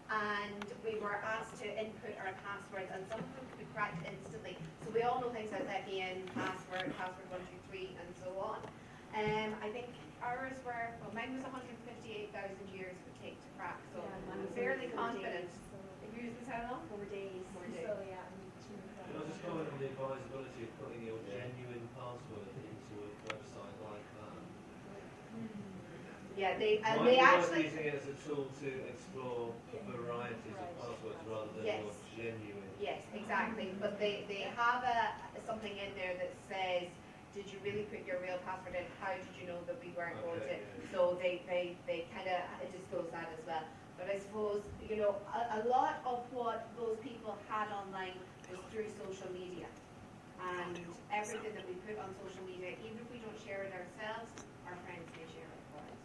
[SPEAKER 16] and we were asked to input our passwords, and some of them could be cracked instantly. So we all know things like FEN, password 123, and so on. I think ours were, well, mine was 158,000 years it would take to crack, so I'm fairly confident. Yours was how long?
[SPEAKER 15] 4 days.
[SPEAKER 16] 4 days.
[SPEAKER 15] So yeah.
[SPEAKER 13] Can I just comment on the advisability of putting your genuine password into a website like that?
[SPEAKER 16] Yeah, they
[SPEAKER 13] Might
[SPEAKER 16] actually
[SPEAKER 13] using it as a tool to explore varieties of passwords rather than
[SPEAKER 16] Yes.
[SPEAKER 13] more genuine.
[SPEAKER 16] Yes, exactly. But they have something in there that says, did you really put your real password in? How did you know that we weren't going to? So they kind of disclose that as well. But I suppose, you know, a lot of what those people had online was through social media. And everything that we put on social media, even if we don't share it ourselves, our friends may share it for us.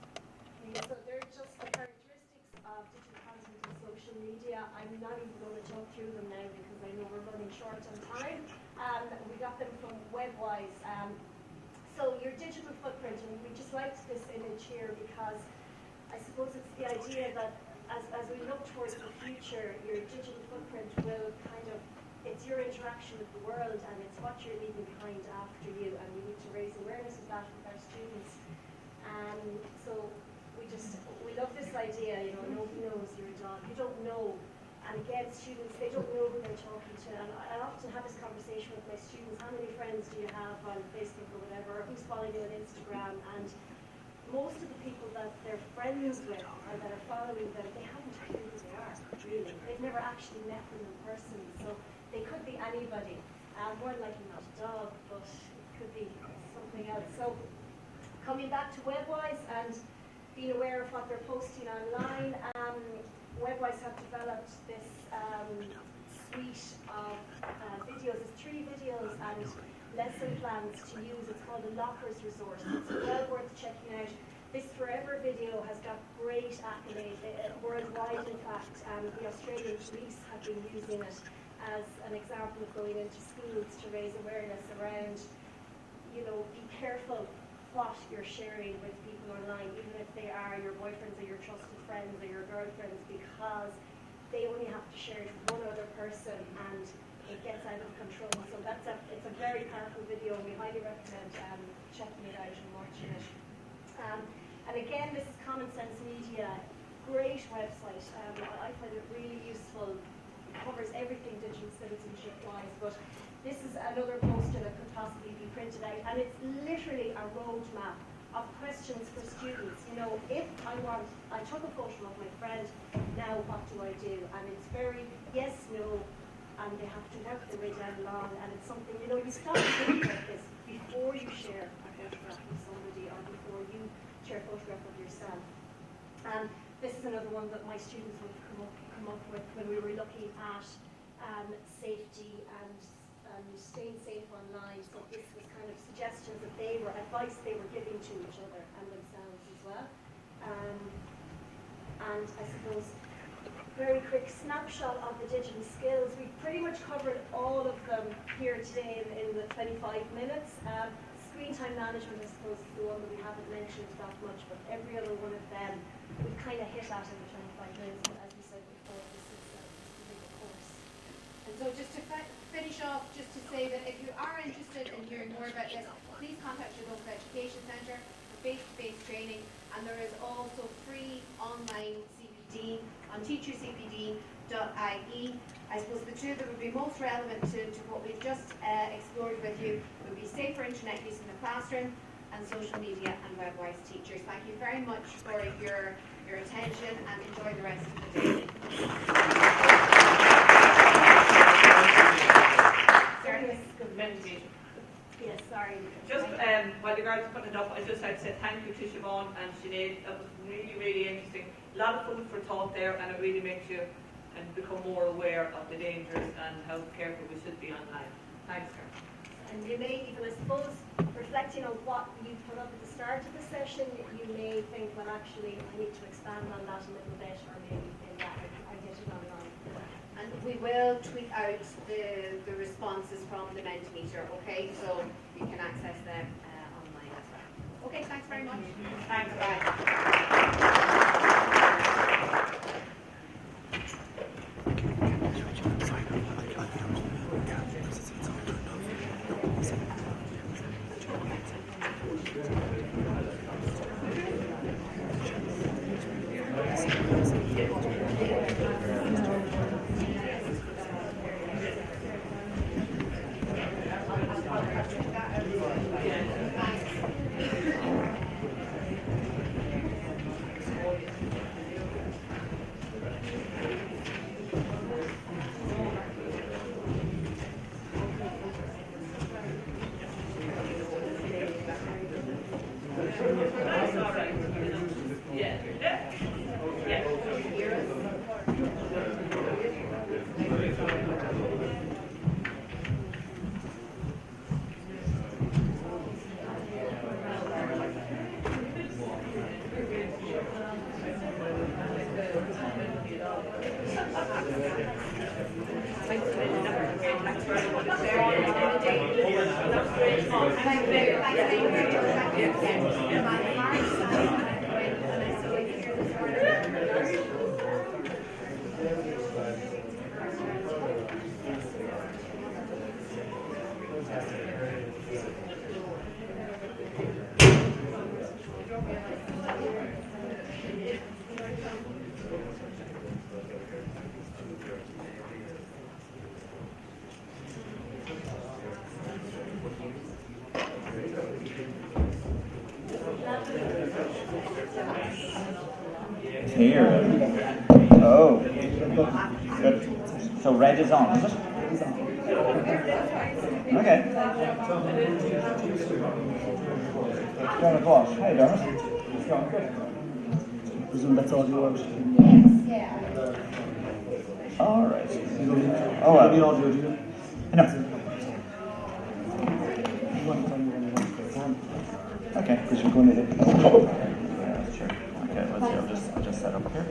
[SPEAKER 15] So they're just the characteristics of digital content and social media. I'm not even going to talk through them now because I know we're running short on time. We got them from Webwise. So your digital footprint, and we just liked this image here because I suppose it's the idea that as we look towards the future, your digital footprint will kind of, it's your interaction with the world and it's what you're leaving behind after you, and we need to raise awareness of that with our students. So we love this idea, you know, nobody knows you're a dog, you don't know. And again, students, they don't know who they're talking to. And I often have this conversation with my students, how many friends do you have on Facebook or whatever, or who's following you on Instagram? And most of the people that they're friends with or that are following them, they haven't a clue who they are, really. They've never actually met them in person. So they could be anybody. More likely not a dog, but it could be something else. So coming back to Webwise and being aware of what they're posting online, Webwise have developed this suite of videos. It's 3 videos and lesson plans to use. It's called the Lockers Resource. It's well worth checking out. This Forever video has got great accolades worldwide, in fact. The Australian police have been using it as an example of going into schools to raise awareness around, you know, be careful what you're sharing with people online, even if they are your boyfriends or your trusted friends or your girlfriends, because they only have to share it with one other person, and it gets out of control. So it's a very powerful video, and we highly recommend checking it out and watching it. And again, this is Common Sense Media, great website. I find it really useful. It covers everything digital citizenship-wise, but this is another poster that could possibly be printed out, and it's literally a roadmap of questions for students. You know, if I took a photo of my friend, now what do I do? And it's very yes, no, and they have to work their way down along, and it's something, you know, you stop to think about this before you share a photograph with somebody or before you share a photograph of yourself. And this is another one that my students would come up with when we were looking at safety and staying safe online. So this was kind of suggestions that advice they were giving to each other and themselves as well. And I suppose, very quick snapshot of the digital skills. We've pretty much covered all of them here today in the 25 minutes. Screen time management, I suppose, is the one that we haven't mentioned that much, but every other one of them we've kind of hit at in the 25 minutes. But as we said before, this is a big course.
[SPEAKER 16] And so just to finish off, just to say that if you are interested in hearing more about this, please contact your local education centre for face-to-face training, and there is also free online CPD on teachercpd.ie. I suppose the two that would be most relevant to what we've just explored with you would be safer internet use in the classroom and social media and web-wise teachers. Thank you very much for your attention, and enjoy the rest of the day.
[SPEAKER 15] Yes, sorry.
[SPEAKER 18] Just while the girls are putting it up, I just like to say thank you to Siobhan and Sinead. That was really, really interesting. A lot of food for thought there, and it really makes you become more aware of the dangers and how careful we should be online. Thanks, Karen.
[SPEAKER 15] And you may even, I suppose, reflecting on what you put up at the start of the session, you may think, well, actually, I need to expand on that a little bit, or maybe in that I get it online.
[SPEAKER 16] And we will tweet out the responses from the Mentimeter, okay? So you can access them online as well. Okay, thanks very much.
[SPEAKER 18] Thanks,
[SPEAKER 16] bye.
[SPEAKER 23] Here. Oh. Good. So red is on, is it? Okay. Dermot Walsh. Hey, Dermot. It's going good.
[SPEAKER 2] I presume that's all you want?
[SPEAKER 23] Yes. All right. Oh, well.
[SPEAKER 2] Any audio, do you?
[SPEAKER 23] No. Okay.
[SPEAKER 2] Because you're going to hit.
[SPEAKER 23] Yeah, sure. Okay, let's see. I'll just set up here.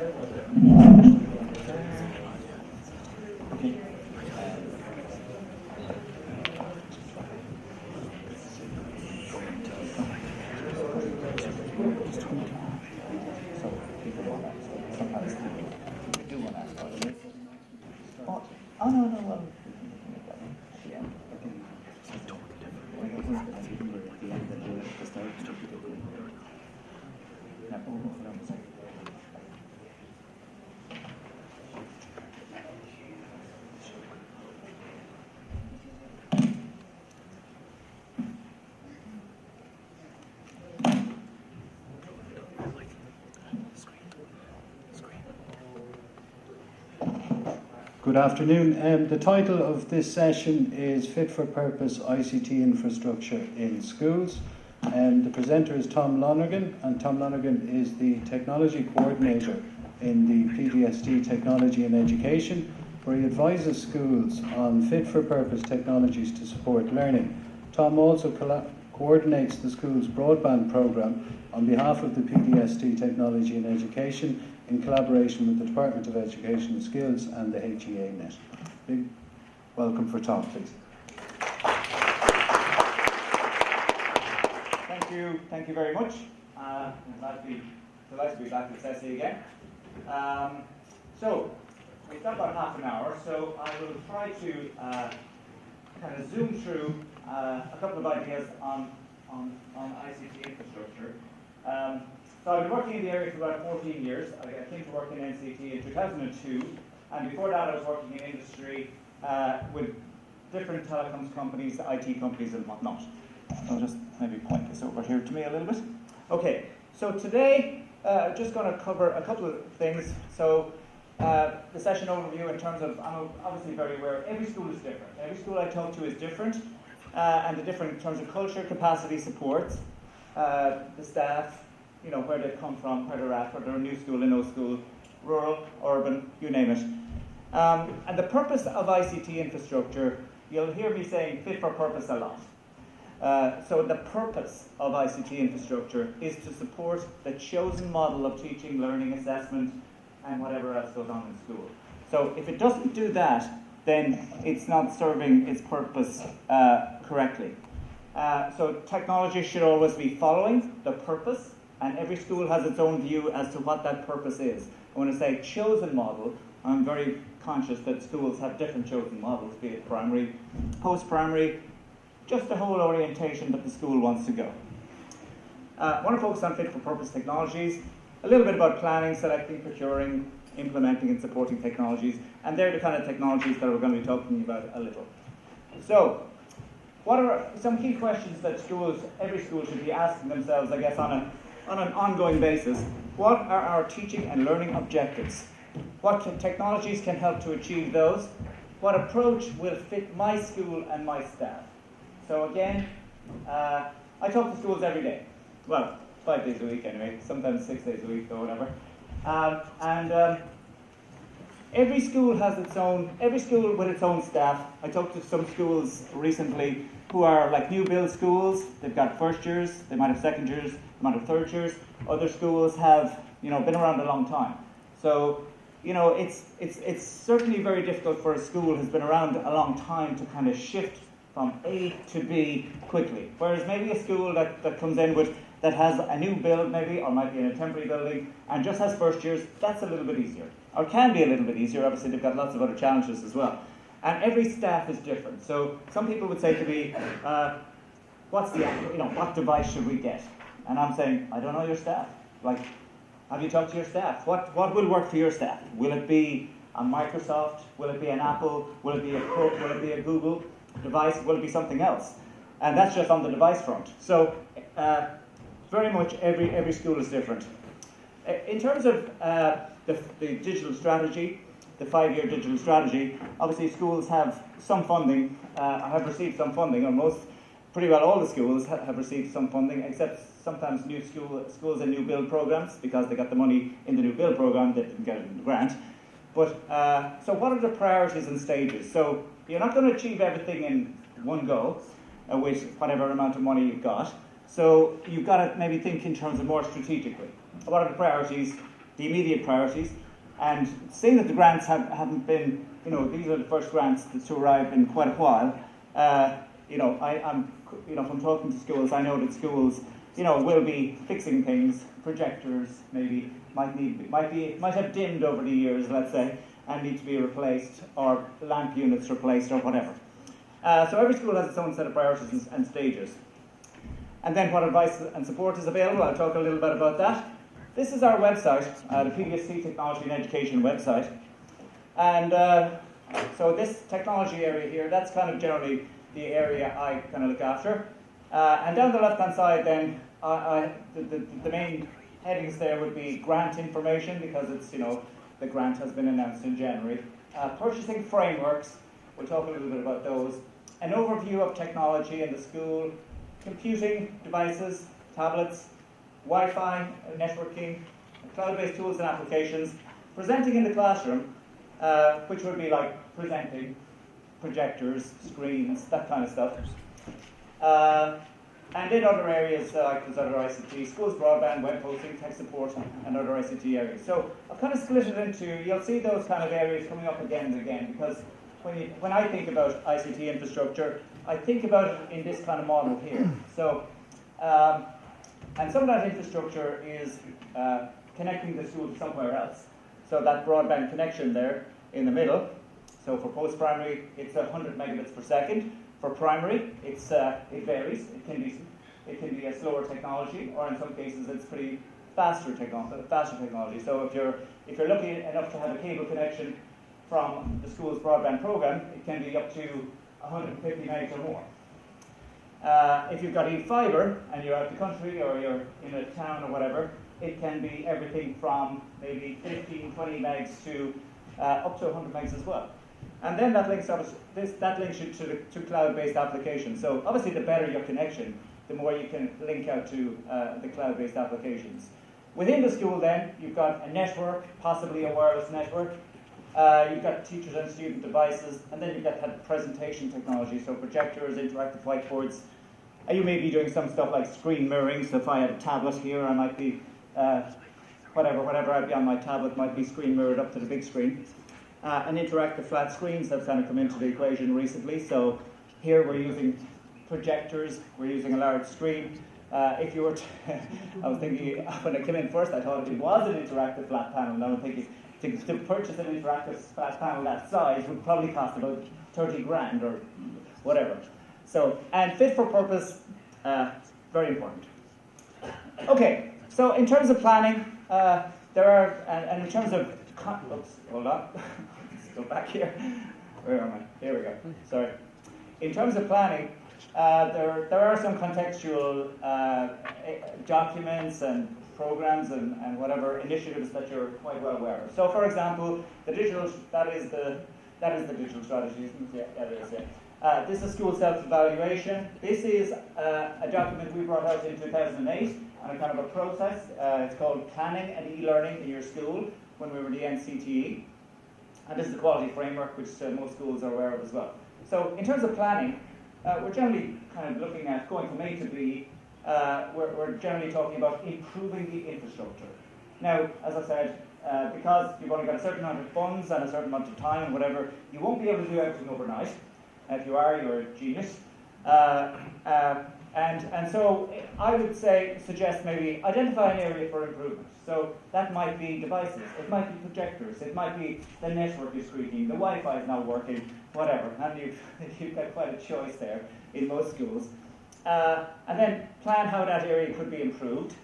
[SPEAKER 23] Okay. So people want that. Sometimes they do want to ask questions. Oh, no, well, yeah.
[SPEAKER 3] Good afternoon. The title of this session is Fit for Purpose ICT Infrastructure in Schools. The presenter is Tom Lonergan, and Tom Lonergan is the Technology Coordinator in the PDST Technology and Education, where he advises schools on fit for purpose technologies to support learning. Tom also coordinates the school's broadband programme on behalf of the PDST Technology and Education in collaboration with the Department of Education and Skills and the HEA-Net. Big welcome for Tom, please.
[SPEAKER 23] Thank you very much. I'm delighted to be back at CESI again. So, we've got about half an hour, so I will try to kind of zoom through a couple of ideas on ICT infrastructure. So I've been working in the area for about 14 years. I came to work in NCT in 2002, and before that I was working in industry with different telecoms companies, IT companies and whatnot. I'll just maybe point this over here to me a little bit. Okay, so today just going to cover a couple of things. So the session overview in terms of, I'm obviously very aware, every school is different. Every school I talk to is different, and the different in terms of culture, capacity, supports, the staff, you know, where they've come from, where they're at, whether they're a new school, a no school, rural, urban, you name it. And the purpose of ICT infrastructure, you'll hear me saying fit for purpose a lot. So the purpose of ICT infrastructure is to support the chosen model of teaching, learning, assessment, and whatever else goes on in school. So if it doesn't do that, then it's not serving its purpose correctly. So technology should always be following the purpose, and every school has its own view as to what that purpose is. When I say chosen model, I'm very conscious that schools have different chosen models, be it primary, post-primary, just the whole orientation that the school wants to go. I want to focus on fit-for-purpose technologies, a little bit about planning, selecting, procuring, implementing and supporting technologies, and they're the kind of technologies that we're going to be talking about a little. So, what are some key questions that every school should be asking themselves, I guess, on an ongoing basis? What are our teaching and learning objectives? What technologies can help to achieve those? What approach will fit my school and my staff? So again, I talk to schools every day. Well, 5 days a week anyway, sometimes 6 days a week or whatever. Every school with its own staff. I talked to some schools recently who are like new build schools. They've got first years, they might have second years, they might have third years. Other schools have, been around a long time. So, it's certainly very difficult for a school who's been around a long time to kind of shift from A to B quickly. Whereas maybe a school that comes in that has a new build maybe, or might be in a temporary building, and just has first years, that's a little bit easier. Or can be a little bit easier. Obviously they've got lots of other challenges as well. And every staff is different. So some people would say to me, what device should we get? And I'm saying, I don't know your staff. Like, have you talked to your staff? What will work for your staff? Will it be a Microsoft? Will it be an Apple? Will it be a Google device? Will it be something else? And that's just on the device front. So very much every school is different. In terms of the digital strategy, the 5-year digital strategy, obviously schools have some funding, have received some funding, or pretty well all the schools have received some funding, except sometimes new schools and new build programs, because they got the money in the new build program, they didn't get it in the grant. But, so what are the priorities and stages? So you're not going to achieve everything in one go, with whatever amount of money you've got. So you've got to maybe think in terms of more strategically. What are the priorities, the immediate priorities? And seeing that the grants haven't been, these are the first grants to arrive in quite a while, I'm from talking to schools, I know that schools, will be fixing things, projectors maybe, might have dimmed over the years, let's say, and need to be replaced, or lamp units replaced, or whatever. So every school has its own set of priorities and stages. And then what advice and support is available, I'll talk a little bit about that. This is our website, the PDSC Technology and Education website. And so this technology area here, that's kind of generally the area I kind of look after. And down the left-hand side then, the main headings there would be grant information, because it's, the grant has been announced in January. Purchasing frameworks, we'll talk a little bit about those. An overview of technology in the school, computing devices, tablets, Wi-Fi, networking, cloud-based tools and applications, presenting in the classroom, which would be like presenting, projectors, screens, that kind of stuff. And in other areas, like there's other ICT, schools broadband, web hosting, tech support, and other ICT areas. So I've kind of split it into, you'll see those kind of areas coming up again and again, because when I think about ICT infrastructure, I think about it in this kind of model here. So, and some of that infrastructure is connecting the school to somewhere else. So that broadband connection there in the middle. So for post-primary, it's 100 megabits per second. For primary, it varies. It can be a slower technology, or in some cases, it's pretty faster technology. So if you're lucky enough to have a cable connection from the school's broadband program, it can be up to 150 megs or more. If you've got e-fiber and you're out the country or you're in a town or whatever, it can be everything from maybe 15, 20 megs to up to 100 megs as well. And then that links you to cloud-based applications. So obviously the better your connection, the more you can link out to the cloud-based applications. Within the school then, you've got a network, possibly a wireless network. You've got teachers and student devices, and then you've got that presentation technology, so projectors, interactive whiteboards. You may be doing some stuff like screen mirroring, so if I had a tablet here, I might be, whatever I'd be on my tablet might be screen mirrored up to the big screen. And interactive flat screens have kind of come into the equation recently, so here we're using projectors, we're using a large screen. If you were I was thinking, when I came in first, I thought it was an interactive flat panel. Now I'm thinking, to purchase an interactive flat panel that size would probably cost about 30 grand or whatever. So, and fit for purpose, very important. Okay, so in terms of planning, there are, and in terms of, oops, hold on, let's go back here. Where am I? Here we go, sorry. In terms of planning, there are some contextual documents and programs and whatever initiatives that you're quite well aware of. So, for example, that is the digital strategy, isn't it? Yeah, it is. Yeah. This is school self-evaluation. This is a document we brought out in 2008 on a kind of a process. It's called Planning and E-Learning in Your School when we were the NCTE. And this is the quality framework, which most schools are aware of as well. So, in terms of planning, we're generally kind of looking at going from A to B. We're generally talking about improving the infrastructure. Now, as I said, because you've only got a certain amount of funds and a certain amount of time and whatever, you won't be able to do everything overnight. If you are, you're a genius. And so I would suggest maybe identify an area for improvement. So that might be devices, it might be projectors, it might be the network is squeaking, the Wi-Fi is not working, whatever. And you've got quite a choice there in most schools. And then plan how that area could be improved,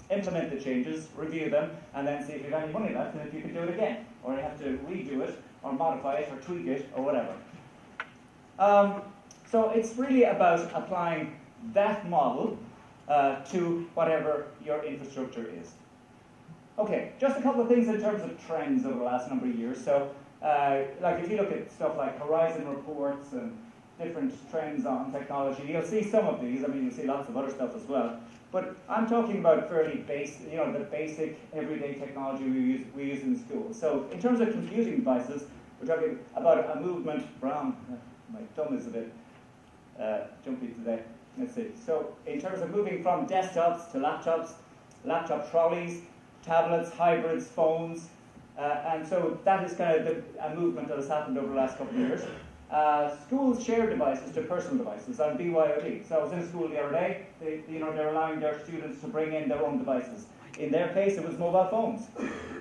[SPEAKER 23] implement the changes, review them, and then see if you've got any money left and if you can do it again, or you have to redo it, or modify it, or tweak it, or whatever. So it's really about applying that model to whatever your infrastructure is. Okay, just a couple of things in terms of trends over the last number of years. So, like if you look at stuff like Horizon reports and different trends on technology, you'll see some of these. I mean, you'll see lots of other stuff as well. But I'm talking about fairly basic, the basic everyday technology we use in schools. So, in terms of computing devices, we're talking about a movement from. My thumb is a bit jumpy today. Let's see. So, in terms of moving from desktops to laptops, laptop trolleys, tablets, hybrids, phones, and so that is kind of a movement that has happened over the last couple of years. Schools share devices to personal devices on BYOD. So I was in a school the other day. They're allowing their students to bring in their own devices. In their case, it was mobile phones,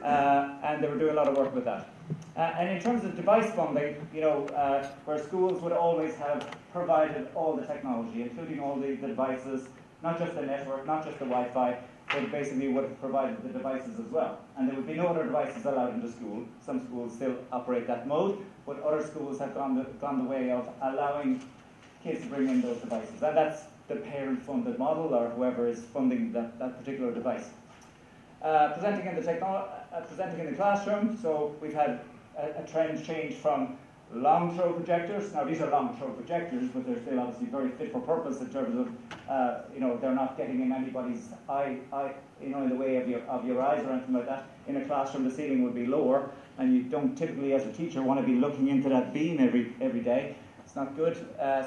[SPEAKER 23] and they were doing a lot of work with that. And in terms of device funding, where schools would always have provided all the technology, including all the devices, not just the network, not just the Wi-Fi, but basically would have provided the devices as well. And there would be no other devices allowed into school. Some schools still operate that mode, but other schools have gone the way of allowing kids to bring in those devices. And that's the parent-funded model, or whoever is funding that particular device. Presenting in the classroom, so we've had a trend change from long throw projectors. Now these are long throw projectors, but they're still obviously very fit for purpose in terms of, they're not getting in anybody's eye, in the way of your eyes or anything like that. In a classroom, the ceiling would be lower, and you don't typically, as a teacher, want to be looking into that beam every day. It's not good.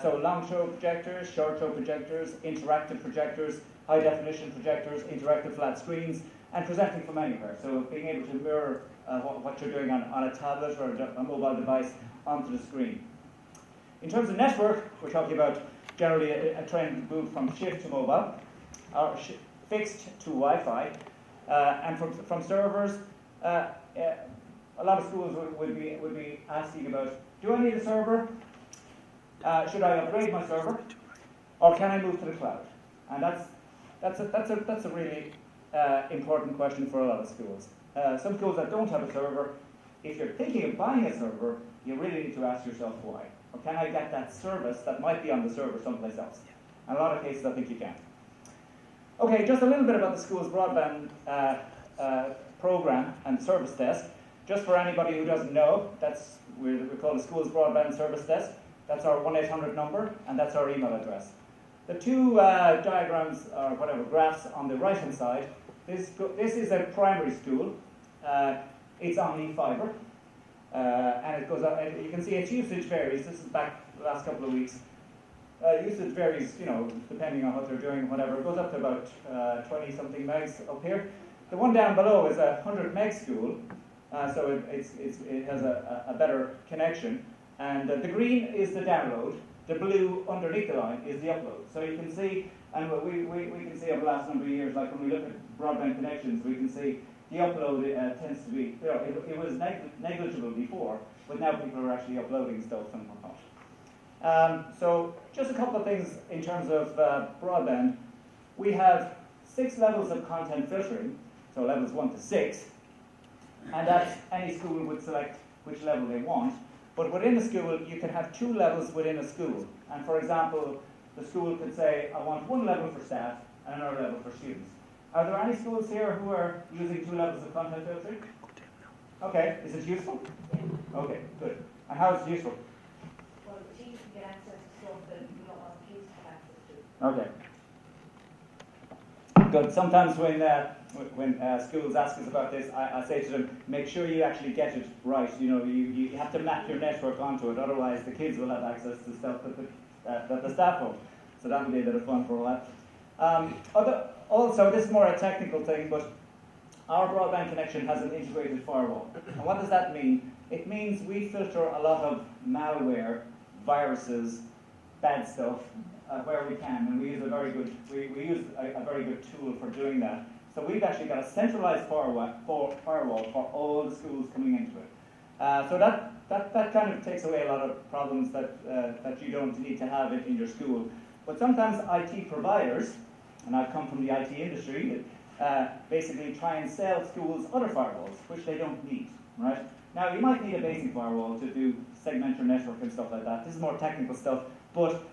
[SPEAKER 23] So long throw projectors, short throw projectors, interactive projectors, high definition projectors, interactive flat screens, and presenting from anywhere. So being able to mirror what you're doing on a tablet or a mobile device onto the screen. In terms of network, we're talking about generally a trend move from shift to mobile, or fixed to Wi-Fi, and from servers. A lot of schools would be asking about, do I need a server? Should I upgrade my server, or can I move to the cloud? And that's a really important question for a lot of schools. Some schools that don't have a server, if you're thinking of buying a server, you really need to ask yourself why. Or can I get that service that might be on the server someplace else? In a lot of cases, I think you can. Okay, just a little bit about the school's broadband program and service desk. Just for anybody who doesn't know, we call the school's broadband service desk. That's our 1-800 number, and that's our email address. The two diagrams, or whatever, graphs on the right-hand side, this is a primary school. It's on e-fibre, and it goes up, and you can see its usage varies. This is back the last couple of weeks. Usage varies, depending on what they're doing, whatever. It goes up to about 20-something megs up here. The one down below is a 100 meg school, so it has a better connection. And the green is the download. The blue underneath the line is the upload. So you can see, and we can see over the last number of years, like when we look at broadband connections, we can see the upload tends to be, it was negligible before, but now people are actually uploading stuff and whatnot. So just a couple of things in terms of broadband. We have 6 levels of content filtering, so levels 1 to 6, and that's any school would select which level they want. But within a school, you can have 2 levels within a school. And for example, the school could say, I want 1 level for staff and another level for students. Are there any schools here who are using 2 levels of content filtering? Okay, is it useful? Okay, good. And how is it useful?
[SPEAKER 21] Well, the teachers can get access to stuff that we don't want kids to have access to.
[SPEAKER 23] Okay. Good. Sometimes when schools ask us about this, I say to them, make sure you actually get it right. You have to map your network onto it, otherwise the kids will have access to stuff that the staff won't. So that'll be a bit of fun for a while. Also, this is more a technical thing, but our broadband connection has an integrated firewall. And what does that mean? It means we filter a lot of malware, viruses, bad stuff, where we can, and we use a very good tool for doing that. So we've actually got a centralized firewall for all the schools coming into it. So that kind of takes away a lot of problems that you don't need to have in your school. But sometimes IT providers, and I've come from the IT industry, basically try and sell schools other firewalls, which they don't need, right? Now, you might need a basic firewall to do segment your network and stuff like that. This is more technical stuff, but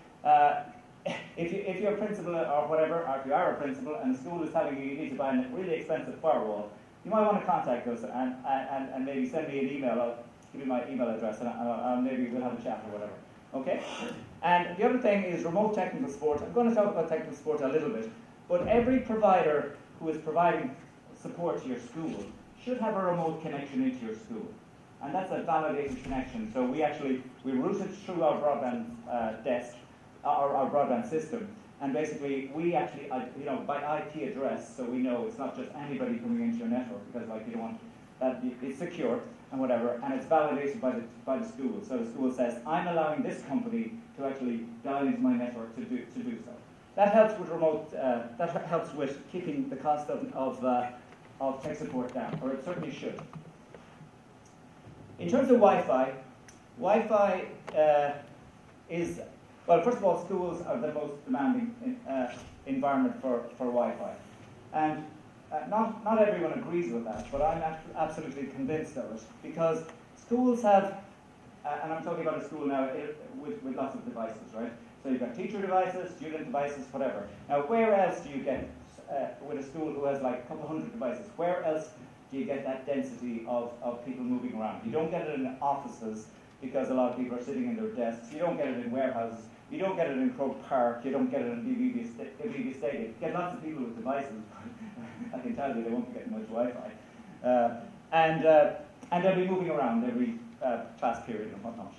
[SPEAKER 23] if you're a principal or whatever, or if you are a principal and the school is telling you need to buy a really expensive firewall, you might want to contact us and maybe send me an email. I'll give you my email address and maybe we'll have a chat or whatever. Okay? And the other thing is remote technical support. I'm going to talk about technical support a little bit, but every provider who is providing support to your school should have a remote connection into your school. And that's a validated connection. So we route it through our broadband desk, our broadband system. And basically, we actually, by IP address, so we know it's not just anybody coming into your network, because you don't want that, it's secure and whatever, and it's validated by the school. So the school says, I'm allowing this company to actually dial into my network to do so. That helps with that helps with keeping the cost of tech support down, or it certainly should. In terms of Wi-Fi, Wi-Fi is, well, first of all, schools are the most demanding environment for Wi-Fi. And not everyone agrees with that, but I'm absolutely convinced of it, because schools have, and I'm talking about a school now with lots of devices, right? So you've got teacher devices, student devices, whatever. Now, where else do you get, with a school who has like a couple hundred devices, where else do you get that density of people moving around? You don't get it in offices, because a lot of people are sitting in their desks. You don't get it in warehouses. You don't get it in Croke Park. You don't get it in BB Stadium. You get lots of people with devices. I can tell you they won't be getting much Wi-Fi. And they'll be moving around every class period and whatnot.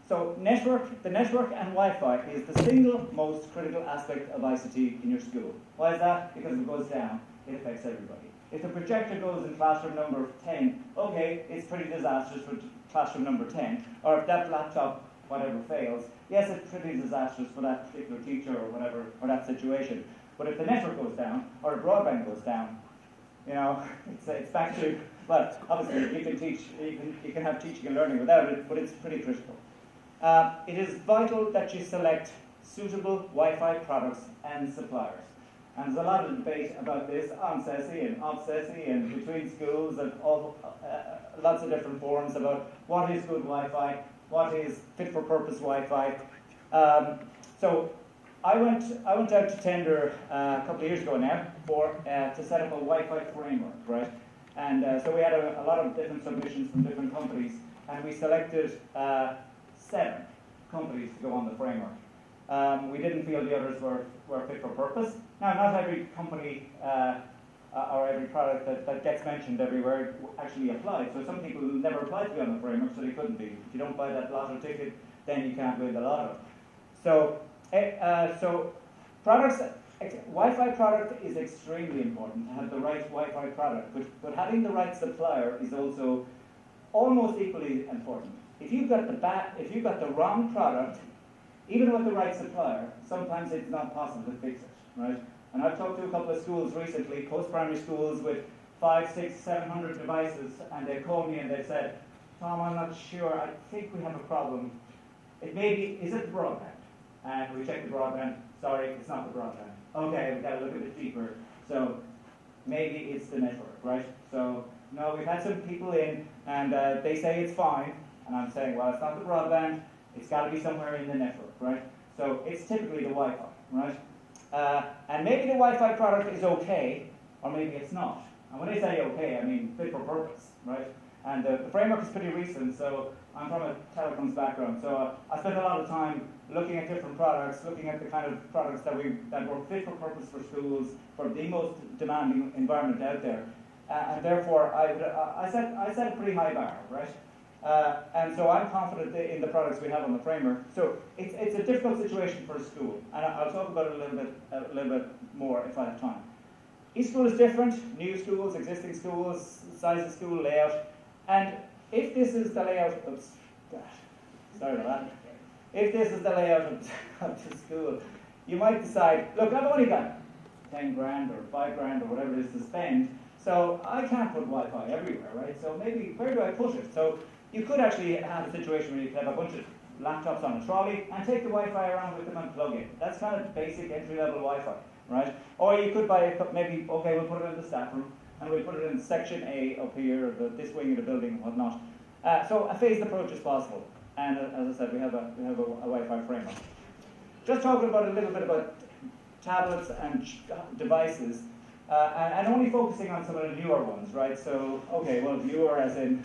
[SPEAKER 23] So the network and Wi-Fi is the single most critical aspect of ICT in your school. Why is that? Because if it goes down, it affects everybody. If the projector goes in classroom number 10, okay, it's pretty disastrous for classroom number 10. Or if that laptop, whatever, fails, yes, it's pretty disastrous for that particular teacher or whatever, or that situation. But if the network goes down, or the broadband goes down, you know, it's back to, well, obviously you can teach, you can have teaching and learning without it, but it's pretty critical. It is vital that you select suitable Wi-Fi products and suppliers. And there's a lot of debate about this on CESI and off CESI and between schools and all, lots of different forums about what is good Wi-Fi, what is fit-for-purpose Wi-Fi. So I went out to tender a couple of years ago now to set up a Wi-Fi framework, right? And so we had a lot of different submissions from different companies, and we selected 7 companies to go on the framework. We didn't feel the others were fit for purpose. Now, not every company or every product that gets mentioned everywhere actually applied. So some people never applied to be on the framework, so they couldn't be. If you don't buy that lotto ticket, then you can't win the lotto. So, products, Wi-Fi product is extremely important to have the right Wi-Fi product, but having the right supplier is also almost equally important. If you've got the wrong product, even with the right supplier, sometimes it's not possible to fix it, right? And I've talked to a couple of schools recently, post-primary schools with 500, 600, 700 devices, and they called me and they said, Tom, I'm not sure, I think we have a problem. Is it the broadband? And we checked the broadband, sorry, it's not the broadband. Okay, we've got to look a bit deeper. So maybe it's the network, right? So, no, we've had some people in, and they say it's fine, and I'm saying, well, it's not the broadband, it's got to be somewhere in the network, right? So it's typically the Wi-Fi, right? And maybe the Wi-Fi product is okay, or maybe it's not. And when I say okay, I mean fit for purpose, right? And the framework is pretty recent, so I'm from a telecoms background, so I spent a lot of time looking at different products, looking at the kind of products that were fit for purpose for schools, for the most demanding environment out there. And therefore, I set a pretty high bar, right? And so I'm confident in the products we have on the framework. So it's a difficult situation for a school, and I'll talk about it a little bit more if I have time. Each school is different: new schools, existing schools, size of school, layout. And if this is the layout, oops, gosh, sorry about that. If this is the layout of the school, you might decide, look, I've only got 10 grand or 5 grand or whatever it is to spend, so I can't put Wi-Fi everywhere, right? So maybe, where do I put it? So you could actually have a situation where you could have a bunch of laptops on a trolley and take the Wi-Fi around with them and plug in. That's kind of basic entry-level Wi-Fi, right? Or you could buy maybe, okay, we'll put it in the staff room, and we'll put it in section A up here, this wing of the building and whatnot. So a phased approach is possible. And as I said, we have a Wi-Fi framework. Just talking about a little bit about tablets and devices, and only focusing on some of the newer ones, right? So, okay, well, newer as in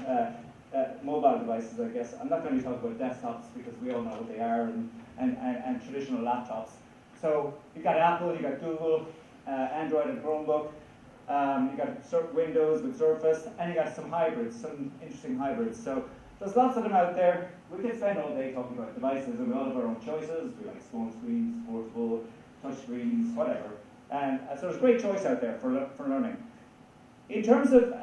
[SPEAKER 23] mobile devices, I guess. I'm not going to talk about desktops because we all know what they are, and traditional laptops. So you've got Apple, you've got Google, Android and Chromebook, you've got Windows with Surface, and you've got some hybrids, some interesting hybrids. So there's lots of them out there. We could spend all day talking about devices, and we all have our own choices. We like small screens, portable, touch screens, whatever. And so there's great choice out there for learning. In terms of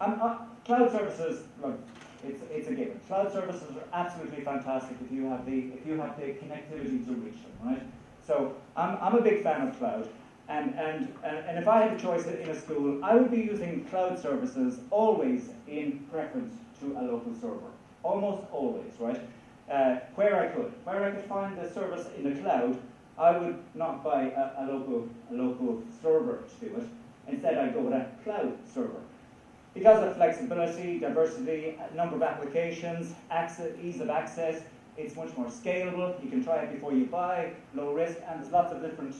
[SPEAKER 23] cloud services, look, it's a given. Cloud services are absolutely fantastic if you have the connectivity to reach them, right? So I'm a big fan of cloud, and if I had a choice in a school, I would be using cloud services always in preference to a local server. Almost always, right? Where I could find the service in the cloud, I would not buy a local server to do it. Instead, I'd go with a cloud server. Because of flexibility, diversity, number of applications, ease of access, it's much more scalable. You can try it before you buy, low risk, and there's lots of different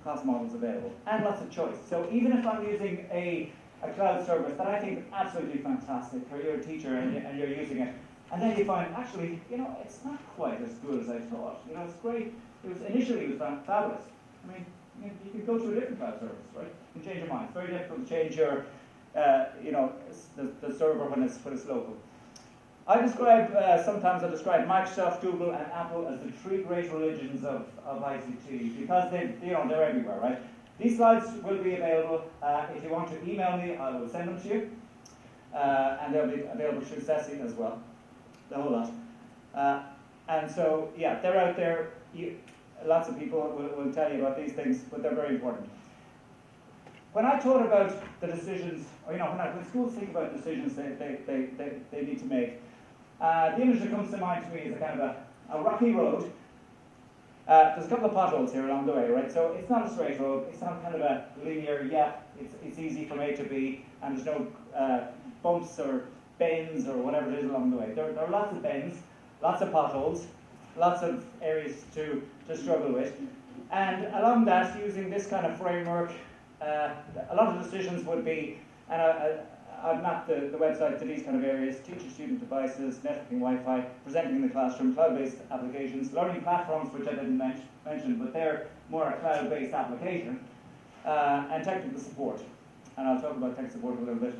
[SPEAKER 23] cost models available, and lots of choice. So even if I'm using a cloud service that I think is absolutely fantastic, or you're a teacher and you're using it, and then you find, actually, it's not quite as good as I thought. It's great. Initially it was fabulous. I mean, you can go to a different cloud service, right? You can change your mind. It's very difficult to change your, the server when it's local. Sometimes I describe Microsoft, Google, and Apple as the three great religions of ICT, because they're everywhere, right? These slides will be available. If you want to email me, I will send them to you. And they'll be available through CESI as well, the whole lot. And so, yeah, they're out there. Lots of people will tell you about these things, but they're very important. When I thought about the decisions, or when schools think about decisions they need to make, the image that comes to mind to me is a kind of a rocky road. There's a couple of potholes here along the way, right? So it's not a straight road. It's not kind of a linear, it's easy from A to B, and there's no bumps or bends or whatever it is along the way. There are lots of bends, lots of potholes, lots of areas to struggle with. And along that, using this kind of framework, a lot of decisions would be, and I've mapped the website to these kind of areas: teacher-student devices, networking Wi-Fi, presenting in the classroom, cloud-based applications, learning platforms, which I didn't mention, but they're more a cloud-based application, and technical support. And I'll talk about tech support a little bit.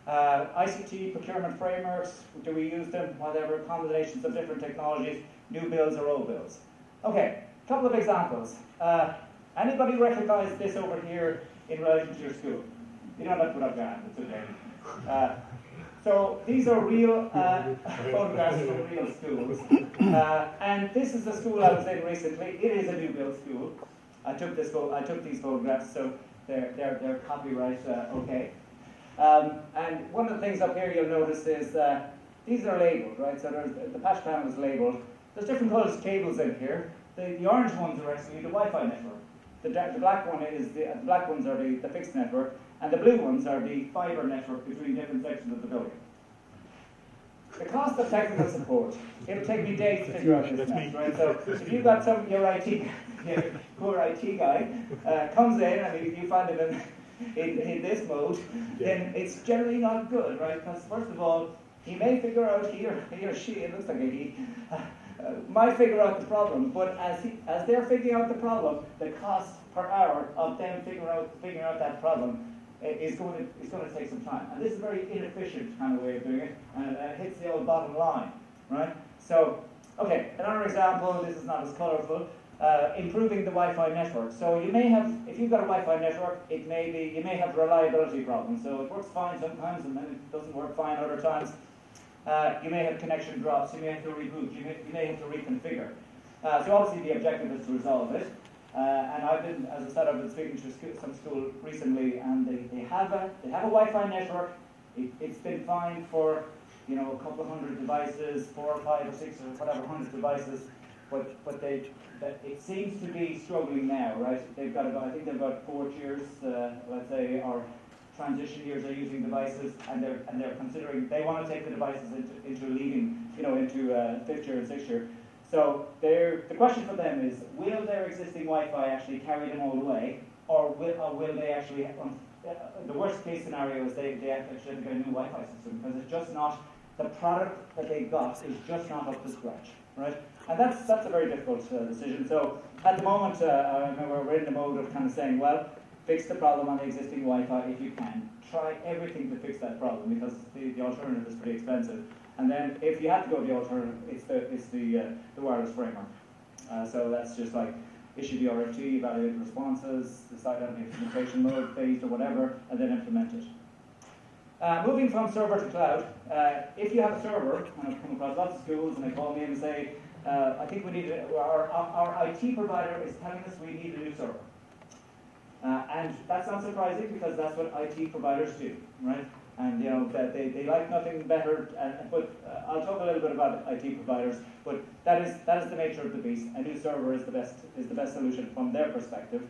[SPEAKER 23] ICT procurement frameworks, do we use them? Whatever, combinations of different technologies, new builds or old builds. Okay, a couple of examples. Anybody recognize this over here in relation to your school? You don't have to put up your hand, it's okay. So these are real photographs from real schools. And this is the school I was in recently. It is a new build school. I took these photographs, so they're copyright okay. And one of the things up here you'll notice is these are labeled, right? So the patch panel is labeled. There's different colours cables in here. The orange ones are actually the Wi-Fi network. The black ones are the fixed network, and the blue ones are the fibre network between different sections of the building. The cost of technical support. It'll take me days to figure out this mess, right? So if you've got your poor IT guy comes in and you find him in this mode, then it's generally not good, right? Because first of all, he may figure out, he or she, it looks like a he, might figure out the problem, but as they're figuring out the problem, the cost per hour of them figuring out that problem is going to take some time. And this is a very inefficient kind of way of doing it, and it hits the old bottom line, right? So, okay, another example, this is not as colourful, improving the Wi-Fi network. So you may have, if you've got a Wi-Fi network, you may have reliability problems. So it works fine sometimes, and then it doesn't work fine other times. You may have connection drops, you may have to reboot, you may have to reconfigure. So obviously the objective is to resolve it. And as I said, I've been speaking to some school recently, and they have a Wi-Fi network. It's been fine for a couple of hundred devices, 4 or 5 or 6 or whatever 100 devices, but it seems to be struggling now, right? I think they've got 4 years, let's say, or transition years are using devices, and they're considering, they want to take the devices into leading, into 5th year and 6th year. So the question for them is, will their existing Wi-Fi actually carry them all the way, or will they actually, the worst case scenario is they actually get a new Wi-Fi system, because it's just not, the product that they got is just not up to scratch, right? And that's a very difficult decision. So at the moment, we're in the mode of kind of saying, well, fix the problem on the existing Wi-Fi if you can. Try everything to fix that problem, because the alternative is pretty expensive. And then if you have to go the alternative, it's the wireless framework. So that's just like issue the RFT, evaluate the responses, decide on the implementation mode, phased or whatever, and then implement it. Moving from server to cloud, if you have a server, and I've come across lots of schools and they call me and say, I think we need our IT provider is telling us we need a new server. And that's not surprising, because that's what IT providers do, right? And you know that they like nothing better. But I'll talk a little bit about IT providers. But that is the nature of the beast. A new server is the best solution from their perspective.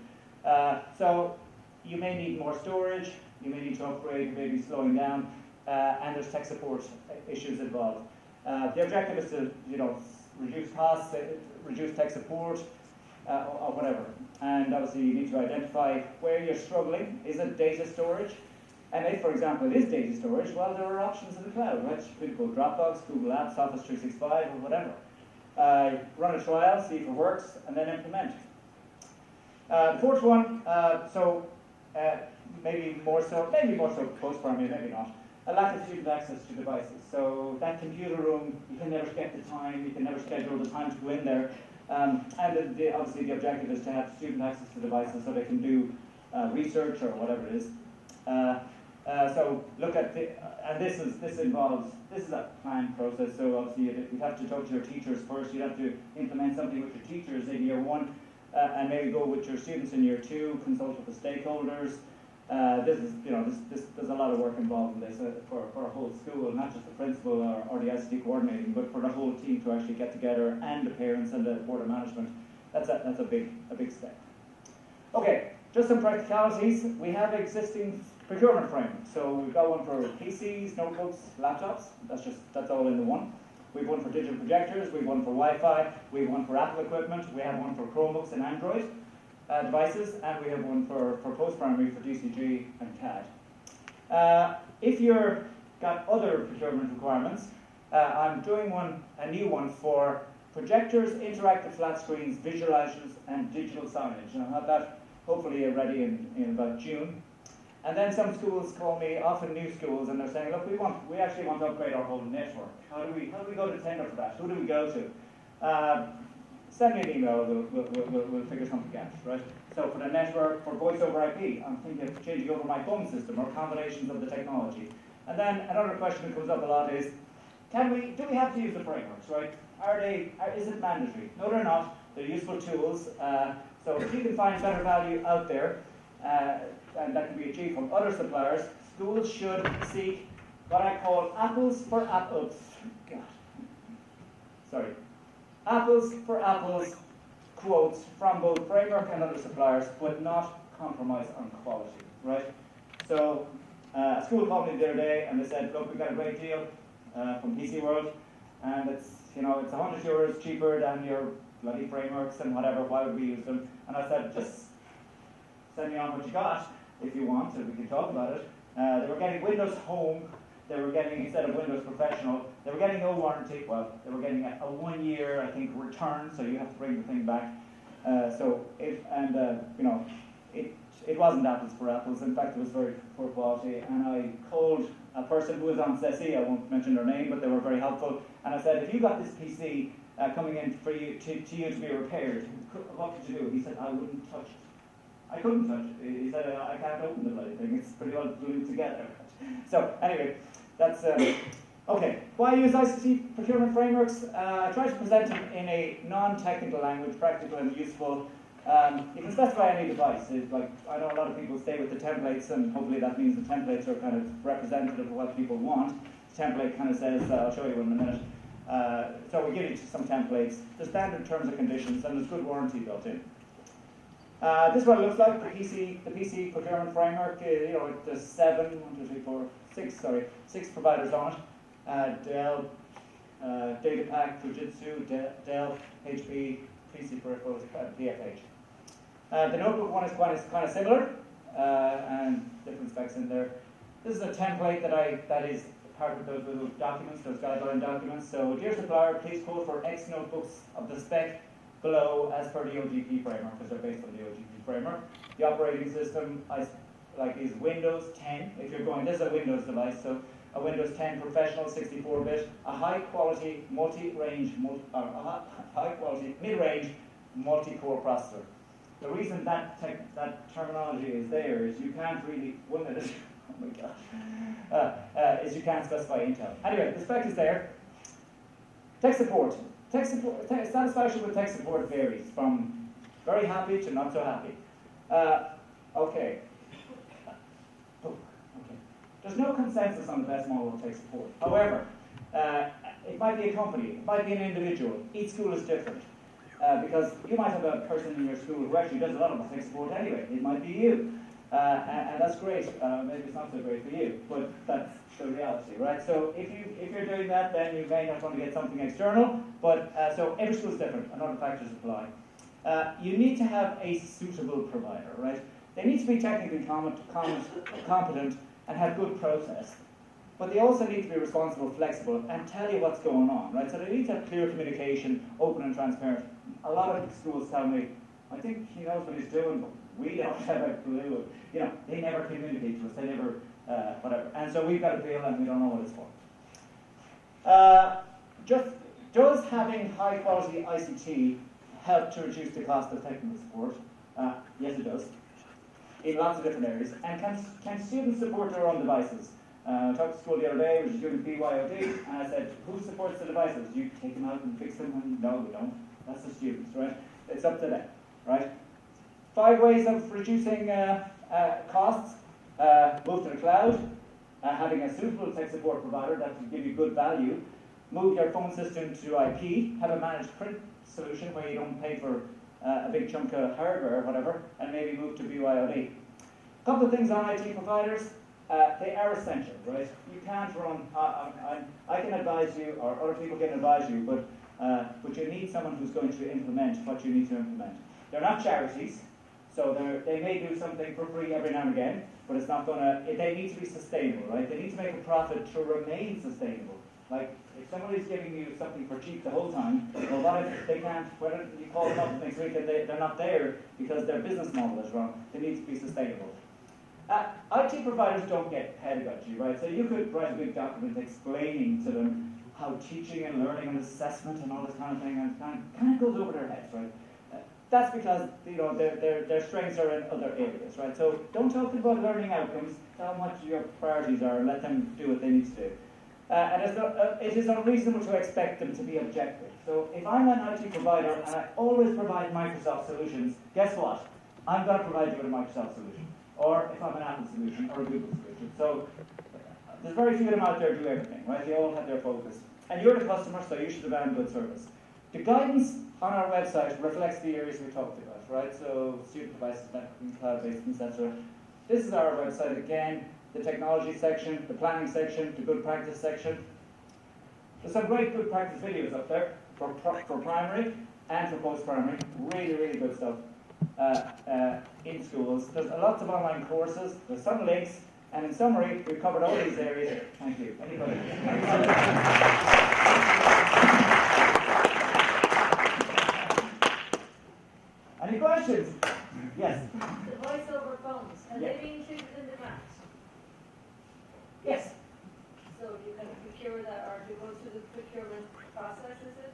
[SPEAKER 23] So you may need more storage. You may need to upgrade. You may be slowing down, and there's tech support issues involved. The objective is to reduce costs, reduce tech support, or whatever. And obviously you need to identify where you're struggling. Is it data storage? And if, for example, it is data storage, well, there are options in the cloud, right? You could go Dropbox, Google Apps, Office 365, or whatever. Run a trial, see if it works, and then implement. The fourth one, maybe more so post-primary, maybe not. A lack of student access to devices. So that computer room, you can never get the time, you can never schedule the time to go in there. And obviously the objective is to have student access to devices so they can do research or whatever it is. So look at this is a planned process. So obviously you have to talk to your teachers first. You have to implement something with your teachers in year 1, and maybe go with your students in year 2. Consult with the stakeholders. There's a lot of work involved in this for a whole school, not just the principal or the ICT coordinating, but for the whole team to actually get together, and the parents and the board of management. That's a big step. Okay, just some practicalities. We have existing procurement frameworks. So we've got one for PCs, notebooks, laptops. That's all in the one. We've one for digital projectors. We've one for Wi-Fi. We've one for Apple equipment. We have one for Chromebooks and Android devices, and we have one for post-primary for DCG and CAD. If you've got other procurement requirements, I'm doing a new one for projectors, interactive flat screens, visualizers, and digital signage. And I'll have that hopefully ready in about June. And then some schools call me, often new schools, and they're saying, look, we actually want to upgrade our whole network. How do we go to tender for that? Who do we go to? Send me an email, we'll figure something out, right? So for the network, for voice over IP, I'm thinking of changing over my phone system or combinations of the technology. And then another question that comes up a lot is, do we have to use the frameworks, right? Is it mandatory? No, they're not. They're useful tools. So if you can find better value out there, and that can be achieved from other suppliers, schools should seek what I call apples for apples. Apples for apples quotes from both framework and other suppliers, but not compromise on quality, right? So a school called me the other day and they said, look, we got a great deal from PC World, and it's €100 cheaper than your bloody frameworks and whatever. Why would we use them? And I said, just send me on what you got if you want, and we can talk about it. They were getting Windows Home. They were getting, instead of Windows Professional, they were getting no warranty. Well, they were getting a 1 year, I think, return, so you have to bring the thing back. It wasn't apples for apples. In fact, it was very poor quality. And I called a person who was on CESI. I won't mention their name, but they were very helpful. And I said, if you got this PC coming in for you to be repaired, what could you do? He said, I wouldn't touch it. I couldn't touch it. He said, I can't open the bloody thing. It's pretty well glued together. So anyway, that's okay. Why use ICT procurement frameworks? I try to present them in a non-technical language, practical and useful. You can specify any device. Like, I know a lot of people stay with the templates, and hopefully that means the templates are kind of representative of what people want. The template kind of says, I'll show you in a minute. So we give you some templates, the standard terms and conditions, and there's good warranty built in. This is what it looks like, the PC procurement framework. There's 6 providers on it. Dell, DataPack, Fujitsu, Dell, HP, PC peripherals, DFH. The notebook one is kind of similar, and different specs in there. This is a template that is part of those little documents, those guideline documents. So, dear supplier, please quote for X notebooks of the spec below as per the OGP framework, because they're based on the OGP framework. The operating system is Windows 10. If you're going, this is a Windows device, so a Windows 10 professional 64-bit, a high-quality mid-range multi-core processor. The reason that terminology is there is you can't really, oh my gosh, is you can't specify Intel. Anyway, the spec is there. Tech support. Satisfaction with tech support varies from very happy to not so happy. Okay. There's no consensus on the best model of tech support. However, it might be a company, it might be an individual. Each school is different. Because you might have a person in your school who actually does a lot of tech support anyway. It might be you. And that's great. Maybe it's not so great for you, but that's the reality, right? So if you're doing that, then you may not want to get something external. But so every school is different, and other factors apply. You need to have a suitable provider, right? They need to be technically competent and have good process. But they also need to be responsible, flexible, and tell you what's going on, right? So they need to have clear communication, open and transparent. A lot of schools tell me, I think he knows what he's doing, but we don't have a clue. You know, they never communicate to us, they never, whatever. And so we've got a bill and we don't know what it's for. Does having high quality ICT help to reduce the cost of technical support? Yes, it does. In lots of different areas. And can students support their own devices? I talked to school the other day, which is doing BYOD, and I said, who supports the devices? Do you take them out and fix them? And no, we don't. That's the students, right? It's up to them, right? 5 ways of reducing costs. Move to the cloud. Having a suitable tech support provider that will give you good value. Move your phone system to IP. Have a managed print solution where you don't pay for a big chunk of hardware or whatever, and maybe move to BYOD. A couple of things on IT providers. They are essential, right? You can't run, I can advise you, or other people can advise you, but you need someone who's going to implement what you need to implement. They're not charities, so they may do something for free every now and again, but it's not going to, they need to be sustainable, right? They need to make a profit to remain sustainable. Like, if somebody's giving you something for cheap the whole time, well, what if they can't, whether you call them up next week and they're not there because their business model is wrong, they need to be sustainable. IT providers don't get pedagogy, right? So you could write a big document explaining to them how teaching and learning and assessment and all this kind of thing, and kind of goes over their heads, right? That's because their strengths are in other areas, right? So don't talk about learning outcomes. Tell them what your priorities are, and let them do what they need to do. And it is unreasonable to expect them to be objective. So if I'm an IT provider and I always provide Microsoft solutions, guess what? I'm going to provide you with a Microsoft solution. Or if I'm an Apple solution or a Google solution. So there's very few of them out there who do everything, right? They all have their focus. And you're the customer, so you should demand good service. The guidance on our website reflects the areas we talked about, right? So student devices, networking, cloud-based, etc. This is our website again, the technology section, the planning section, the good practice section. There's some great good practice videos up there for primary and for post-primary. Really, really good stuff. In schools. There's lots of online courses, there's some links, and in summary, we've covered all these areas. Thank you. Anybody? Any questions? Yes?
[SPEAKER 21] The voice over phones, can they be included in the grant?
[SPEAKER 23] Yes.
[SPEAKER 21] So you can procure that, or to go through the procurement process, is it?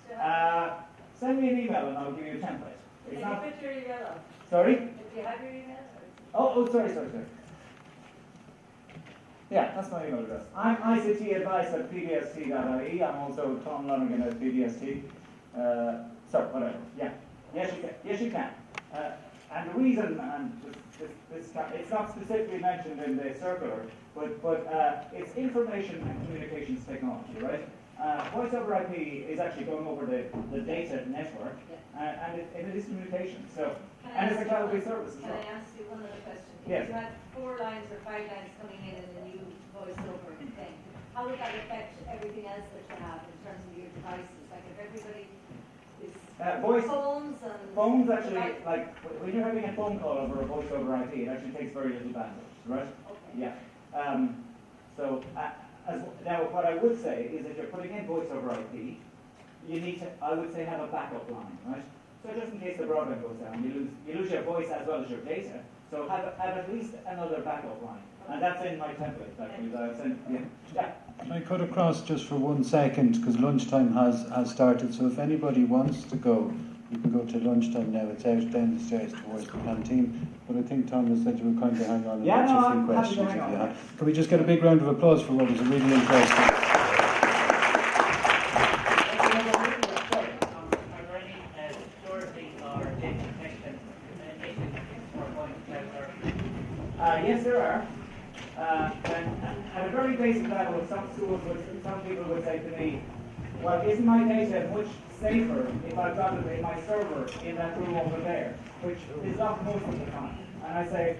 [SPEAKER 21] To have
[SPEAKER 23] Send me an email and I'll give you a template.
[SPEAKER 21] Can you put your email up?
[SPEAKER 23] Sorry?
[SPEAKER 21] If you have your email?
[SPEAKER 23] Sorry. Yeah, that's my email address. I'm ICTadvice@pdst.ie. I'm also Tom Lonergan at PDST. So, whatever. Yeah. Yes, you can. Yes, you can. And the reason, and it's not specifically mentioned in the circular, but it's information and communications technology, right? Voice over IP is actually going over the data network, and it is communication. So, and it's a cloud-based service as well.
[SPEAKER 21] Can I ask you one other question?
[SPEAKER 23] Yes.
[SPEAKER 21] If you had 4 lines or 5 lines coming in the new voice over thing, how would that affect everything else that you have in terms of your devices? Like if everybody is
[SPEAKER 23] phones actually, like when you're having a phone call over a voice over IP, it actually takes very little bandwidth, right?
[SPEAKER 21] Okay.
[SPEAKER 23] Yeah. Now, what I would say is if you're putting in voice over IP, you need to, I would say, have a backup line, right? So just in case the broadband goes down, you lose your voice as well as your data. So have at least another backup line, and that's in my template actually that I've sent. Yeah.
[SPEAKER 3] Can I cut across just for 1 second because lunchtime has started. So if anybody wants to go, you can go to lunchtime now. It's out down the stairs towards the canteen. But I think Thomas said you were kind of hang on and answer a few questions if you have. Can we just get a big round of applause for what was a really interesting?
[SPEAKER 23] Yes, there are. basic level, some people would say to me, well, isn't my data much safer if I've got it in my server in that room over there, which is not most of the time. And I say,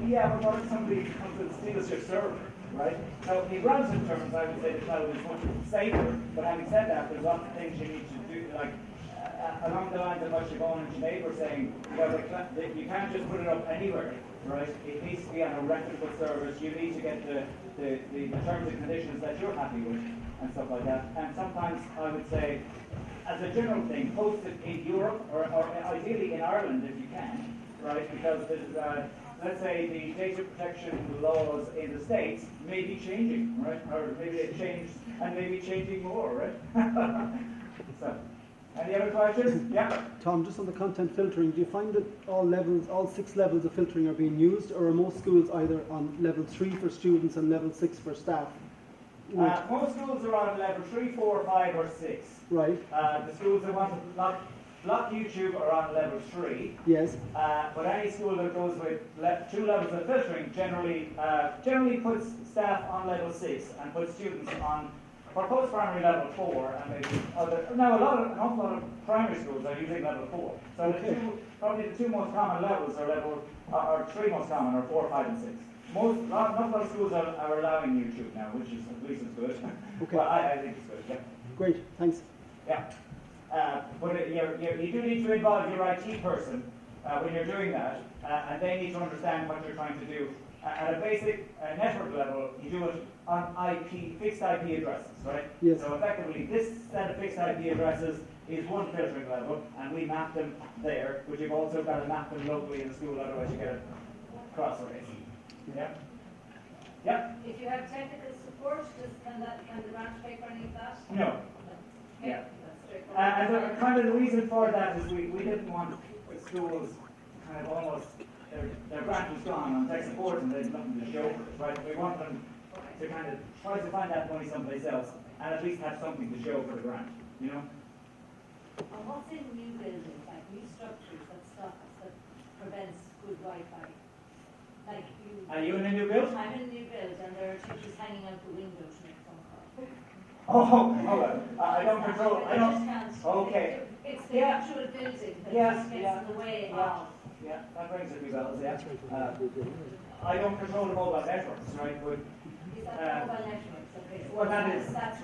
[SPEAKER 23] yeah, but what if somebody comes and steals your server, right? So in relative terms, I would say the cloud is much safer, but having said that, there's lots of things you need to do, like along the lines of what Siobhan and Sinead were saying, you can't just put it up anywhere, right? It needs to be on a reputable service. You need to get the terms and conditions that you're happy with and stuff like that. And sometimes I would say, as a general thing, post it in Europe or ideally in Ireland if you can, right? Because let's say the data protection laws in the States may be changing, right? Or maybe they've changed and maybe changing more, right? So, any other questions? Yeah?
[SPEAKER 2] Tom, just on the content filtering, do you find that all 6 levels of filtering are being used, or are most schools either on level 3 for students and level 6 for staff?
[SPEAKER 23] Most schools are on level 3, 4, 5 or 6.
[SPEAKER 2] Right.
[SPEAKER 23] The schools that want to block YouTube are on level 3.
[SPEAKER 2] Yes.
[SPEAKER 23] But any school that goes with 2 levels of filtering generally puts staff on level 6 and puts students on, for post-primary, level 4, and maybe other. Now, an awful lot of primary schools are using level 4. So
[SPEAKER 2] Okay.
[SPEAKER 23] probably the 2 most common levels are 3 most common, are 4, 5, and 6. Not a lot of schools are allowing YouTube now, which is at least good.
[SPEAKER 2] Okay.
[SPEAKER 23] Well, I think it's good. Yeah.
[SPEAKER 2] Great, thanks.
[SPEAKER 23] Yeah. But you do need to involve your IT person when you're doing that, and they need to understand what you're trying to do. At a basic network level, you do it on fixed IP addresses, right?
[SPEAKER 2] Yes.
[SPEAKER 23] So effectively, this set of fixed IP addresses is one filtering level, and we map them there, but you've also got to map them locally in the school, otherwise you get a cross array. Yeah? Yeah?
[SPEAKER 21] If you have technical support, can the branch pay for any of that?
[SPEAKER 23] No.
[SPEAKER 21] Okay.
[SPEAKER 23] Yeah.
[SPEAKER 21] That's
[SPEAKER 23] And kind of the reason for that is we didn't want schools kind of almost, their grant was gone on tech support and there's nothing to show for it, right? We want them to kind of try to find that money someplace else and at least have something to show for the grant, you know?
[SPEAKER 21] And what's in new buildings, like new structures that prevents good Wi-Fi? Like
[SPEAKER 23] Are you in a new build?
[SPEAKER 21] I'm in a new build and there are teachers hanging out the window to make phone calls.
[SPEAKER 23] I don't control. I don't. Okay.
[SPEAKER 21] It's the actual building that just gets in the way of.
[SPEAKER 23] Yeah, that brings a few bells. Yeah. I don't control the mobile networks, right? But
[SPEAKER 21] Is that mobile networks? Okay.
[SPEAKER 23] well, that is.
[SPEAKER 21] That's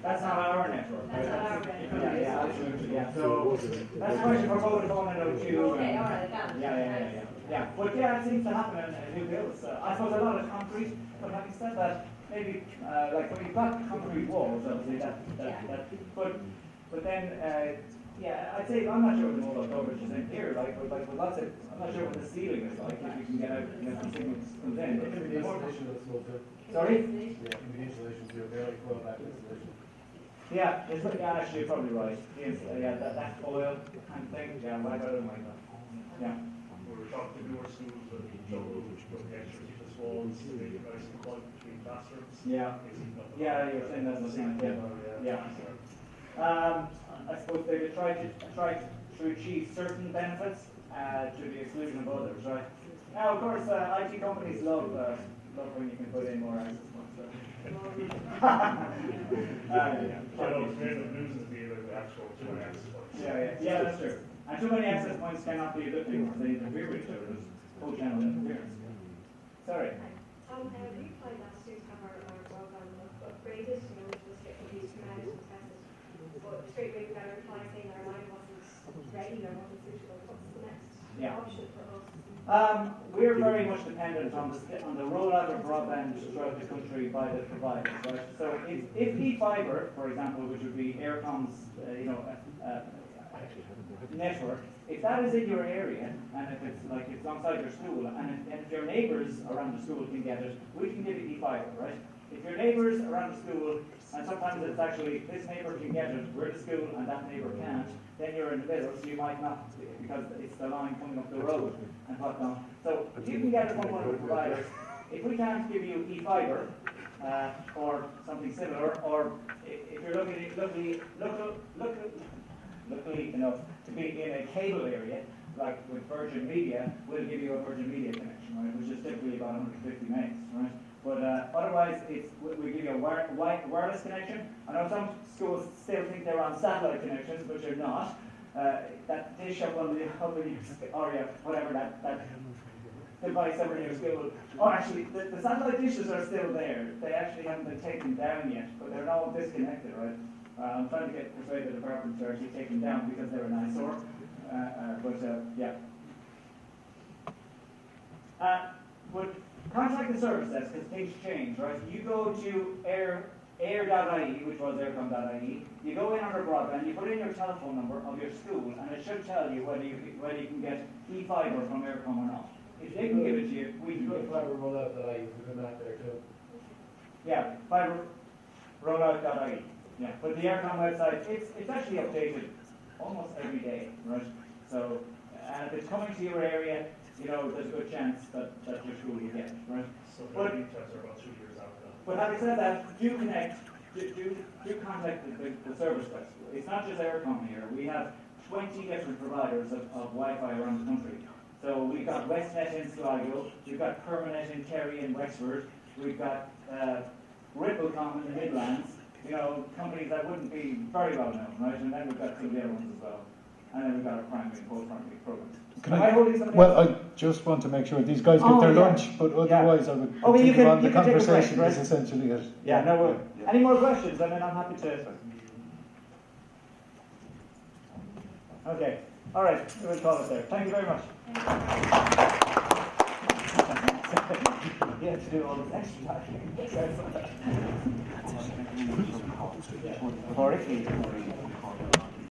[SPEAKER 23] That's not our network.
[SPEAKER 21] That's not our network.
[SPEAKER 23] Yeah, absolutely. Yeah. So that's a question for Vodafone and O2.
[SPEAKER 21] Okay, all right, got it.
[SPEAKER 23] Yeah. But yeah, it seems to happen in new builds. I suppose a lot of concrete. But having said that, maybe like when you've got concrete walls, obviously but then yeah, I'd say I'm not sure what the mobile coverage is in here. Like with lots of, I'm not sure what the ceiling is like. If you can get out, some signals comes in. Sorry.
[SPEAKER 4] Yeah, in the insulation, so you're very close back to insulation.
[SPEAKER 23] Yeah, actually you're probably right. Yeah, that oil kind of thing. Yeah, I got it in my God. Yeah.
[SPEAKER 14] We were talking to newer schools that struggle with extra thickness walls, maybe nice and quiet between classrooms.
[SPEAKER 23] Yeah. Yeah, you're saying that's the same. Yeah. I suppose they would try to achieve certain benefits to the exclusion of others, right? Now, of course, IT companies love when you can put in more access points. Yeah, that's true. And too many access points cannot be a good thing because they interfere with each other. There's full channel interference. Sorry.
[SPEAKER 15] We find last year to have our broadband upgraded, just get these managed and tested. But straight away we got a reply saying our line wasn't ready or wasn't suitable. What's the next option for us?
[SPEAKER 23] We're very much dependent on the rollout of broadband throughout the country by the providers, right? So if eFibre, for example, which would be Aircom's, network, if that is in your area, and if it's alongside your school, and if your neighbours around the school can get it, we can give you eFibre, right? If your neighbours around the school, and sometimes it's actually this neighbour can get it, we're the school, and that neighbour can't, then you're in the middle, so you might not, because it's the line coming up the road and whatnot. So if you can get it from one of the providers, if we can't give you eFibre, or something similar, or if you're lucky enough to be in a cable area, like with Virgin Media, we'll give you a Virgin Media connection, right, which is typically about 150 megs, right? But otherwise, we give you a wireless connection. I know some schools still think they're on satellite connections, but you're not. That dish up on the or yeah, whatever that device over in your school. Oh, actually, the satellite dishes are still there. They actually haven't been taken down yet, but they're all disconnected, right? I'm trying to persuade the department to actually take them down because they're an eyesore. Yeah. But contact the service desk because things change, right? You go to air.ie, which was aircom.ie, you go in under broadband, you put in your telephone number of your school, and it should tell you whether you can get e-fibre from Aircom or not. If they can give it to you, we can give it to you.
[SPEAKER 4] Fibre rollout.ie, there's a map there too.
[SPEAKER 23] Yeah, fibre rollout.ie. Yeah, but the Aircom website, it's actually updated almost every day, right? So, if it's coming to your area, you know, there's a good chance that your school will get it, right?
[SPEAKER 14] So the lead times are about 2 years after that.
[SPEAKER 23] But having said that, do contact the service desk. It's not just Aircom here. We have 20 different providers of Wi-Fi around the country. So we've got Westnet in Sligo, we've got Permanet in Kerry and Wexford, we've got Ripplecom in the Midlands, you know, companies that wouldn't be very well known, right? And then we've got some of the other ones as well. And then we've got our primary and post-primary programs.
[SPEAKER 3] Well, I just want to make sure these guys get their lunch, but otherwise I would continue on the conversation is essentially it.
[SPEAKER 23] Yeah, no, any more questions? I mean, I'm happy to. Okay, all right, we'll call it there. Thank you very much. You have to do all this extra time.